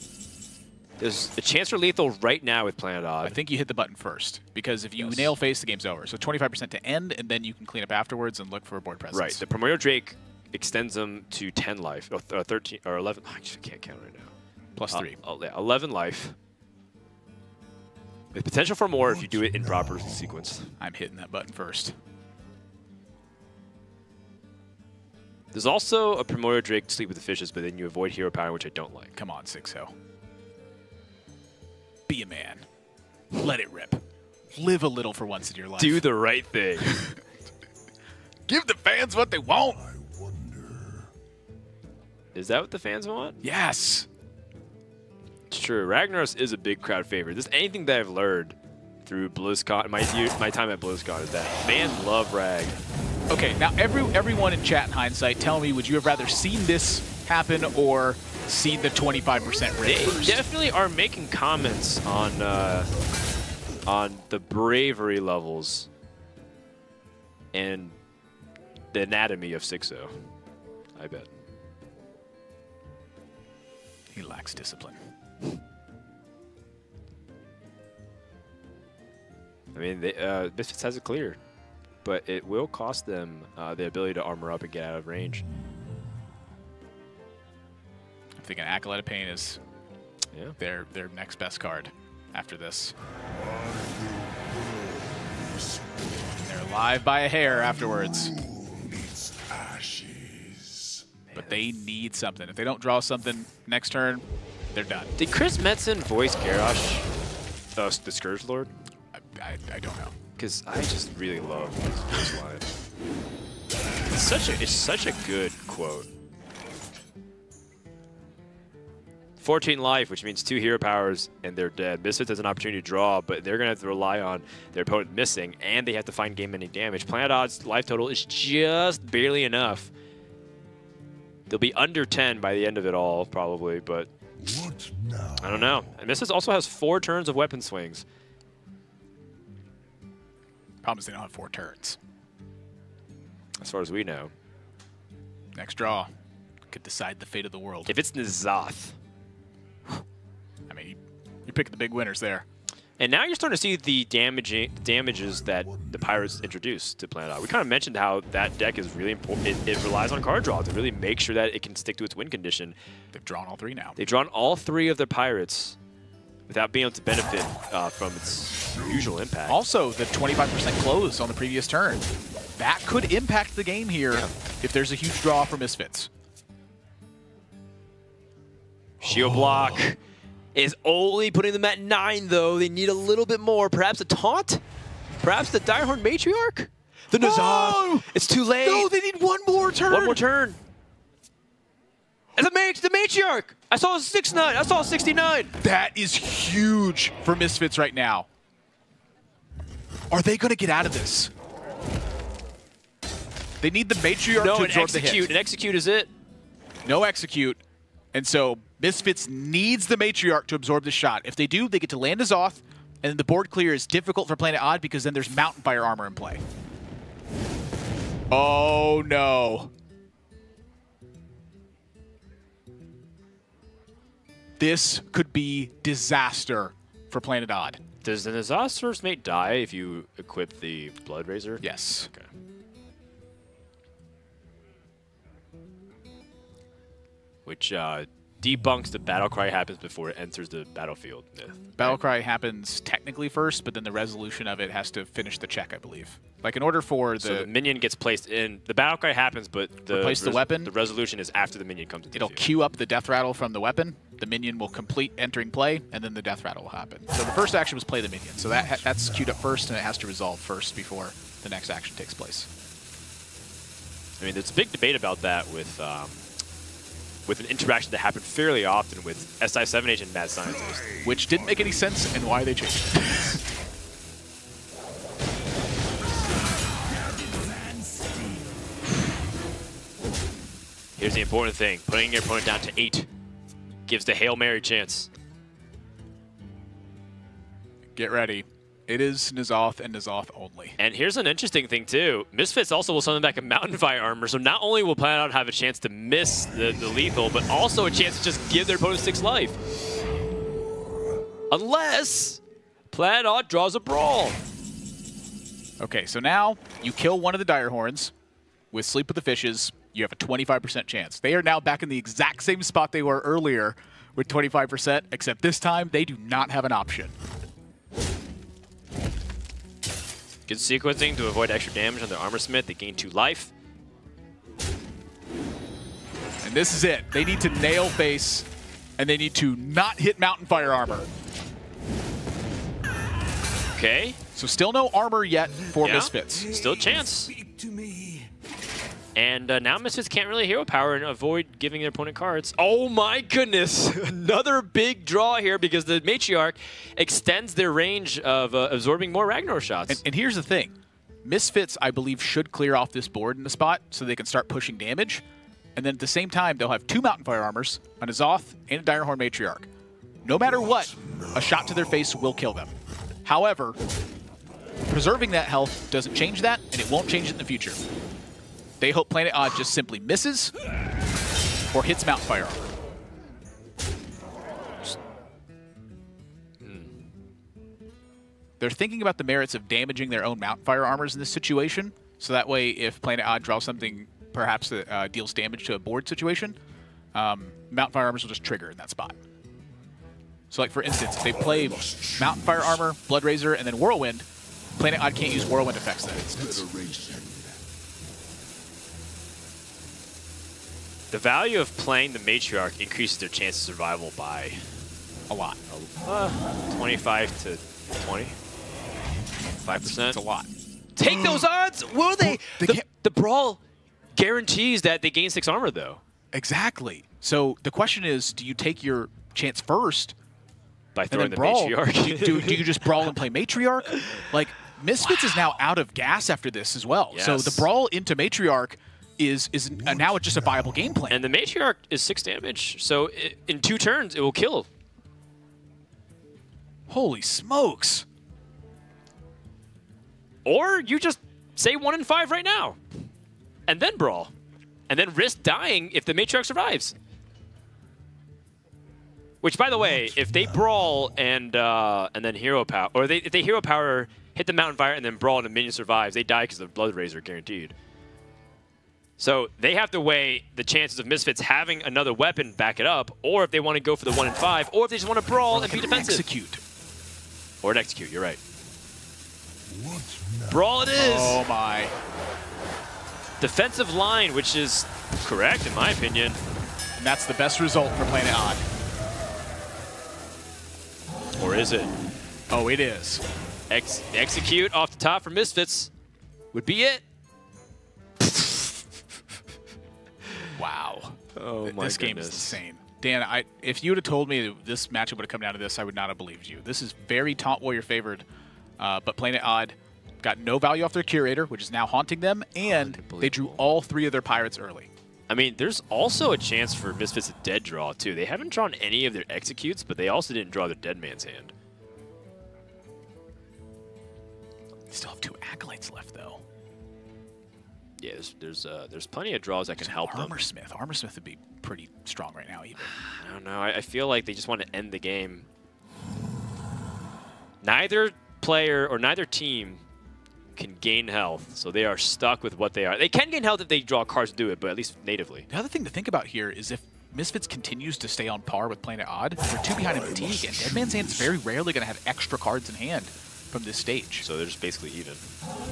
There's a chance for lethal right now with Planet Odd. I think you hit the button first, because if you nail face, the game's over. So 25% to end, and then you can clean up afterwards and look for a board presence. Right. The Primordial Drake extends them to 10 life, or 13, or 11. I just can't count right now. Plus 3. 11 life. With potential for more if you do it in proper sequence. I'm hitting that button first. There's also a Primordial Drake to sleep with the fishes, but then you avoid hero power, which I don't like. Come on, 6-0. Be a man. Let it rip. Live a little for once in your life. Do the right thing. Give the fans what they want. Is that what the fans want? Yes. It's true. Ragnaros is a big crowd favorite. This is anything that I've learned through BlizzCon, my time at BlizzCon, is that fans love Rag. Okay, now everyone in chat in hindsight, tell me, would you have rather seen this happen or seen the 25% rate first? They definitely are making comments on the bravery levels and the anatomy of 6-0, I bet. He lacks discipline. I mean, Misfits has it clear, but it will cost them the ability to armor up and get out of range. I'm thinking Acolyte of Pain is their next best card after this. They're alive by a hair afterwards. But they need something. If they don't draw something next turn, they're done. Did Chris Metzen voice Garrosh, the Scourge Lord? I don't know. Because I just really love his first line. It's such a good quote. 14 life, which means 2 hero powers, and they're dead. Misfits has an opportunity to draw, but they're going to have to rely on their opponent missing, and they have to find game-ending damage. Planet Odd's life total is just barely enough. They'll be under 10 by the end of it all, probably, but I don't know. And Misfits also has 4 turns of weapon swings. Problem is they don't have 4 turns. As far as we know. Next draw could decide the fate of the world. If it's N'Zoth. I mean, you pick the big winners there. And now you're starting to see the damages that the Pirates introduced to Planet Odd. We kind of mentioned how that deck is really important. It relies on card draw to really make sure that it can stick to its win condition. They've drawn all 3 now. They've drawn all 3 of their Pirates without being able to benefit from its usual impact. Also, the 25% close on the previous turn. That could impact the game here if there's a huge draw for Misfits. Shield block is only putting them at 9, though. They need a little bit more. Perhaps a taunt? Perhaps the Direhorn Matriarch? The N'Zoth. Oh! It's too late. No, they need one more turn. One more turn. And the Matriarch. I saw a 6-9. I saw a 69. That is huge for Misfits right now. Are they going to get out of this? They need the Matriarch to absorb the hit. And execute is it. No execute. And so Misfits needs the Matriarch to absorb the shot. If they do, they get to land N'Zoth, and the board clear is difficult for Planet Odd because then there's Mountain Fire armor in play. Oh, no. This could be disaster for Planet Odd. Does the N'Zoth's first mate die if you equip the Blood Razor? Yes. Okay. Which debunks the battle cry happens before it enters the battlefield myth. Battle cry happens technically first, but then the resolution of it has to finish the check, I believe. Like in order for the... So the minion gets placed in... The battle cry happens, but the... Replace the weapon. The resolution is after the minion comes into the field. It'll queue up the death rattle from the weapon. The minion will complete entering play, and then the death rattle will happen. So the first action was play the minion. So that's queued up first, and it has to resolve first before the next action takes place. I mean, there's a big debate about that with an interaction that happened fairly often with SI7 Agent Mad Scientist. Which didn't make any sense and why they changed it. Here's the important thing. Putting your opponent down to 8 gives the Hail Mary chance. Get ready. It is N'Zoth and N'Zoth only. And here's an interesting thing, too. Misfits also will summon back a Mountain Fire armor, so not only will Planet Odd have a chance to miss the lethal, but also a chance to just give their opponent 6 life. Unless Planet Odd draws a Brawl. Okay, so now you kill one of the Direhorns with Sleep with the Fishes. You have a 25% chance. They are now back in the exact same spot they were earlier with 25%, except this time they do not have an option. Good sequencing to avoid extra damage on their Armor Smith. They gain 2 life. And this is it. They need to nail face, and they need to not hit Mountain Fire armor. Okay. So still no armor yet for Misfits. Still a chance. And now Misfits can't really hero power and avoid giving their opponent cards. Oh my goodness! Another big draw here because the Matriarch extends their range of absorbing more Ragnar shots. And here's the thing. Misfits, I believe, should clear off this board in the spot so they can start pushing damage. And then at the same time, they'll have 2 Mountain Fire Armors, an Azoth, and a Direhorn Matriarch. No matter what, a shot to their face will kill them. However, preserving that health doesn't change that, and it won't change it in the future. They hope Planet Odd just simply misses or hits Mountain Fire Armor. They're thinking about the merits of damaging their own Mountain Fire Armors in this situation, so that way if Planet Odd draws something perhaps that deals damage to a board situation, Mountain Fire Armors will just trigger in that spot. So like for instance, if they play Mountain Fire Armor, Blood Razor, and then Whirlwind, Planet Odd can't use Whirlwind effects in that instance. The value of playing the Matriarch increases their chance of survival by a lot. 25 to 20. 5%. That's a lot. Take those odds! Will they? The Brawl guarantees that they gain 6 armor, though. Exactly. So the question is, do you take your chance first by throwing the brawl? Matriarch? do you just Brawl and play Matriarch? Like, Misfits is now out of gas after this as well. Yes. So the Brawl into Matriarch is now just a viable game plan. And the Matriarch is 6 damage, so in 2 turns, it will kill. Holy smokes. Or you just say 1 in 5 right now, and then Brawl. And then risk dying if the Matriarch survives. Which, by the way, if they Brawl and then Hero Power, or if they Hero Power, hit the Mountain Fire, and then Brawl and the minion survives, they die because of Blood Razor, guaranteed. So they have to weigh the chances of Misfits having another weapon back it up, or if they want to go for the 1 in 5, or if they just want to Brawl and be defensive. Execute. Or an Execute, you're right. Brawl it is! Oh my. Defensive line, which is correct in my opinion. And that's the best result for Planet Odd. Or is it? Oh, it is. Execute off the top for Misfits would be it. Wow. Oh my This game is insane. Dan, if you would have told me this matchup would have come down to this, I would not have believed you. This is very Taunt Warrior favored, but Planet Odd got no value off their Curator, which is now haunting them, and they drew all 3 of their Pirates early. I mean, there's also a chance for Misfits to dead draw, too. They haven't drawn any of their Executes, but they also didn't draw their Dead Man's Hand. They still have 2 Acolytes left, though. Yeah, there's plenty of draws that can help them. Armorsmith would be pretty strong right now, even. I don't know. I feel like they just want to end the game. Neither player or neither team can gain health, so they are stuck with what they are. They can gain health if they draw cards to do it, but at least natively. The other thing to think about here is if Misfits continues to stay on par with Planet Odd, they're 2 behind in Fatigue, and Dead Man's Hand is very rarely going to have extra cards in hand from this stage. So they're just basically even.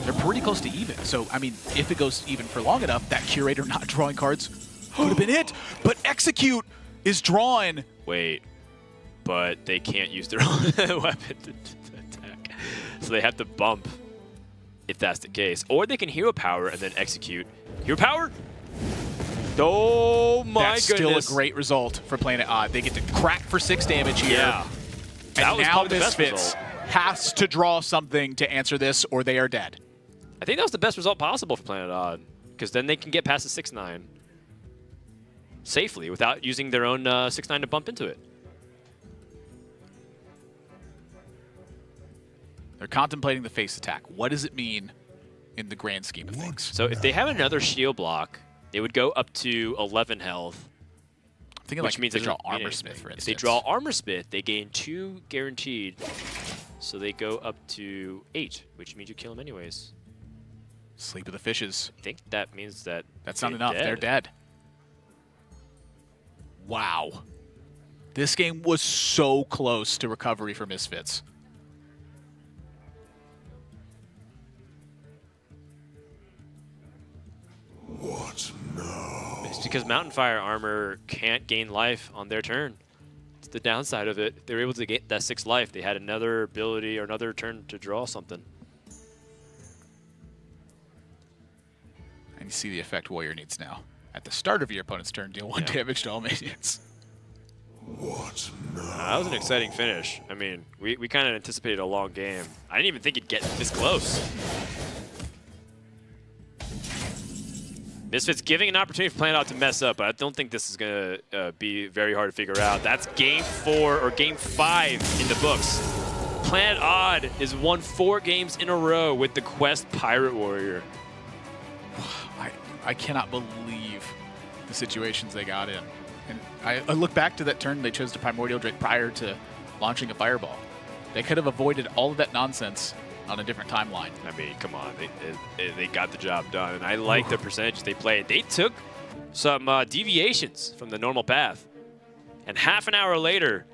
They're pretty close to even. So, I mean, if it goes even for long enough, that Curator not drawing cards would have been it. But Execute is drawn. Wait, but they can't use their own weapon to attack. So they have to bump if that's the case. Or they can Hero Power and then Execute. Hero Power? Oh my That's goodness. Still a great result for Planet Odd. They get to crack for 6 damage here. Yeah. That and was now probably the best Misfits result. has to draw something to answer this or they are dead. I think that was the best result possible for Planet Odd, because then they can get past the 6-9 safely without using their own 6-9 to bump into it. They're contemplating the face attack. What does it mean in the grand scheme of things? So if they have another shield block, they would go up to 11 health. I'm thinking which like means they draw Armorsmith, for instance. If they draw Armorsmith, they gain 2 guaranteed. So they go up to 8, which means you kill them anyways. Sleep of the Fishes. I think that means that that's not enough. They're dead. Wow. This game was so close to recovery for Misfits. What now? It's because Mountain Fire Armor can't gain life on their turn. It's the downside of it. They were able to get that 6 life. They had another ability or another turn to draw something. And you see the effect Warrior needs now. At the start of your opponent's turn, deal 1 damage to all minions. What now? That was an exciting finish. I mean, we kind of anticipated a long game. I didn't even think it'd get this close. Misfits giving an opportunity for Planet Odd to mess up, but I don't think this is going to be very hard to figure out. That's game 4 or game 5 in the books. Planet Odd has won 4 games in a row with the Quest Pirate Warrior. I cannot believe the situations they got in. And I look back to that turn they chose to Primordial Drake prior to launching a Fireball. They could have avoided all of that nonsense on a different timeline. I mean, come on. They got the job done, and I like the percentage they played. They took some deviations from the normal path. And half an hour later,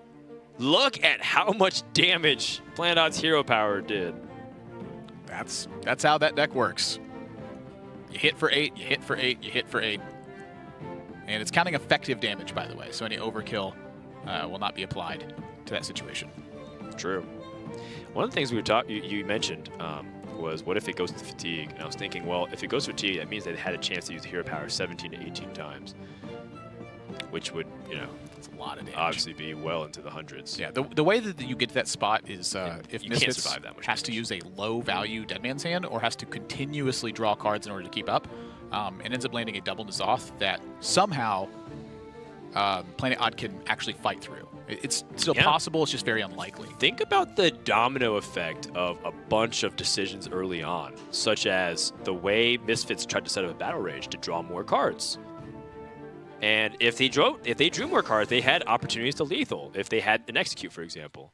look at how much damage Planet Odd's Hero Power did. That's how that deck works. You hit for 8, you hit for 8, you hit for 8. And it's counting effective damage, by the way, so any overkill will not be applied to that situation. True. One of the things we were you mentioned was what if it goes to fatigue? And I was thinking, well, if it goes to fatigue, that means they had a chance to use the hero power 17 to 18 times, which would, you know, that's a lot of damage. Obviously be well into the hundreds. Yeah, the way that you get to that spot is if Misfits survive that much has to use a low-value Deadman's Hand or has to continuously draw cards in order to keep up, and ends up landing a double N'Zoth that somehow Planet Odd can actually fight through. It's still possible, it's just very unlikely. Think about the domino effect of a bunch of decisions early on, such as the way Misfits tried to set up a Battle Rage to draw more cards. And if they drew more cards, they had opportunities to lethal. If they had an Execute, for example.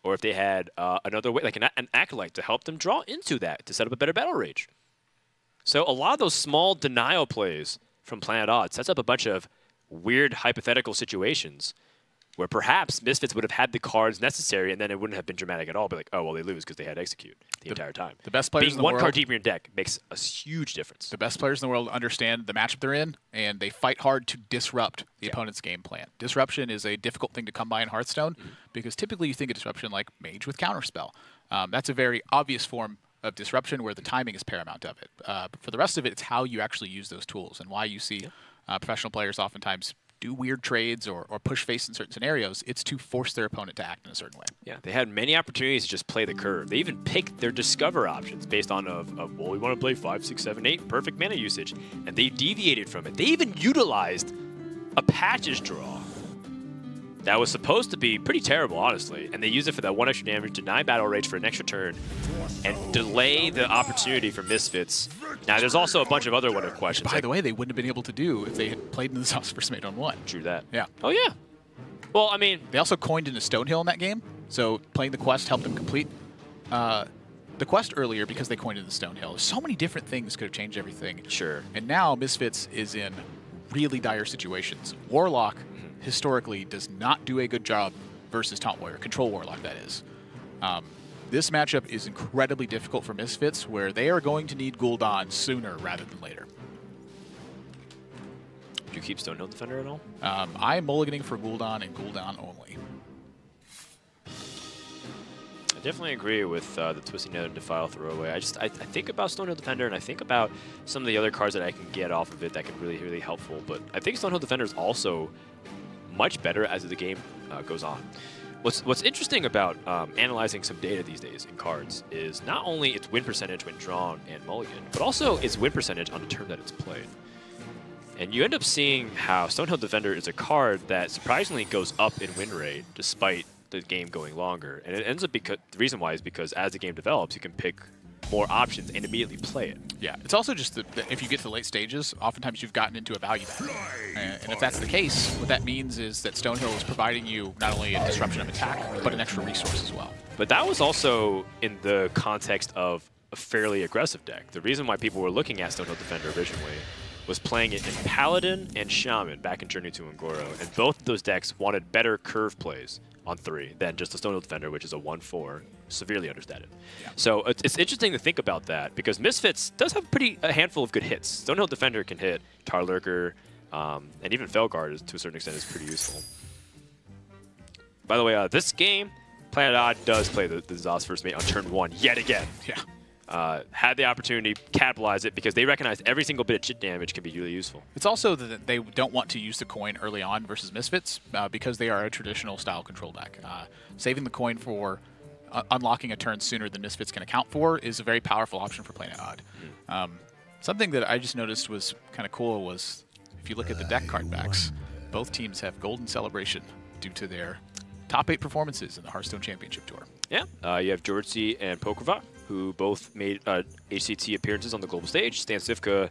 Or if they had another way, like an Acolyte to help them draw into that to set up a better Battle Rage. So a lot of those small denial plays from Planet Odd sets up a bunch of weird hypothetical situations where perhaps Misfits would have had the cards necessary and then it wouldn't have been dramatic at all. Be like, oh, well, they lose because they had Execute the entire time. The best players Being in the one world, card deep in your deck makes a huge difference. The best players in the world understand the matchup they're in, and they fight hard to disrupt the opponent's game plan. Disruption is a difficult thing to come by in Hearthstone because typically you think of disruption like Mage with Counterspell. That's a very obvious form of disruption where the timing is paramount of it. But for the rest of it, it's how you actually use those tools and why you see professional players oftentimes do weird trades or push face in certain scenarios. It's to force their opponent to act in a certain way. Yeah, they had many opportunities to just play the curve. They even picked their Discover options based on well, we want to play 5, 6, 7, 8, perfect mana usage. And they deviated from it. They even utilized a Patches draw that was supposed to be pretty terrible, honestly. And they used it for that 1 extra damage, deny Battle Rage for an extra turn, and delay the opportunity for Misfits. Now, there's also a bunch of other what-if questions. By the way, they wouldn't have been able to do if they had played in the Sauce first made on 1. True that. Yeah. Oh, yeah. Well, I mean... They also coined into Stonehill in that game, so playing the quest helped them complete the quest earlier because they coined into Stonehill. So many different things could have changed everything. Sure. And now Misfits is in really dire situations. Warlock historically does not do a good job versus Taunt Warrior, Control Warlock that is. This matchup is incredibly difficult for Misfits where they are going to need Gul'dan sooner rather than later. Do you keep Stonehill Defender at all? I'm mulliganing for Gul'dan and Gul'dan only. I definitely agree with the Twisting Nether and Defile throwaway. I think about Stonehill Defender and I think about some of the other cards that I can get off of it that could really be really helpful. But I think Stonehill Defender is also much better as the game goes on. What's interesting about analyzing some data these days in cards is not only its win percentage when drawn and mulligan, but also its win percentage on the turn that it's played. And you end up seeing how Stonehill Defender is a card that surprisingly goes up in win rate despite the game going longer. And it ends up because the reason why is because as the game develops, you can pick more options and immediately play it. Yeah, it's also just that if you get to the late stages, oftentimes you've gotten into a value battle. And if that's the case, what that means is that Stonehill is providing you not only a disruption of attack, but an extra resource as well. But that was also in the context of a fairly aggressive deck. The reason why people were looking at Stonehill Defender originally was playing it in Paladin and Shaman back in Journey to Un'Goro, and both of those decks wanted better curve plays on 3 than just the Stonehill Defender, which is a 1/4, severely understated. Yeah. So it's interesting to think about that because Misfits does have a handful of good hits. Stonehill Defender can hit, Tar Lurker, and even Felguard to a certain extent is pretty useful. By the way, this game, Planet Odd does play the N'Zoth's first mate on turn 1 yet again. Yeah. Had the opportunity, capitalize it because they recognize every single bit of chit damage can be really useful. It's also that they don't want to use the coin early on versus Misfits because they are a traditional style control deck. Saving the coin for unlocking a turn sooner than Misfits can account for is a very powerful option for Planet Odd. Something that I just noticed was kind of cool was if you look at the deck card backs, both teams have Golden Celebration due to their top 8 performances in the Hearthstone Championship Tour. Yeah, you have Georgie and Pokrova, who both made HCT appearances on the global stage. Stan Sivka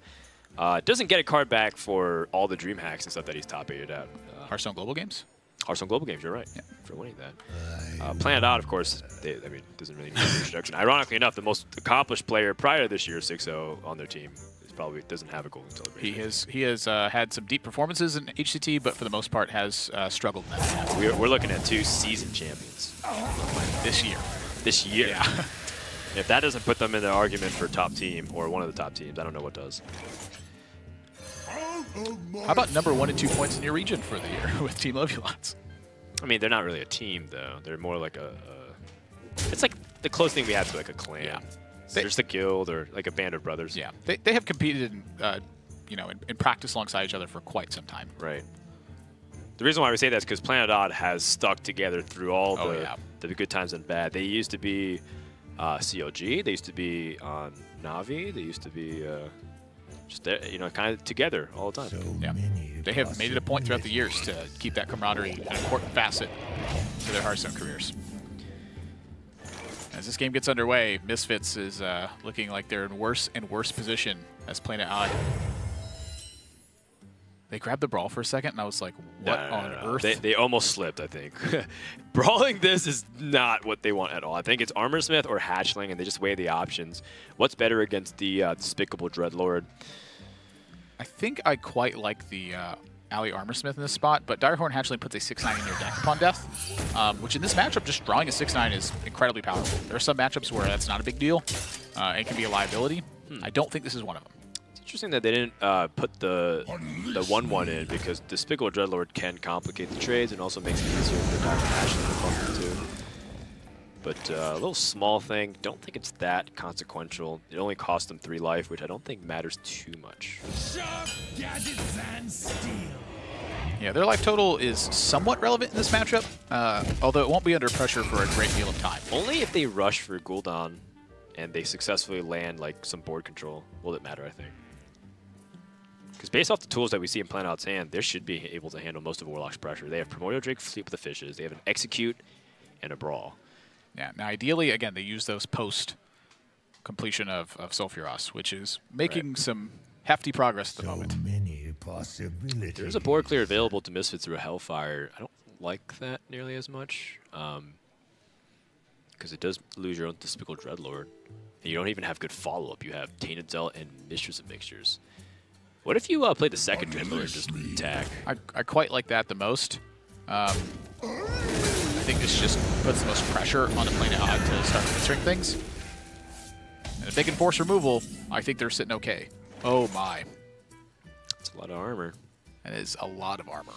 doesn't get a card back for all the dream hacks and stuff that he's top 8'd at. Hearthstone Global Games? Hearthstone Global Games, you're right, for winning that. Planet Odd, of course, I mean, doesn't really need an introduction. Ironically enough, the most accomplished player prior to this year, 6-0 on their team, probably doesn't have a Golden Celebration. He has had some deep performances in HCT, but for the most part has struggled in that. We're looking at 2 season champions this year. This year. Yeah. If that doesn't put them in the argument for top team or one of the top teams, I don't know what does. How about number 1 and 2 points in your region for the year with Team Lovulots? I mean, they're not really a team though. They're more like it's like the close thing we have to like a clan. Yeah. There's the guild or like a band of brothers. Yeah, they have competed in practice alongside each other for quite some time. Right. The reason why we say that is because Planet Odd has stuck together through all the good times and bad. They used to be CLG. They used to be on Navi. They used to be just there, kind of together all the time. Yeah. They have made it a point throughout the years to keep that camaraderie an important facet to their Hearthstone careers. As this game gets underway, Misfits is looking like they're in worse and worse position as Planet Odd. They grabbed the brawl for a second, and I was like, what on earth? They almost slipped, I think. Brawling this is not what they want at all. I think it's Armorsmith or Hatchling, and they just weigh the options. What's better against the Despicable Dreadlord? I think I quite like the Alley Armorsmith in this spot, but Direhorn Hatchling puts a 6/9 in your deck upon death, which in this matchup, just drawing a 6/9 is incredibly powerful. There are some matchups where that's not a big deal. It can be a liability. I don't think this is one of them. It's interesting that they didn't put the 1/1 in because Despicable Dreadlord can complicate the trades and also makes it easier for Direhorn Hatchling to bump into. But a little small thing, don't think it's that consequential. It only cost them 3 life, which I don't think matters too much. Sharp gadgets and steel. Yeah, their life total is somewhat relevant in this matchup, although it won't be under pressure for a great deal of time. Only if they rush for Gul'dan and they successfully land like some board control will it matter, I think. Because based off the tools that we see in Planet Odd's hand, they should be able to handle most of Warlock's pressure. They have Primordial Drake, Sleep with the Fishes, they have an Execute, and a Brawl. Yeah, now ideally, again, they use those post-completion of Sulfuros, which is making some hefty progress at the moment. Many possibilities. There's a board clear available to Misfits through a Hellfire. I don't like that nearly as much, because it does lose your own Despicable Dreadlord. And you don't even have good follow-up. You have Tainted Zealot and Mistress of Mixtures. What if you play the second Dreadlord and just attack? I quite like that the most. I think this just puts the most pressure on the Planet Odd to start answering things. And if they can force removal, I think they're sitting okay. Oh my. That's a lot of armor. That is a lot of armor.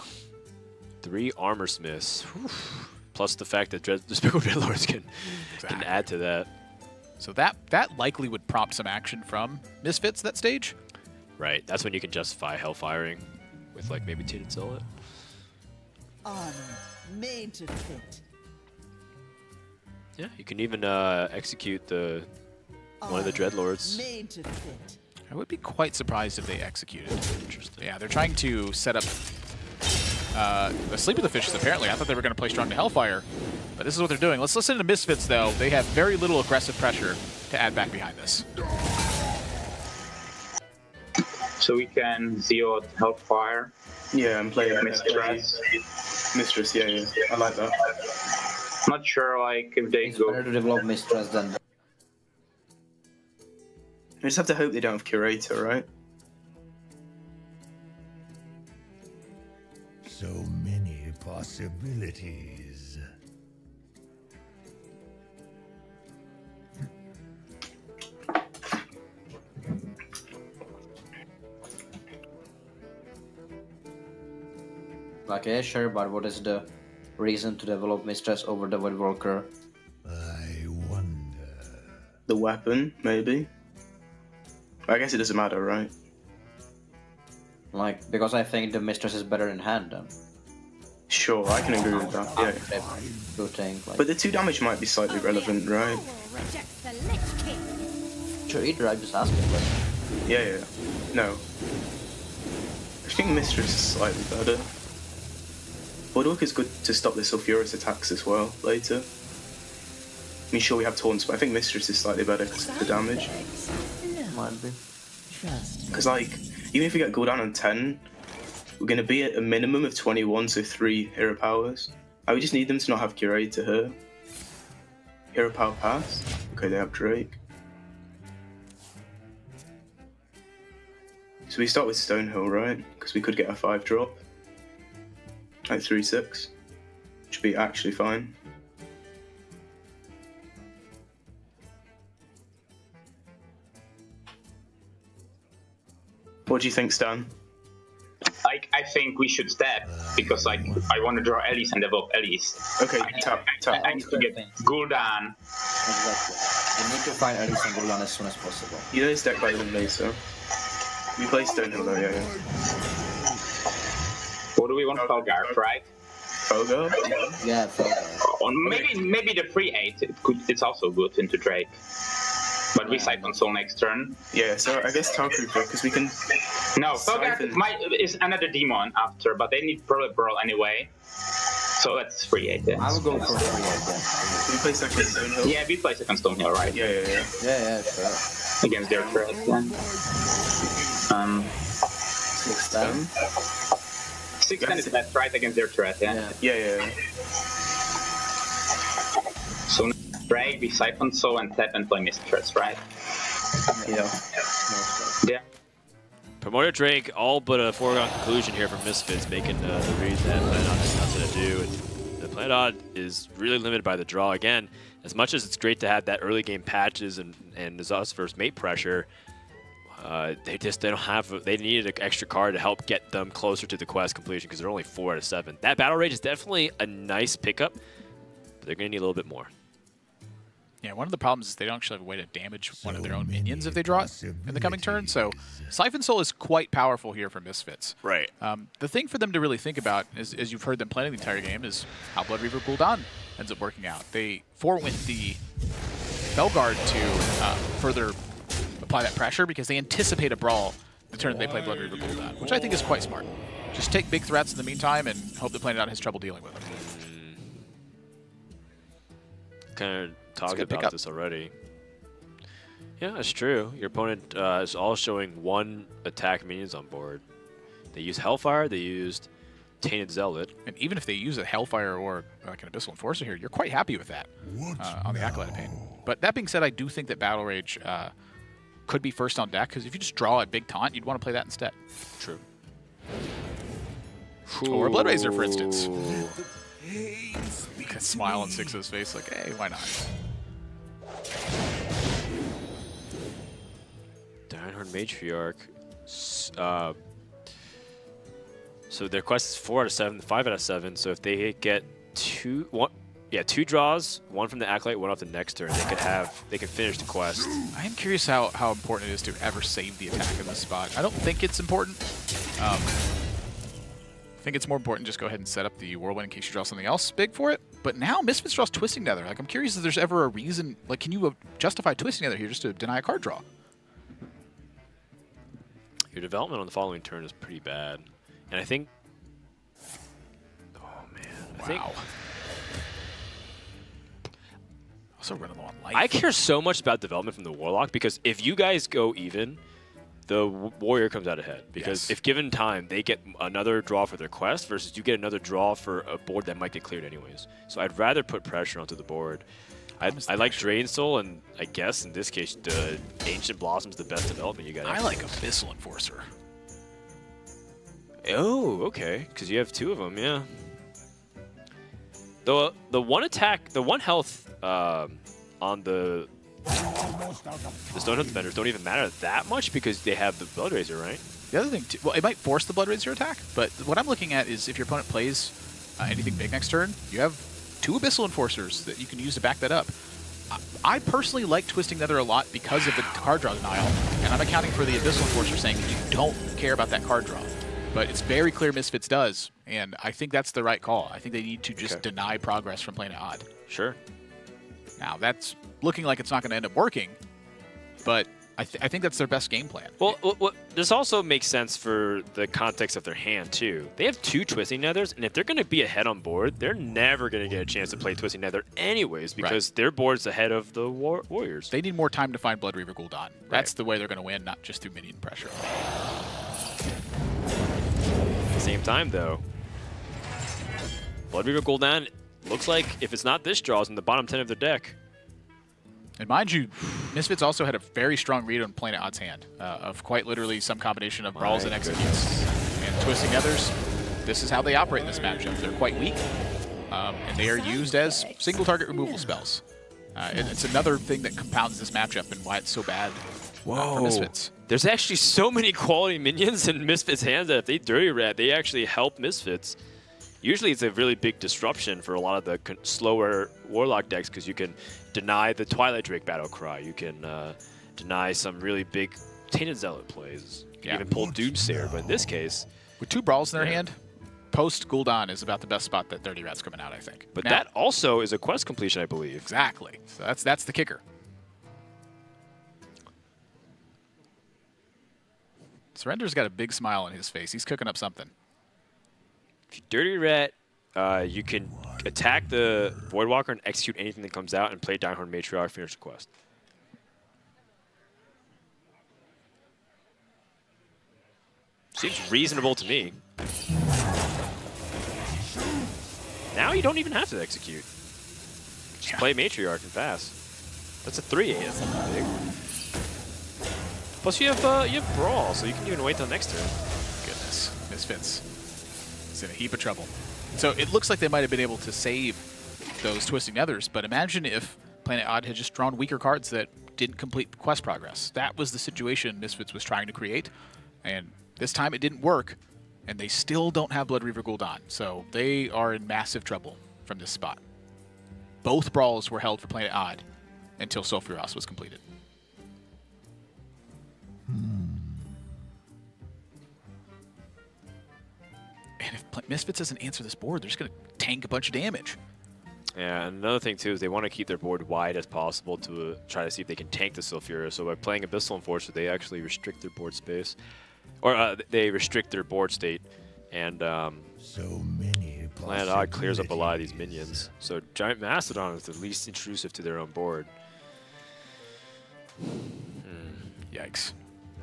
3 Armorsmiths. Plus the fact that Despicable Dreadlords can add to that. So that likely would prompt some action from Misfits that stage. Right. That's when you can justify Hellfiring with like maybe Tainted Zealot. Honor made to fit. Yeah, you can even execute one of the Dreadlords. Made to fit. I would be quite surprised if they executed. Interesting. Yeah, they're trying to set up a Sleep of the Fishes, apparently. I thought they were going to play strong to Hellfire, but this is what they're doing. Let's listen to Misfits, though. They have very little aggressive pressure to add back behind this. So we can zero Hellfire. Yeah, and play Mistress. Mistress, yeah. I like that. I'm not sure, like, if they go... better to develop Mistress than... I just have to hope they don't have Curator, right? So many possibilities. Like, yeah, sure, but what is the reason to develop Mistress over the Voidwalker? I wonder. The weapon, maybe? I guess it doesn't matter, right? Like, because I think the Mistress is better in hand then. Sure, I can agree with that, yeah. But the 2 damage might be slightly relevant, right? Sure, either, I'm just asking, but... Yeah. No. I think Mistress is slightly better. Bulwark is good to stop the Sulfuras attacks as well later. I mean, sure, we have taunts, but I think Mistress is slightly better because of the damage. Might be. Because, like, even if we get Gul'dan on 10, we're going to be at a minimum of 21, so 3 hero powers. We just need them to not have Curator here. Hero power pass. Okay, they have Drake. So we start with Stonehill, right? Because we could get a 5 drop. Like 3/6. Should be actually fine. What do you think, Stan? Like, I think we should step because, like, I want to draw Elise and develop Elise. Okay, tap. I need to get Gul'dan. Exactly. You need to find Elise and Gul'dan as soon as possible. You know this deck better than me, so. We play Stonehill though, yeah. What do we want? Felgarth, right? Felgarth? Yeah, Felgarth. Or maybe the 3/8. It's also good into Drake. But we Siphon Soul next turn. Yeah, so I guess Taku, because we can. No, Felgarth is another demon after, but they need probably Brawl anyway. So let's 3/8 it. I will go for 3/8 then. We play second Stonehill? Yeah, we play second Stonehill, right? Yeah, sure. Against their threat, then. 6/10. 6/10 is left, right, against their threat, yeah? Yeah. So Drake, we Siphon Soul and tap and play Mistress, right? Yeah. Promoter Drake, all but a foregone conclusion here from Misfits, making the read that Planod has nothing to do. And the Planod is really limited by the draw. Again, as much as it's great to have that early game patches and Azaz versus mate pressure, they needed an extra card to help get them closer to the quest completion because they're only 4 out of 7. That Battle Rage is definitely a nice pickup, but they're going to need a little bit more. Yeah, one of the problems is they don't actually have a way to damage one of their own minions if they draw it in the coming turn. So Siphon Soul is quite powerful here for Misfits. Right. The thing for them to really think about, as you've heard them planning the entire game, is how Blood Reaver Gul'dan ends up working out. They forewent the Felguard to further apply that pressure because they anticipate a brawl the turn that they play Blood Reaver Gul'dan, which I think is quite smart. Just take big threats in the meantime and hope the Planod has trouble dealing with them. Kind of talked about this already. Yeah, that's true. Your opponent is all showing 1 attack minions on board. They use Hellfire, they used Tainted Zealot. And even if they use a Hellfire or like an Abyssal Enforcer here, you're quite happy with that on the Acolyte of Pain. But that being said, I do think that Battle Rage could be first on deck, because if you just draw a big taunt, you'd want to play that instead. True. Or a Blood Razor, for instance. Look at smile on Six's face, like, hey, why not? Dianhorn Matriarch. So their quest is 4 out of 7, 5 out of 7. So if they get 2 draws, 1 from the Acolyte, 1 off the next turn, they can finish the quest. I am curious how important it is to ever save the attack in this spot. I don't think it's important. I think it's more important just go ahead and set up the Whirlwind in case you draw something else big for it. But now Misfits draws Twisting Nether. Like, I'm curious if there's ever a reason, like, can you justify Twisting Nether here just to deny a card draw? Your development on the following turn is pretty bad. And I think... Oh, man. Also running low on life. I care so much about development from the Warlock because if you guys go even, the Warrior comes out ahead. Because if given time, they get another draw for their quest versus you get another draw for a board that might get cleared anyways. So I'd rather put pressure onto the board. I like Drain Soul, and I guess in this case, the Ancient Blossom's the best development you got. I like Abyssal Enforcer. Oh, okay. Because you have 2 of them, yeah. The 1 attack, the 1 health on the Stonehill Defenders don't even matter that much because they have the Blood Razor, right? The other thing, too, well, it might force the Blood Razor attack, but what I'm looking at is if your opponent plays anything big next turn, you have 2 Abyssal Enforcers that you can use to back that up. I personally like Twisting Nether a lot because of the card draw denial, and I'm accounting for the Abyssal Enforcer saying that you don't care about that card draw. But it's very clear Misfits does, and I think that's the right call. I think they need to just deny progress from playing it odd. Sure. Now, that's looking like it's not going to end up working, but I think that's their best game plan. Well, this also makes sense for the context of their hand, too. They have 2 Twisting Nethers, and if they're going to be ahead on board, they're never going to get a chance to play Twisting Nether anyways because their board's ahead of the Warriors. They need more time to find Blood Reaver Gul'dan. That's the way they're going to win, not just through minion pressure. At the same time, though, Blood Reaver Gul'dan looks like if it's not this draw, it's in the bottom 10 of their deck. And mind you, Misfits also had a very strong read on Planet Odd's hand of quite literally some combination of brawls and executes. And Twisting Nethers, this is how they operate in this matchup. They're quite weak, and they are used as single target removal spells. It's another thing that compounds this matchup and why it's so bad for Misfits. There's actually so many quality minions in Misfits' hands that if they Dirty Rat, they actually help Misfits. Usually it's a really big disruption for a lot of the slower Warlock decks because you can deny the Twilight Drake Battle Cry. You can deny some really big Tainted Zealot plays. You can even pull Doomsayer, but in this case... With 2 brawls in their hand, post Gul'dan is about the best spot that Dirty Rat's coming out, I think. But that also is a quest completion, I believe. Exactly. So that's the kicker. Surrender's got a big smile on his face. He's cooking up something. If you Dirty Rat, you can attack the Voidwalker and execute anything that comes out and play Downhorn Matriarch, finish the quest. Seems reasonable to me. Now you don't even have to execute. Just play Matriarch and pass. That's a 3-8. That's not that big. Plus you have Brawl, so you can even wait till next turn. Goodness, Misfits. It's in a heap of trouble. So it looks like they might have been able to save those Twisting Nethers, but imagine if Planet Odd had just drawn weaker cards that didn't complete quest progress. That was the situation Misfits was trying to create, and this time it didn't work, and they still don't have Blood Reaver Gul'dan, so they are in massive trouble from this spot. Both brawls were held for Planet Odd until Sulfuros was completed. And if Misfits doesn't answer this board, they're just going to tank a bunch of damage. Yeah, and another thing, too, is they want to keep their board wide as possible to try to see if they can tank the Sulfuria. So by playing Abyssal Enforcer, they actually restrict their board space. Or they restrict their board state. And Planet Odd clears up a lot of these minions. So Giant Mastodon is the least intrusive to their own board. Yikes.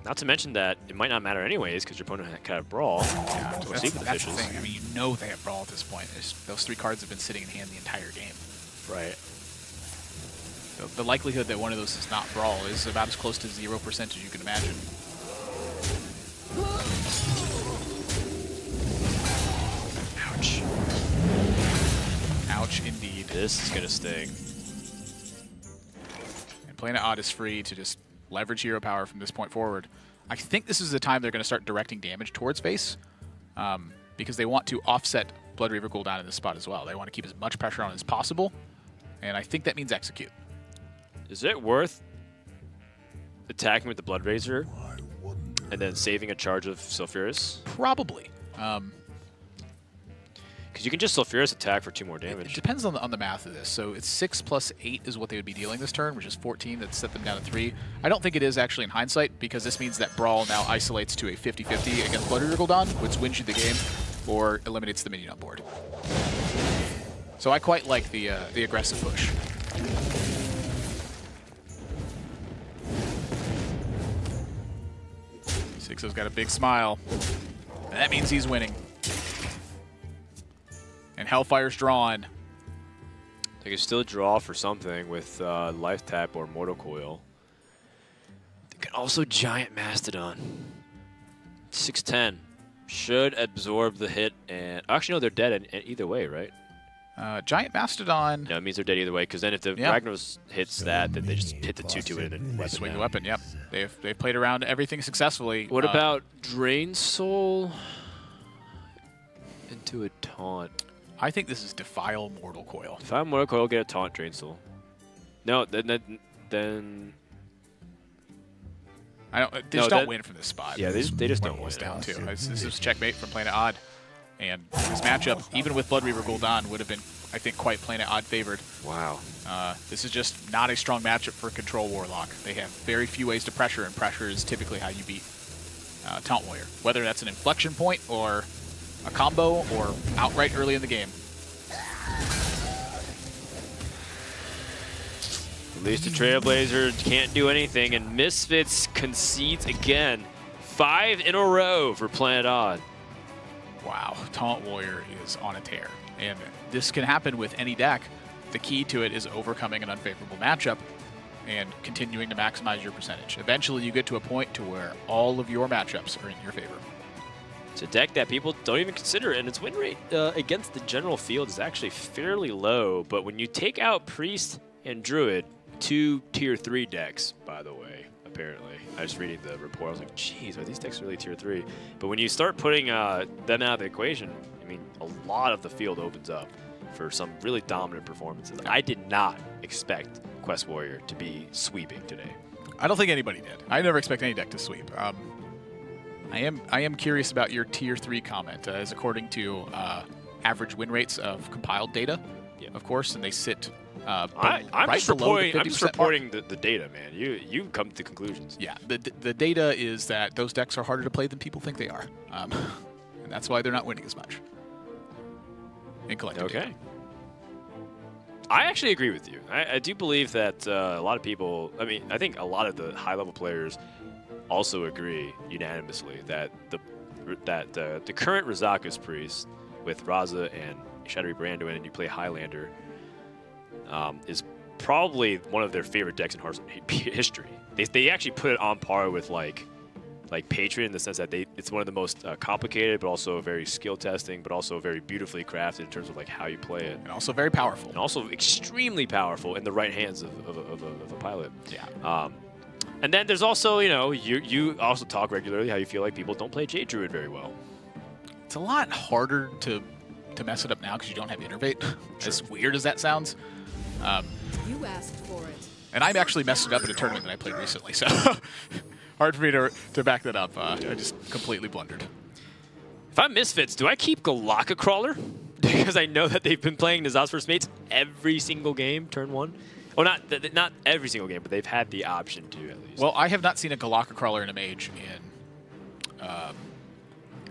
Not to mention that it might not matter anyways because your opponent can have Brawl. Yeah, that's the thing. I mean, you know they have Brawl at this point. Those 3 cards have been sitting in hand the entire game. Right. So the likelihood that one of those is not Brawl is about as close to 0% as you can imagine. Ouch. Ouch indeed. This is going to sting. And Planet Odd is free to just leverage hero power from this point forward. I think this is the time they're going to start directing damage towards base because they want to offset Blood Reaver Gul'dan in this spot as well. They want to keep as much pressure on as possible, and I think that means execute. Is it worth attacking with the Blood Razor and then saving a charge of Sulfuris? Probably. Because you can just Sulfuris attack for 2 more damage. It depends on the math of this. So it's 6 plus 8 is what they would be dealing this turn, which is 14. That set them down to 3. I don't think it is actually in hindsight, because this means that Brawl now isolates to a 50-50 against Blood Reaver Gul'dan, which wins you the game or eliminates the minion on board. So I quite like the aggressive push. Sixo's got a big smile. And that means he's winning. And Hellfire's drawn. They can still draw for something with Life Tap or Mortal Coil. They can also Giant Mastodon. 6/10. Should absorb the hit and... Actually, no, they're dead either way, right? Giant Mastodon... No, it means they're dead either way, because then if the Ragnaros hits that, then they just hit the 2/2 and then swing the weapon, yep. They've played around everything successfully. What about Drain Soul into a Taunt? I think this is Defile Mortal Coil. Defile Mortal Coil, get a Taunt Drain Soul. No, then I don't. They just don't win from this spot. Yeah, they just don't win. Down too. This is checkmate from Planet Odd, And this matchup, even with Blood Reaver Gul'dan, would have been, I think, quite Planet Odd favored. Wow. This is just not a strong matchup for Control Warlock. They have very few ways to pressure, and pressure is typically how you beat Taunt Warrior. Whether that's an inflection point or a combo or outright early in the game. At least the Trailblazer can't do anything, and Misfits concedes again. 5 in a row for Planet Odd. Wow, Taunt Warrior is on a tear. And this can happen with any deck. The key to it is overcoming an unfavorable matchup and continuing to maximize your percentage. Eventually, you get to a point to where all of your matchups are in your favor. It's a deck that people don't even consider, and its win rate against the general field is actually fairly low. But when you take out Priest and Druid, 2 tier 3 decks, by the way, apparently. I was reading the report. I was like, geez, are these decks really tier 3? But when you start putting them out of the equation, I mean, a lot of the field opens up for some really dominant performances. I did not expect Quest Warrior to be sweeping today. I don't think anybody did. I never expect any deck to sweep. I am curious about your tier 3 comment, as according to average win rates of compiled data, of course, and they sit I'm right just below reporting, the 50% I'm just reporting the data, man. You come to conclusions. Yeah, the data is that those decks are harder to play than people think they are, and that's why they're not winning as much. In collective data. I actually agree with you. I do believe that a lot of people, I mean, I think a lot of the high-level players also agree unanimously that the current Rizaka's Priest with Raza and Shadowy Branduin, and you play Highlander, is probably one of their favorite decks in Hearthstone history. They actually put it on par with like Patriot in the sense that it's one of the most complicated, but also very skill testing, but also very beautifully crafted in terms of like how you play it, and also very powerful, and also extremely powerful in the right hands of a pilot. Yeah. And then there's also, you also talk regularly how you feel like people don't play Jade Druid very well. It's a lot harder to mess it up now because you don't have Innervate. As weird as that sounds. You asked for it. And I actually messed it up in a tournament that I played recently, so hard for me to back that up. I just completely blundered. If I'm Misfits, do I keep Galaka Crawler? Because I know that they've been playing Nazav's First Mates every single game, turn 1. Well, not every single game, but they've had the option to at least. Well, I have not seen a Galaka Crawler in a mage in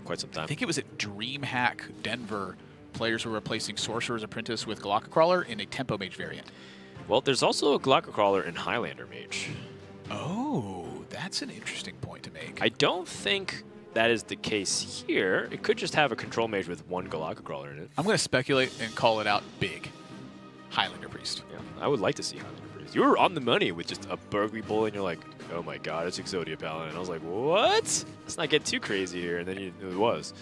quite some time. I think it was at DreamHack Denver. Players were replacing Sorcerer's Apprentice with Galaka Crawler in a Tempo Mage variant. Well, there's also a Galaka Crawler in Highlander Mage. Oh, that's an interesting point to make. I don't think that is the case here. It could just have a Control Mage with 1 Galaka Crawler in it. I'm going to speculate and call it out big. Highlander Priest. Yeah, I would like to see Highlander Priest. You were on the money with just a Burglary Bull, and you're like, oh my god, it's Exodia Paladin. And I was like, what? Let's not get too crazy here. And then it was.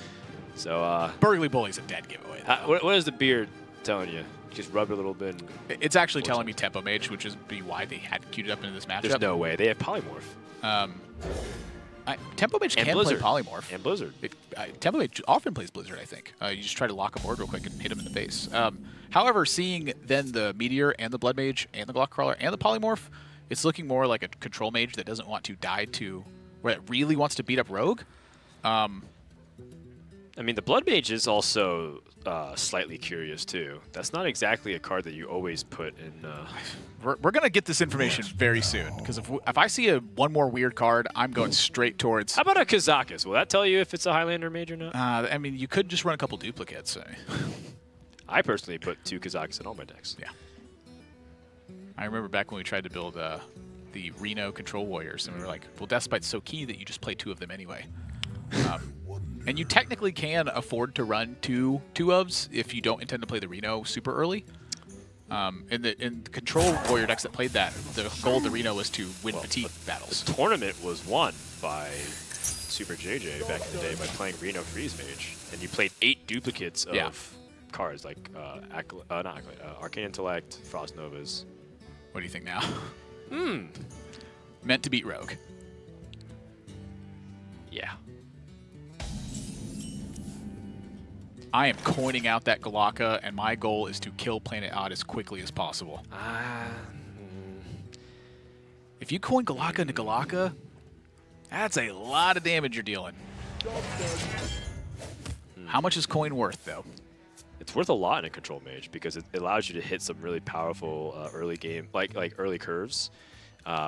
So, Burgley Bully's a dead giveaway. What is the beard telling you? Just rub it a little bit. It's actually telling me Tempo Mage, which is why they had queued it up into this matchup. There's no way. They have Polymorph. Tempo Mage can Blizzard. play Polymorph. And Blizzard. Tempo Mage often plays Blizzard, I think. You just try to lock a board real quick and hit him in the face. However, seeing then the Meteor and the Blood Mage and the Galaka Crawler and the Polymorph, it's looking more like a Control Mage that doesn't want to die to, where it really wants to beat up Rogue. I mean, the Blood Mage is also slightly curious, too. That's not exactly a card that you always put in... We're going to get this information very soon, because if I see one more weird card, I'm going straight towards... How about a Kazakus? Will that tell you if it's a Highlander Mage or not? I mean, you could just run a couple duplicates. I personally put 2 Kazakus in all my decks. Yeah. I remember back when we tried to build the Reno Control Warriors, and we were like, well, Deathspite's so key that you just play 2 of them anyway. And you technically can afford to run two ofs if you don't intend to play the Reno super early. In the Control Warrior decks that played that, the goal of the Reno was to win fatigue battles. The tournament was won by Super JJ back in the day by playing Reno Freeze Mage. And you played 8 duplicates of cards like Arcane Intellect, Frost Novas. What do you think now? Meant to beat Rogue. Yeah. I am coining out that Galaka, and my goal is to kill Planet Odd as quickly as possible. If you coin Galaka into Galaka, that's a lot of damage you're dealing. How much is coin worth, though? It's worth a lot in a control mage because it allows you to hit some really powerful early game, like early curves.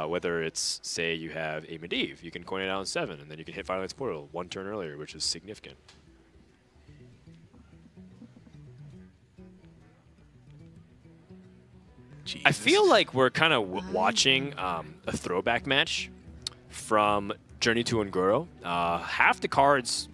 Whether it's, say, you have a Medivh, you can coin it out in 7, and then you can hit Firelight Portal 1 turn earlier, which is significant. Jesus. I feel like we're kind of watching a throwback match from Journey to Ungoro. Half the cards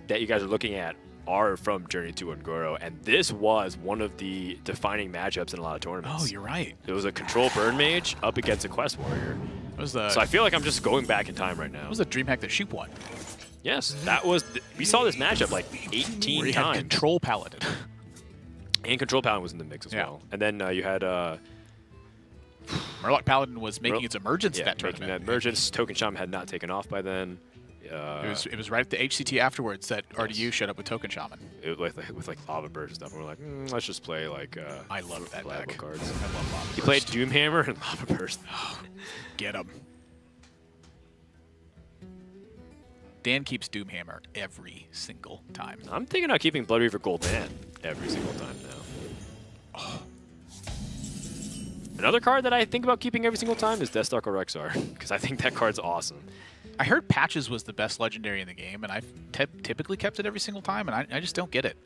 that you guys are looking at are from Journey to Ungoro, and this was one of the defining matchups in a lot of tournaments. Oh, you're right. It was a control burn mage up against a quest warrior. So I feel like I'm just going back in time right now. It was a DreamHack that Shoop won. Yes, that was. We saw this matchup like 18 Where you times. had Control Paladin. And Control Paladin was in the mix as well. And then you had Murloc Paladin was making its emergence in that making tournament. that emergence. Token Shaman had not taken off by then. It was right at the HCT afterwards that RDU showed up with Token Shaman. It was with like Lava Burst and stuff. And we're like, let's just play like. I love that deck. Cards. I love Lava Burst. He played Doomhammer and Lava Burst. Get him. Dan keeps Doomhammer every single time. I'm thinking about keeping Blood Reaver Gul'dan every single time now. Oh. Another card that I think about keeping every single time is Deathstalker Rexar, because I think that card's awesome. I heard Patches was the best legendary in the game, and I've typically kept it every single time, and I just don't get it.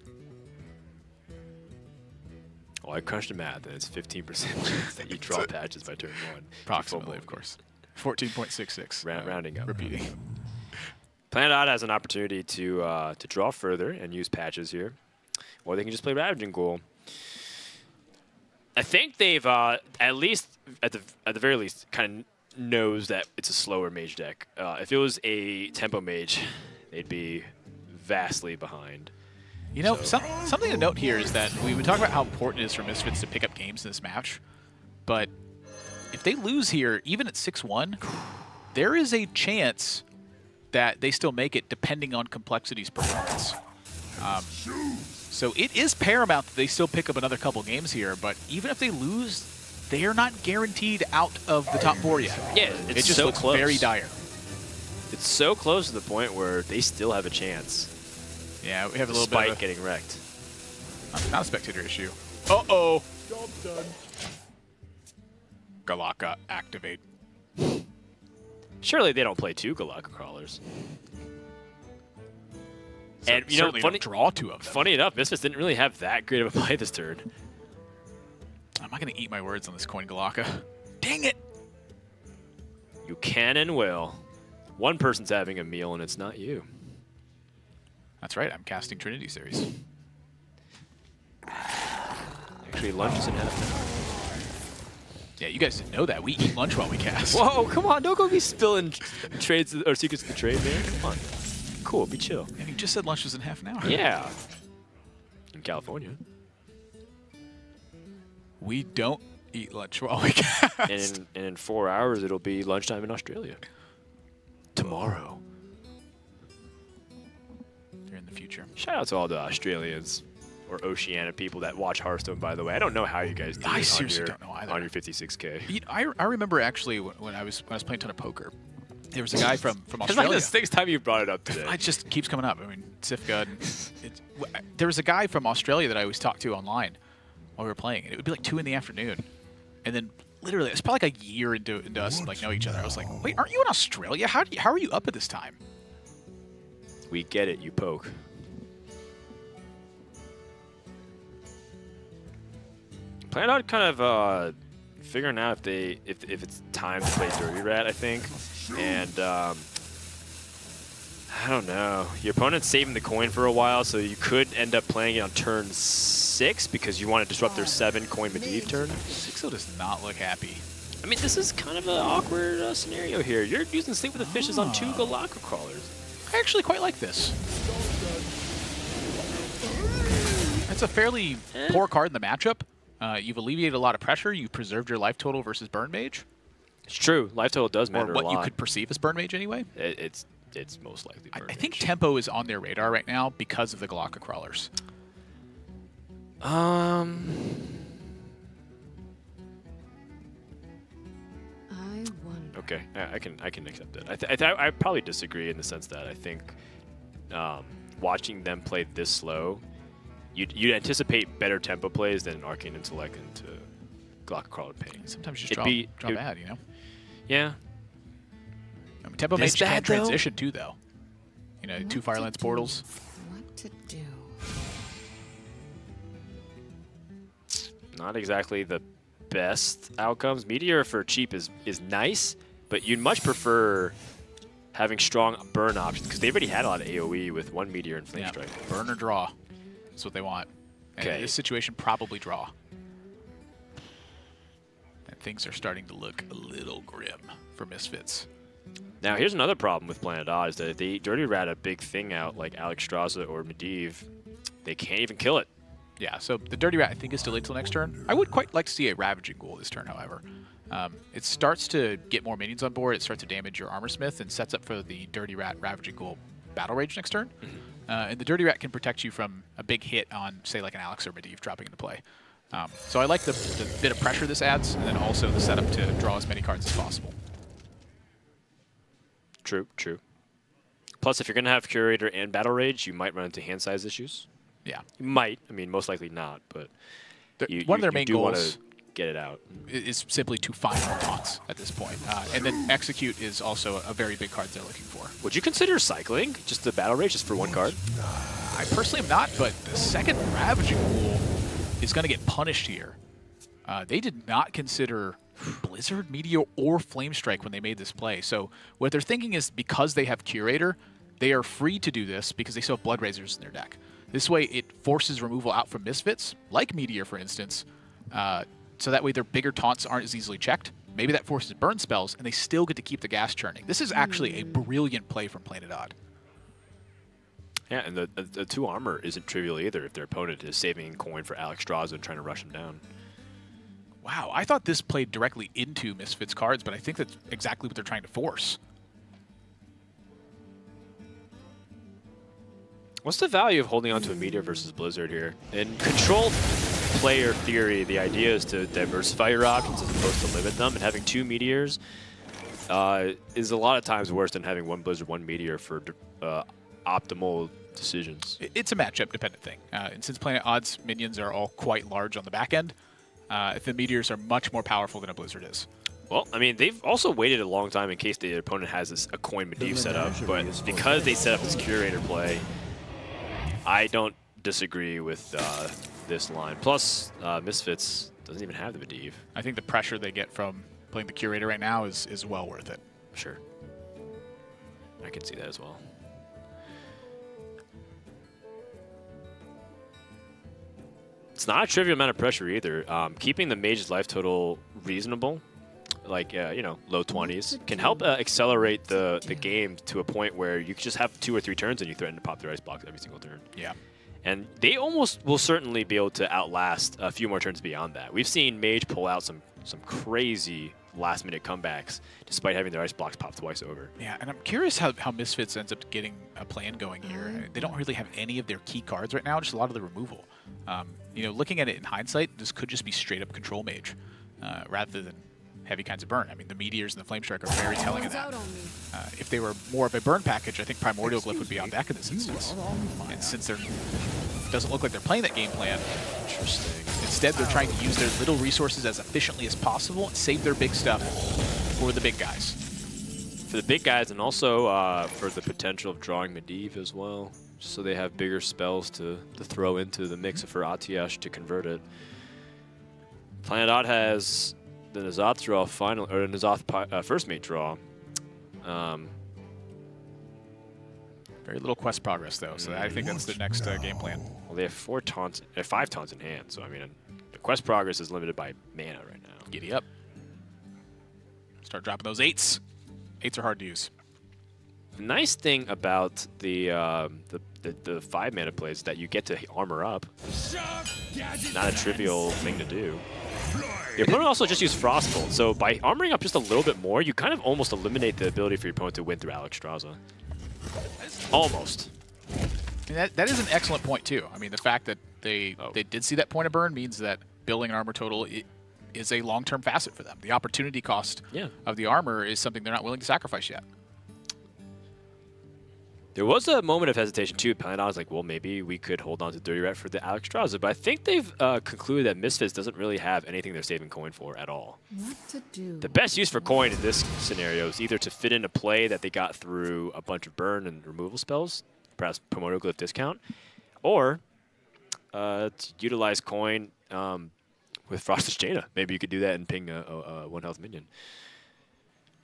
Well, I crunched the math, and it's 15% chance that you draw Patches by turn 1. Approximately, of course. 14.66. Rounding up. Repeating. Planet Odd has an opportunity to draw further and use Patches here, or they can just play Ravaging Ghoul. I think they've at least at the very least kind of knows that it's a slower mage deck. If it was a tempo mage, they'd be vastly behind. You know, something to note here is that we've been talking about how important it is for Misfits to pick up games in this match, but if they lose here, even at 6-1, there is a chance that they still make it depending on Complexity's performance. So it is paramount that they still pick up another couple games here, but even if they lose, they are not guaranteed out of the top 4 yet. Yeah, it just so looks close. very dire. It's so close to the point where they still have a chance. Yeah, we have a little bit bit of getting wrecked. Not a spectator issue. Uh-oh. Job done. Galaka, activate. Surely they don't play 2 Galaka Crawlers. And you know, funny, draw 2 of them. Funny enough, Misfits didn't really have that great of a play this turn. I'm not going to eat my words on this coin Galaka. Dang it! You can and will. One person's having a meal, and it's not you. That's right. I'm casting Trinity Series. Actually, lunch is in half an hour. Yeah, you guys didn't know that. We eat lunch while we cast. Whoa, come on. Don't go be spilling trades or secrets of the trade, man. Come on. Cool, be chill. And you just said lunch was in half an hour. Yeah. In California. We don't eat lunch while we cast. And in 4 hours, it'll be lunchtime in Australia. Tomorrow. They're in the future. Shout out to all the Australians or Oceania people that watch Hearthstone, by the way. I don't know how you guys do I it seriously don't know either. On your 56K. You know, I remember actually when I was playing a ton of poker, there was a guy from Australia. It's like the 6th time you brought it up today. It just keeps coming up. I mean, Sifka. There was a guy from Australia that I always talked to online while we were playing, and it would be like 2 in the afternoon, and then literally it's probably like a year into us like know each other. I was like, wait, aren't you in Australia? How are you up at this time? We get it. You poke. Plan out kind of figuring out if it's time to play Dirty Rat, I think. And I don't know. Your opponent's saving the coin for a while, so you could end up playing it on turn 6 because you want to disrupt their 7 coin Medivh turn. Sixo does not look happy. I mean, this is kind of an awkward scenario here. You're using Sleep with the Fishes on 2 Galaka Crawlers. I actually quite like this. It's a fairly poor card in the matchup. You've alleviated a lot of pressure. You've preserved your life total versus Burn Mage. It's true. Life total does matter a lot. Or what you could perceive as Burn Mage anyway. It's most likely Burn I Mage. think tempo is on their radar right now because of the Galaka Crawlers. Okay, I can accept it. I probably disagree in the sense that I think watching them play this slow, you'd anticipate better tempo plays than Arcane Intellect into Glock and Ping. Sometimes you just draw bad, you know? Yeah. I mean, tempo mage can transition too, though. You know, 2 Firelands portals. What to do? Not exactly the best outcomes. Meteor for cheap is nice, but you'd much prefer having strong burn options because they've already had a lot of AoE with 1 Meteor and Flame Strike. Burn or draw. That's what they want. And in this situation, probably draw. And things are starting to look a little grim for Misfits. Now, here's another problem with Planet Odd is that if they dirty rat a big thing out like Alexstrasza or Medivh, they can't even kill it. Yeah, so the Dirty Rat, I think, is delayed till next turn. I would quite like to see a Ravaging Ghoul this turn, however. It starts to get more minions on board, it starts to damage your Armor Smith, and sets up for the Dirty Rat Ravaging Ghoul Battle Rage next turn. And the Dirty Rat can protect you from a big hit on, say, like an Alex or Medivh dropping into play. So I like the bit of pressure this adds, and then also the setup to draw as many cards as possible. True, true. Plus, if you're going to have Curator and Battle Rage, you might run into hand size issues. Yeah. You might. I mean, most likely not, but one of their main goals get it out. Is simply to find more taunts at this point. And then Execute is also a very big card they're looking for. Would you consider cycling just the Battle Rage just for 1 card? I personally am not, but the second Ravaging Ghoul is going to get punished here. They did not consider Blizzard, Meteor, or Flame Strike when they made this play. So what they're thinking is because they have Curator, they are free to do this because they still have Blood Razors in their deck. This way, it forces removal out from Misfits, like Meteor, for instance, so that way their bigger taunts aren't as easily checked. Maybe that forces burn spells, and they still get to keep the gas churning. This is actually a brilliant play from Planet Odd. Yeah, and the 2 armor isn't trivial either if their opponent is saving coin for Alexstrasza and trying to rush him down. Wow, I thought this played directly into Misfits cards, but I think that's exactly what they're trying to force. What's the value of holding on to a Meteor versus Blizzard here? In controlled player theory, the idea is to diversify your options as opposed to limit them, and having 2 Meteors is a lot of times worse than having 1 Blizzard, 1 Meteor for optimal decisions. It's a matchup-dependent thing, and since Planet Odd's minions are all quite large on the back end, the Meteors are much more powerful than a Blizzard is. Well, I mean, they've also waited a long time in case the opponent has a coin Medivh set up, but because they set up this Curator play, I don't disagree with this line. Plus, Misfits doesn't even have the Medivh. I think the pressure they get from playing the Curator right now is well worth it. Sure. I can see that as well. It's not a trivial amount of pressure either. Keeping the mage's life total reasonable, like you know, low 20s, can help accelerate the game to a point where you can just have 2 or 3 turns and you threaten to pop their ice blocks every single turn. Yeah. And they almost will certainly be able to outlast a few more turns beyond that. We've seen Mage pull out some crazy last-minute comebacks despite having their ice blocks pop twice over. Yeah, and I'm curious how Misfits ends up getting a plan going here. They don't really have any of their key cards right now, just a lot of the removal. You know, looking at it in hindsight, this could just be straight-up Control Mage rather than heavy kinds of burn. I mean, the Meteors and the Flame Strike are very telling of that. If they were more of a burn package, I think Primordial Glyph would be on deck in this instance. And since it doesn't look like they're playing that game plan, instead they're trying to use their little resources as efficiently as possible and save their big stuff for the big guys. For the big guys, and also for the potential of drawing Medivh as well, just so they have bigger spells to throw into the mix for Atiash to convert it. Planet Odd has the N'Zoth draw final, or N'Zoth first mate draw. Very little quest progress though, so I think that's the next game plan. Well, they have 5 taunts in hand, so I mean, the quest progress is limited by mana right now. Giddy up. Start dropping those 8s. 8s are hard to use. The nice thing about the 5 mana plays is that you get to armor up. Not a trivial thing to do. Your opponent also just used Frostbolt, so by armoring up just a little bit more, you kind of almost eliminate the ability for your opponent to win through Alexstrasza. Almost. And that is an excellent point too. I mean, the fact that they did see that point of burn means that building an armor total is a long-term facet for them. The opportunity cost of the armor is something they're not willing to sacrifice yet. There was a moment of hesitation too. Planet Odd was like, well, maybe we could hold on to Dirty Rat for the Alexstrasza, but I think they've concluded that Misfits doesn't really have anything they're saving coin for at all. What to do? The best use for coin in this scenario is either to fit in a play that they got through a bunch of burn and removal spells, perhaps Primordial Glyph discount, or to utilize coin with Frosted Jaina. Maybe you could do that and ping a 1-health minion.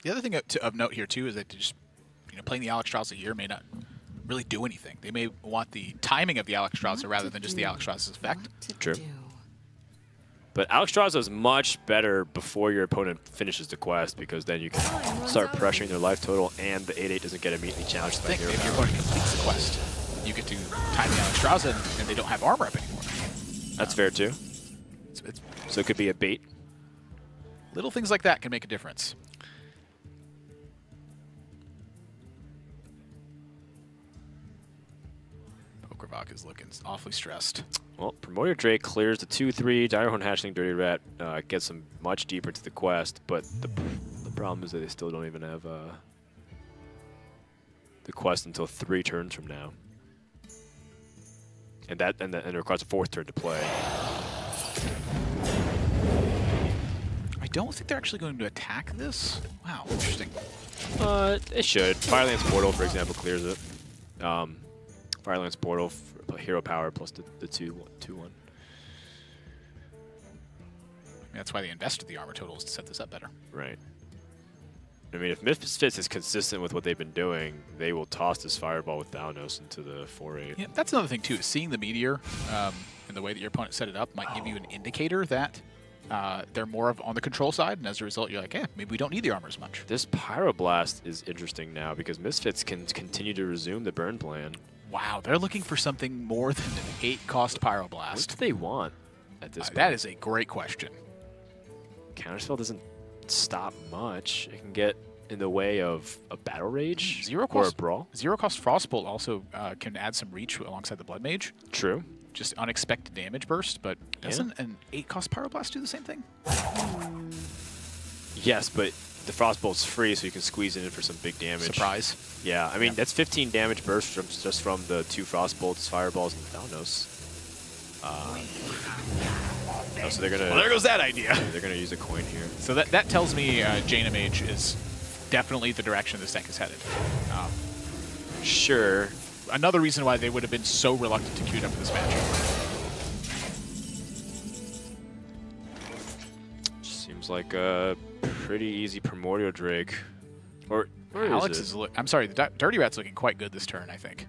The other thing of note here too is that just playing the Alexstrasza here may not really do anything. They may want the timing of the Alexstrasza rather than just the Alexstrasza's effect. True. But Alexstrasza is much better before your opponent finishes the quest, because then you can start pressuring their life total and the 8/8 doesn't get immediately challenged by hero If your opponent completes the quest, you get to time the Alexstrasza and they don't have armor up anymore. That's fair too. So it could be a bait. Little things like that can make a difference. Is looking awfully stressed. Well, Primordial Drake clears the 2/3. Direhorn Hatchling Dirty Rat gets them much deeper to the quest, but the problem is that they still don't even have the quest until 3 turns from now, and it requires a 4th turn to play. I don't think they're actually going to attack this. Wow, interesting. It should. Firelance Portal, for example, clears it. Firelance Portal, hero power plus the 2/1. That's why they invested the armor totals to set this up better. Right. I mean, if Misfits is consistent with what they've been doing, they will toss this Fireball with Thalnos into the 4/8. Yeah, that's another thing too. Seeing the meteor and the way that your opponent set it up might give you an indicator that they're more on the control side, and as a result, you're like, maybe we don't need the armor as much. This Pyroblast is interesting now because Misfits can continue to resume the burn plan. Wow, they're looking for something more than an 8-cost Pyroblast. What do they want at this point? That is a great question. Counterspell doesn't stop much. It can get in the way of a Battle Rage or a Brawl. 0-cost Frostbolt also can add some reach alongside the Blood Mage. True. Just unexpected damage burst, but doesn't an 8-cost Pyroblast do the same thing? Yes, but the Frostbolt's free, so you can squeeze it in for some big damage. Surprise. Yeah, I mean, that's 15 damage burst just from the 2 Frostbolts, Fireballs, and Thalnos. So they're gonna. Well, there goes that idea. They're gonna use a coin here. So that tells me Jaina Mage is definitely the direction this deck is headed. Sure. Another reason why they would have been so reluctant to queue up for this match. Seems like a pretty easy Primordial Drake. Or Alex is I'm sorry, the Dirty Rat's looking quite good this turn, I think.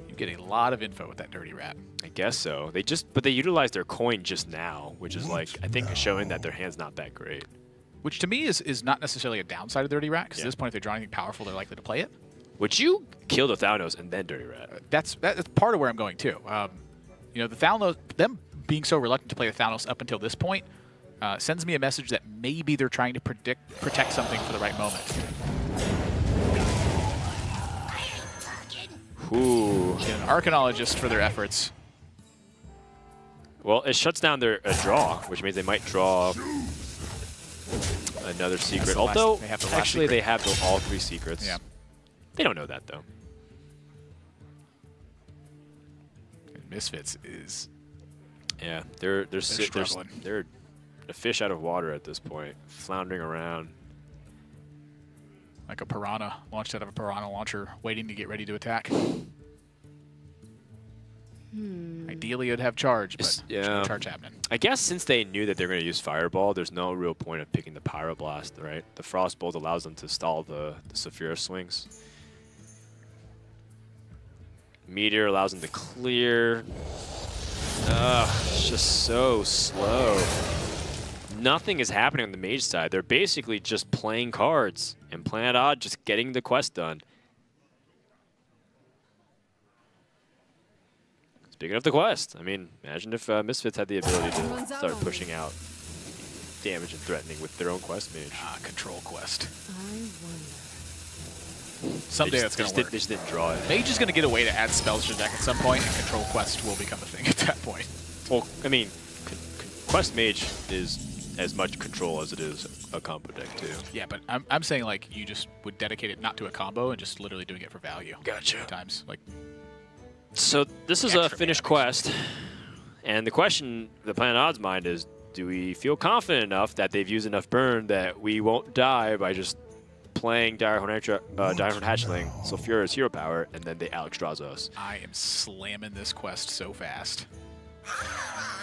You get a lot of info with that Dirty Rat. I guess so. But they utilized their coin just now, which is like, I think showing that their hand's not that great. Which to me is not necessarily a downside of Dirty Rat, because at this point, if they draw anything powerful, they're likely to play it. Would you kill the Thalnos and then Dirty Rat? That's part of where I'm going too. The Thalnos, them being so reluctant to play the Thalnos up until this point, sends me a message that maybe they're trying to protect something for the right moment. Ooh. Get an Arcanologist for their efforts. Well, it shuts down their draw, which means they might draw another secret. Although, actually, they have all 3 secrets. Yeah. They don't know that, though. And Misfits is... Yeah, they're struggling. They're a fish out of water at this point, floundering around. Like a piranha launched out of a piranha launcher, waiting to get ready to attack. Ideally, it'd have charge, but there's no charge happening. I guess since they knew that they're going to use Fireball, there's no real point of picking the Pyroblast, right? The Frostbolt allows them to stall the Saphira swings. Meteor allows them to clear. It's just so slow. Nothing is happening on the mage side. They're basically just playing cards, and Planet Odd just getting the quest done. Speaking of the quest, I mean, imagine if Misfits had the ability to start pushing out damage and threatening with their own quest mage. Control quest. Someday that's going to work. They just didn't draw it. Mage is going to get a way to add spells to your deck at some point, and Control Quest will become a thing at that point. Well, I mean, Quest Mage is as much control as it is a combo deck too. Yeah, but I'm saying like you just would dedicate it not to a combo and just literally doing it for value. Gotcha. Times like. So this is a finished quest, and the question the Planet Odd's mind is: do we feel confident enough that they've used enough burn that we won't die by just playing Direhorn Hatchling, Sulfuras Hero Power, and then they Alexstrasza us? I am slamming this quest so fast.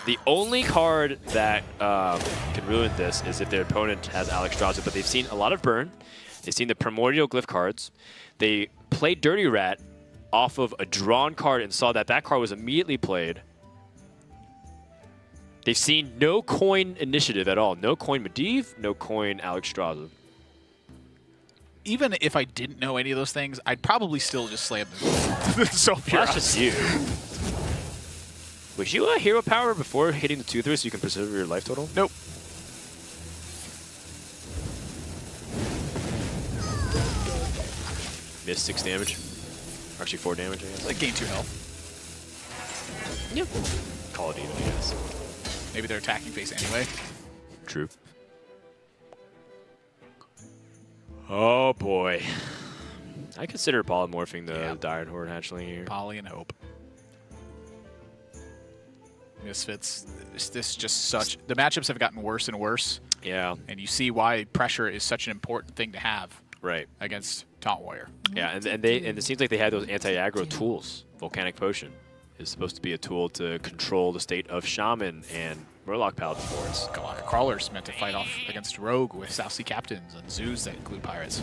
The only card that can ruin this is if their opponent has Alexstrasza, but they've seen a lot of burn. They've seen the Primordial Glyph cards. They played Dirty Rat off of a drawn card and saw that that card was immediately played. They've seen no coin initiative at all. No coin Medivh, no coin Alexstrasza. Even if I didn't know any of those things, I'd probably still just slam the Sulfuras. Well, that's just you. Would you Hero Power before hitting the 2-3 so you can preserve your life total? Nope. Missed 6 damage. Actually 4 damage, I guess. Like gain 2 health. Yep. Call it even, I guess. Maybe they're attacking face anyway. True. Oh boy. I consider polymorphing the Direhorn Hatchling here. Poly and Hope. Misfits. This just such... The matchups have gotten worse and worse. Yeah. And you see why pressure is such an important thing to have. Right. Against Taunt Warrior. Yeah, and it seems like they had those anti-aggro tools. Volcanic Potion is supposed to be a tool to control the state of Shaman and Murloc Paladin boards. Galactic Crawlers meant to fight off against Rogue with South Sea Captains and Zoos that include Pirates.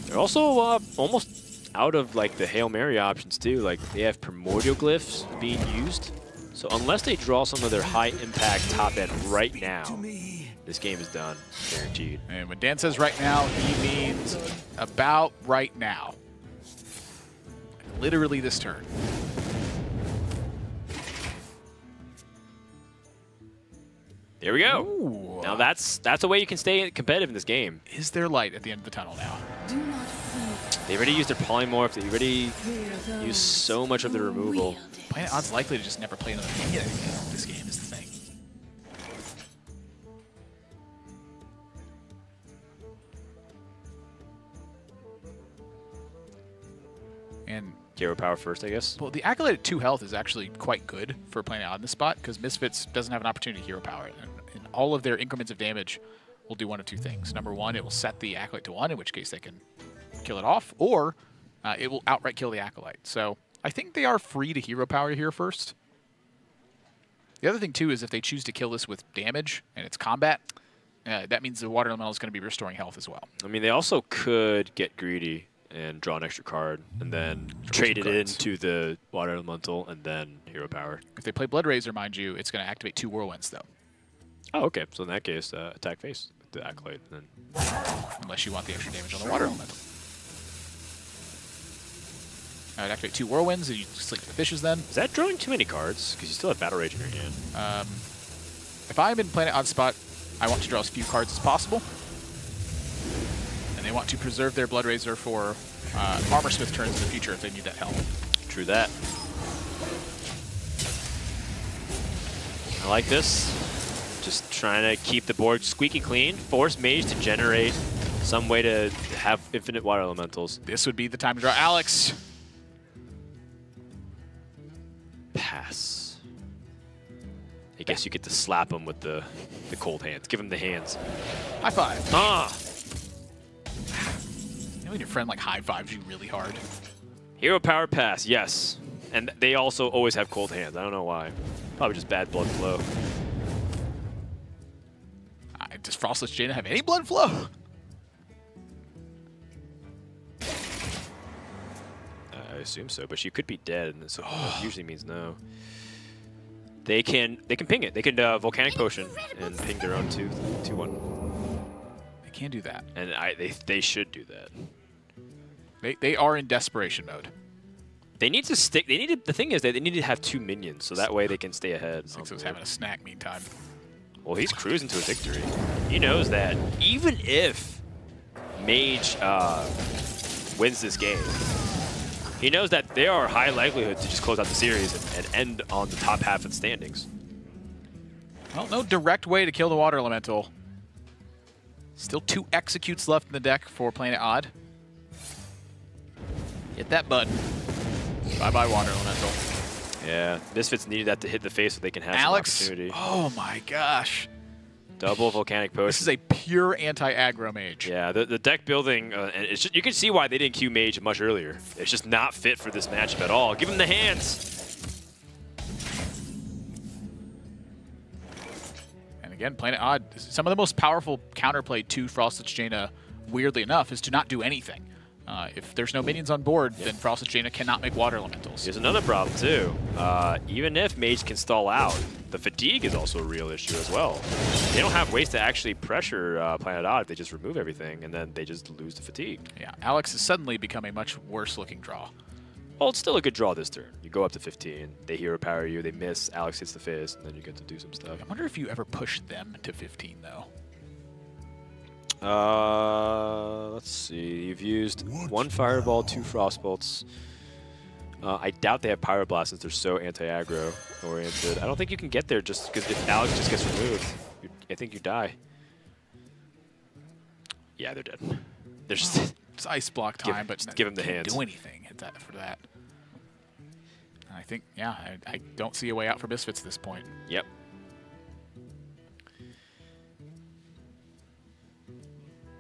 They're also almost out of like the Hail Mary options too. Like they have Primordial Glyphs being used. So unless they draw some of their high impact top end right now, this game is done, guaranteed. And when Dan says right now, he means about right now. Literally this turn. There we go. Ooh. Now that's a way you can stay competitive in this game. Is there light at the end of the tunnel now? They already used their polymorph. They already used so much of the removal. Planet Odd's likely to just never play another minion again. This game is the thing. And Hero Power first, I guess. Well, the Acolyte at 2 health is actually quite good for Planet Odd in this spot because Misfits doesn't have an opportunity to Hero Power. And all of their increments of damage will do one of two things. Number one, it will set the Acolyte to 1, in which case they can kill it off, or it will outright kill the Acolyte. So I think they are free to Hero Power here first. The other thing, too, is if they choose to kill this with damage and it's combat, that means the Water Elemental is going to be restoring health as well. I mean, they also could get greedy and draw an extra card, and then trade it into the Water Elemental, and then Hero Power. If they play Blood Razor, mind you, it's going to activate 2 Whirlwinds, though. Oh, okay. So in that case, attack face with the Acolyte. Then. Unless you want the extra damage on the Water Elemental. I would activate 2 Whirlwinds, and you sleep the fishes then. Is that drawing too many cards? Because you still have Battle Rage in your hand. If I'm in Planet Odd spot, I want to draw as few cards as possible. And they want to preserve their Blood Razor for Armorsmith turns in the future if they need that help. True that. I like this. Just trying to keep the board squeaky clean. Force Mage to generate some way to have infinite Water Elementals. This would be the time to draw Alex. Pass. I guess you get to slap him with the cold hands. Give him the hands. High five. Ah! You know when your friend like high fives you really hard? Hero Power pass, yes. And they also always have cold hands. I don't know why. Probably just bad blood flow. Does Frostless Jaina have any blood flow? I assume so, but she could be dead, and so that usually means no. They can ping it. They can Volcanic Potion and ping their own 2/1. They can do that, and they should do that. They are in desperation mode. They need to stick. They need to, the thing is that they need to have 2 minions, so that way they can stay ahead. Sixo's having a snack meantime. Well, he's cruising to a victory. He knows that even if Mage wins this game, he knows that there are high likelihood to just close out the series and end on the top half of the standings. Well, no direct way to kill the Water Elemental. Still 2 executes left in the deck for Planet Odd. Hit that button. Bye-bye, Water Elemental. Yeah, Misfits needed that to hit the face so they can have Alex, some opportunity. Oh my gosh. Double Volcanic Potion. This is a pure anti-aggro mage. Yeah, the deck building, and it's just, you can see why they didn't queue Mage much earlier. It's just not fit for this matchup at all. Give him the hands. And again, Planet Odd, some of the most powerful counterplay to Frosted Jaina, weirdly enough, is to not do anything. If there's no minions on board, then Frosted Jaina cannot make Water Elementals. Here's another problem, too. Even if Mage can stall out, the fatigue is also a real issue as well. They don't have ways to actually pressure Planet Odd if they just remove everything, and then they just lose the fatigue. Yeah, Alex has suddenly become a much worse-looking draw. Well, it's still a good draw this turn. You go up to 15, they hero power you, they miss, Alex hits the face, and then you get to do some stuff. I wonder if you ever push them to 15, though. Let's see. You've used 1 Fireball, 2 Frostbolts. I doubt they have Pyroblast since they're so anti-aggro oriented. I don't think you can get there just because if Alex just gets removed, I think you die. Yeah, they're dead. They're just it's ice block time, but just give him the hands. Do anything for that. And I think, yeah, I don't see a way out for Misfits at this point. Yep.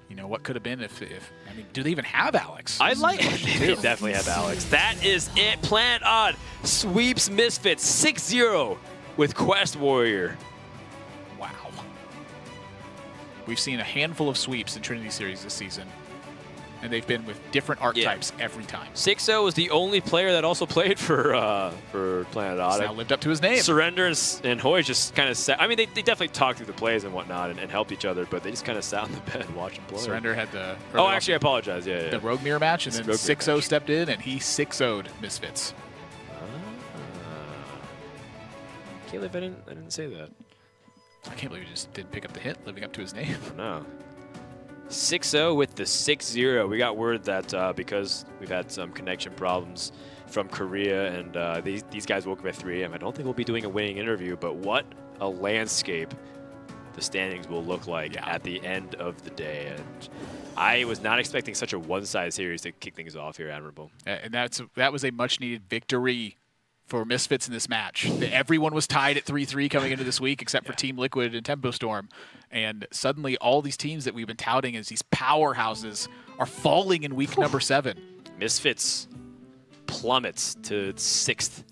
You know, what could have been if I mean, do they even have Alex? I like they definitely have Alex. That is it. Planet Odd sweeps Misfits 6-0 with Quest Warrior. Wow. We've seen a handful of sweeps in Trinity Series this season, and they've been with different archetypes every time. 6-0 was the only player that also played for Planet Odd. He's now lived up to his name. Surrender and Hoy just kind of sat. I mean, they definitely talked through the plays and whatnot and helped each other, but they just kind of sat on the bed and watched him play. Surrender had the... Oh, actually, I apologize. Yeah. The Rogue Mirror match, and then 6-0 stepped in, and he 6-0'd Misfits. Can't believe I didn't say that. I can't believe he just didn't pick up the hint, living up to his name. No. 6-0 with the 6-0. We got word that because we've had some connection problems from Korea, and these guys woke up at 3 a.m. I don't think we'll be doing a winning interview, but what a landscape the standings will look like at the end of the day. And I was not expecting such a one-side series to kick things off here, Admirable. And that was a much-needed victory for Misfits in this match. Everyone was tied at 3-3 coming into this week except for Team Liquid and Tempo Storm. And suddenly all these teams that we've been touting as these powerhouses are falling in week number 7. Misfits plummets to 6th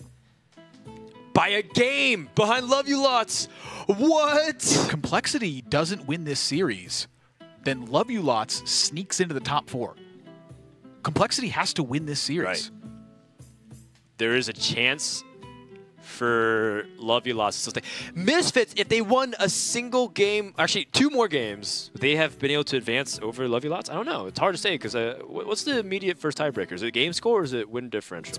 by a game behind Love You Lots. What? If Complexity doesn't win this series, then Love You Lots sneaks into the top 4. Complexity has to win this series. Right. There is a chance for Love You Lots to stay. Misfits, if they won a single game, actually 2 more games, they have been able to advance over Love You Lots. I don't know. It's hard to say because what's the immediate first tiebreaker? Is it game score or is it win differential?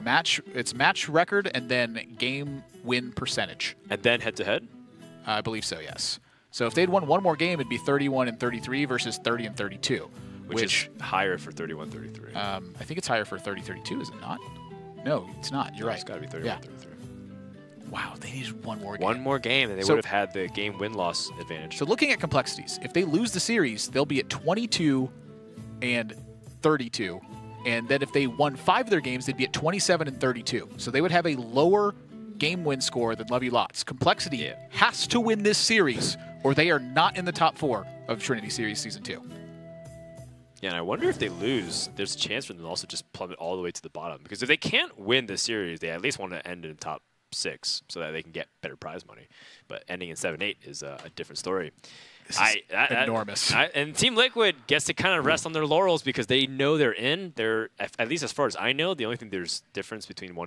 It's match record and then game win percentage. And then head to head? I believe so, yes. So if they'd won 1 more game, it'd be 31-33 versus 30-32. Which is higher for 31-33. I think it's higher for 30-32, is it not? No, it's not. You're right. It's got to be 31-33. Wow, they needed 1 more game. 1 more game, and they would have had the game win-loss advantage. So looking at complexities, if they lose the series, they'll be at 22-32. And then if they won 5 of their games, they'd be at 27-32. So they would have a lower game win score than Love You Lots. Complexity has to win this series, or they are not in the top 4 of Trinity Series Season 2. Yeah, and I wonder if they lose, there's a chance for them to also just plummet all the way to the bottom. Because if they can't win this series, they at least want to end in the top 6 so that they can get better prize money. But ending in 7-8 is a different story. This is enormous. And Team Liquid gets to kind of rest on their laurels because they know they're in. They're, at least as far as I know, the only thing there's difference between 1